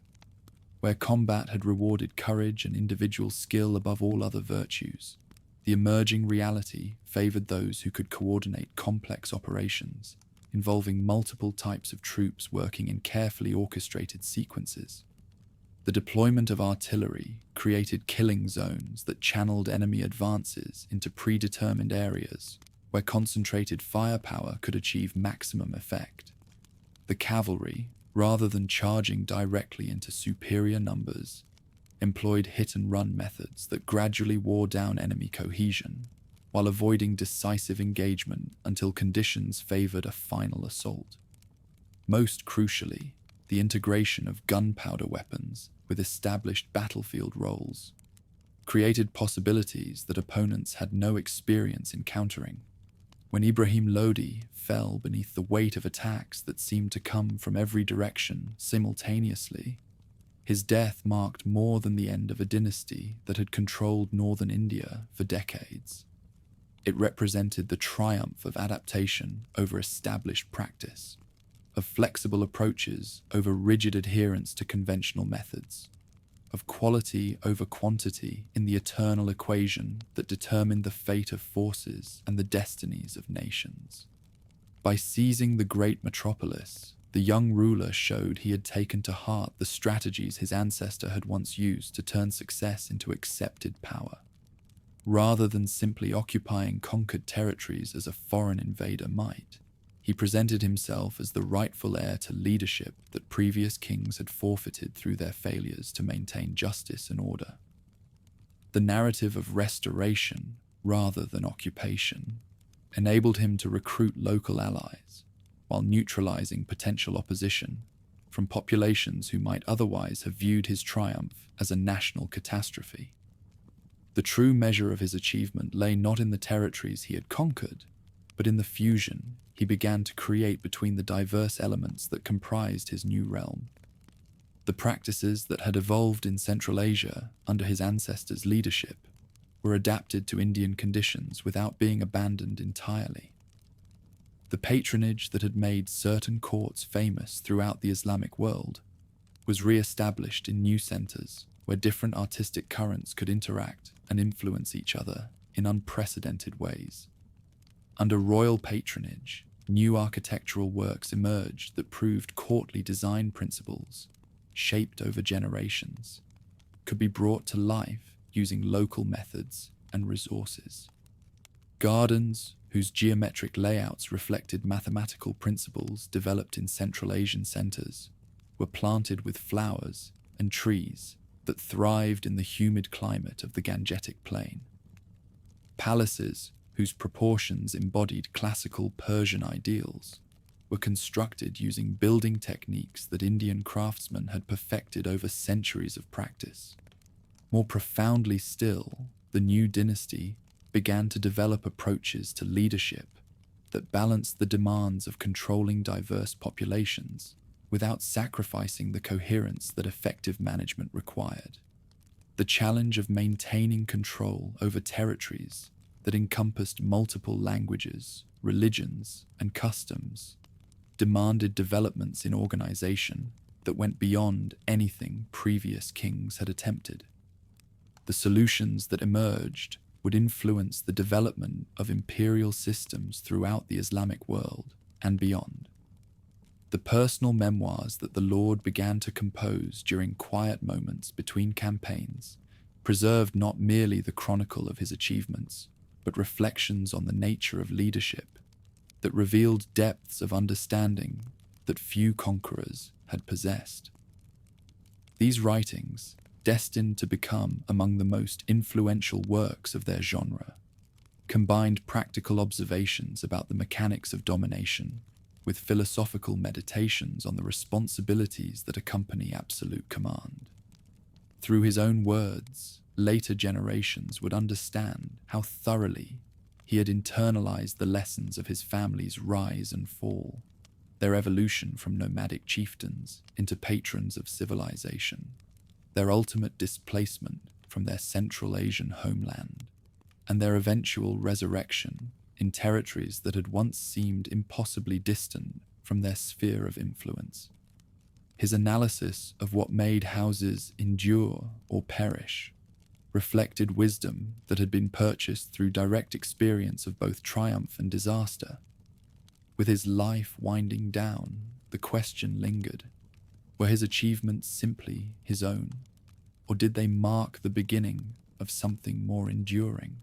Where combat had rewarded courage and individual skill above all other virtues, the emerging reality favored those who could coordinate complex operations involving multiple types of troops working in carefully orchestrated sequences. The deployment of artillery created killing zones that channeled enemy advances into predetermined areas where concentrated firepower could achieve maximum effect. The cavalry, rather than charging directly into superior numbers, employed hit-and-run methods that gradually wore down enemy cohesion, while avoiding decisive engagement until conditions favored a final assault. Most crucially, the integration of gunpowder weapons with established battlefield roles created possibilities that opponents had no experience in countering. When Ibrahim Lodi fell beneath the weight of attacks that seemed to come from every direction simultaneously, his death marked more than the end of a dynasty that had controlled northern India for decades. It represented the triumph of adaptation over established practice, of flexible approaches over rigid adherence to conventional methods, of quality over quantity in the eternal equation that determined the fate of forces and the destinies of nations. By seizing the great metropolis, the young ruler showed he had taken to heart the strategies his ancestor had once used to turn success into accepted power. Rather than simply occupying conquered territories as a foreign invader might, he presented himself as the rightful heir to leadership that previous kings had forfeited through their failures to maintain justice and order. The narrative of restoration, rather than occupation, enabled him to recruit local allies, while neutralizing potential opposition from populations who might otherwise have viewed his triumph as a national catastrophe. The true measure of his achievement lay not in the territories he had conquered, but in the fusion he began to create between the diverse elements that comprised his new realm. The practices that had evolved in Central Asia under his ancestors' leadership were adapted to Indian conditions without being abandoned entirely. The patronage that had made certain courts famous throughout the Islamic world was re-established in new centers where different artistic currents could interact and influence each other in unprecedented ways. Under royal patronage, new architectural works emerged that proved courtly design principles, shaped over generations, could be brought to life using local methods and resources. Gardens, whose geometric layouts reflected mathematical principles developed in Central Asian centers, were planted with flowers and trees that thrived in the humid climate of the Gangetic Plain. Palaces, whose proportions embodied classical Persian ideals, were constructed using building techniques that Indian craftsmen had perfected over centuries of practice. More profoundly still, the new dynasty began to develop approaches to leadership that balanced the demands of controlling diverse populations without sacrificing the coherence that effective management required. The challenge of maintaining control over territories that encompassed multiple languages, religions, and customs demanded developments in organization that went beyond anything previous kings had attempted. The solutions that emerged would influence the development of imperial systems throughout the Islamic world and beyond. The personal memoirs that the Lord began to compose during quiet moments between campaigns preserved not merely the chronicle of his achievements, but reflections on the nature of leadership that revealed depths of understanding that few conquerors had possessed. These writings, destined to become among the most influential works of their genre, combined practical observations about the mechanics of domination with philosophical meditations on the responsibilities that accompany absolute command. Through his own words, later generations would understand how thoroughly he had internalized the lessons of his family's rise and fall, their evolution from nomadic chieftains into patrons of civilization, their ultimate displacement from their Central Asian homeland, and their eventual resurrection in territories that had once seemed impossibly distant from their sphere of influence. His analysis of what made houses endure or perish reflected wisdom that had been purchased through direct experience of both triumph and disaster. With his life winding down, the question lingered: were his achievements simply his own, or did they mark the beginning of something more enduring?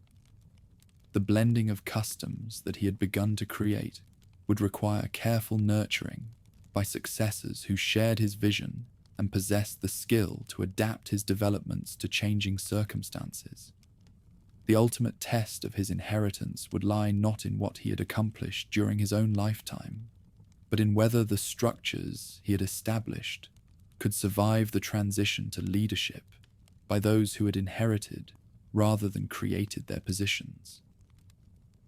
The blending of customs that he had begun to create would require careful nurturing by successors who shared his vision and possessed the skill to adapt his developments to changing circumstances. The ultimate test of his inheritance would lie not in what he had accomplished during his own lifetime, but in whether the structures he had established could survive the transition to leadership by those who had inherited rather than created their positions.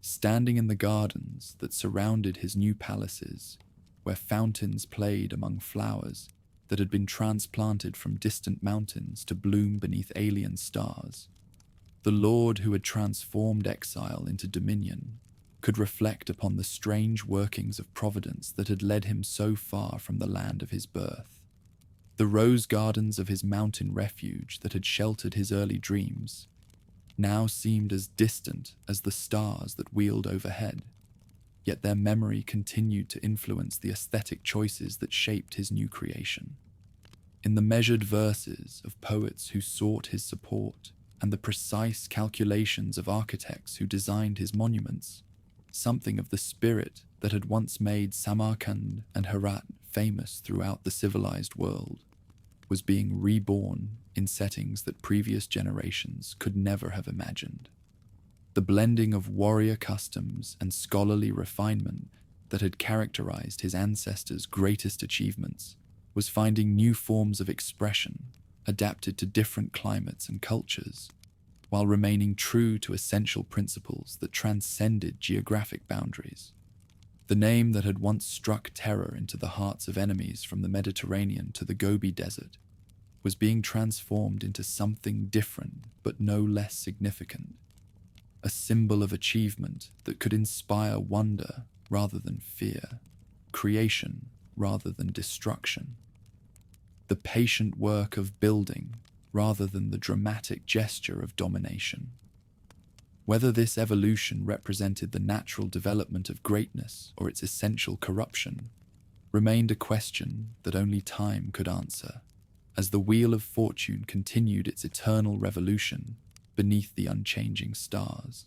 Standing in the gardens that surrounded his new palaces, where fountains played among flowers that had been transplanted from distant mountains to bloom beneath alien stars, the Lord who had transformed exile into dominion could reflect upon the strange workings of providence that had led him so far from the land of his birth. The rose gardens of his mountain refuge that had sheltered his early dreams now seemed as distant as the stars that wheeled overhead, yet their memory continued to influence the aesthetic choices that shaped his new creation. In the measured verses of poets who sought his support and the precise calculations of architects who designed his monuments, something of the spirit that had once made Samarkand and Herat famous throughout the civilized world was being reborn in settings that previous generations could never have imagined. The blending of warrior customs and scholarly refinement that had characterized his ancestors' greatest achievements was finding new forms of expression adapted to different climates and cultures, while remaining true to essential principles that transcended geographic boundaries. The name that had once struck terror into the hearts of enemies from the Mediterranean to the Gobi Desert was being transformed into something different but no less significant, a symbol of achievement that could inspire wonder rather than fear, creation rather than destruction, the patient work of building rather than the dramatic gesture of domination. Whether this evolution represented the natural development of greatness or its essential corruption remained a question that only time could answer, as the wheel of fortune continued its eternal revolution beneath the unchanging stars.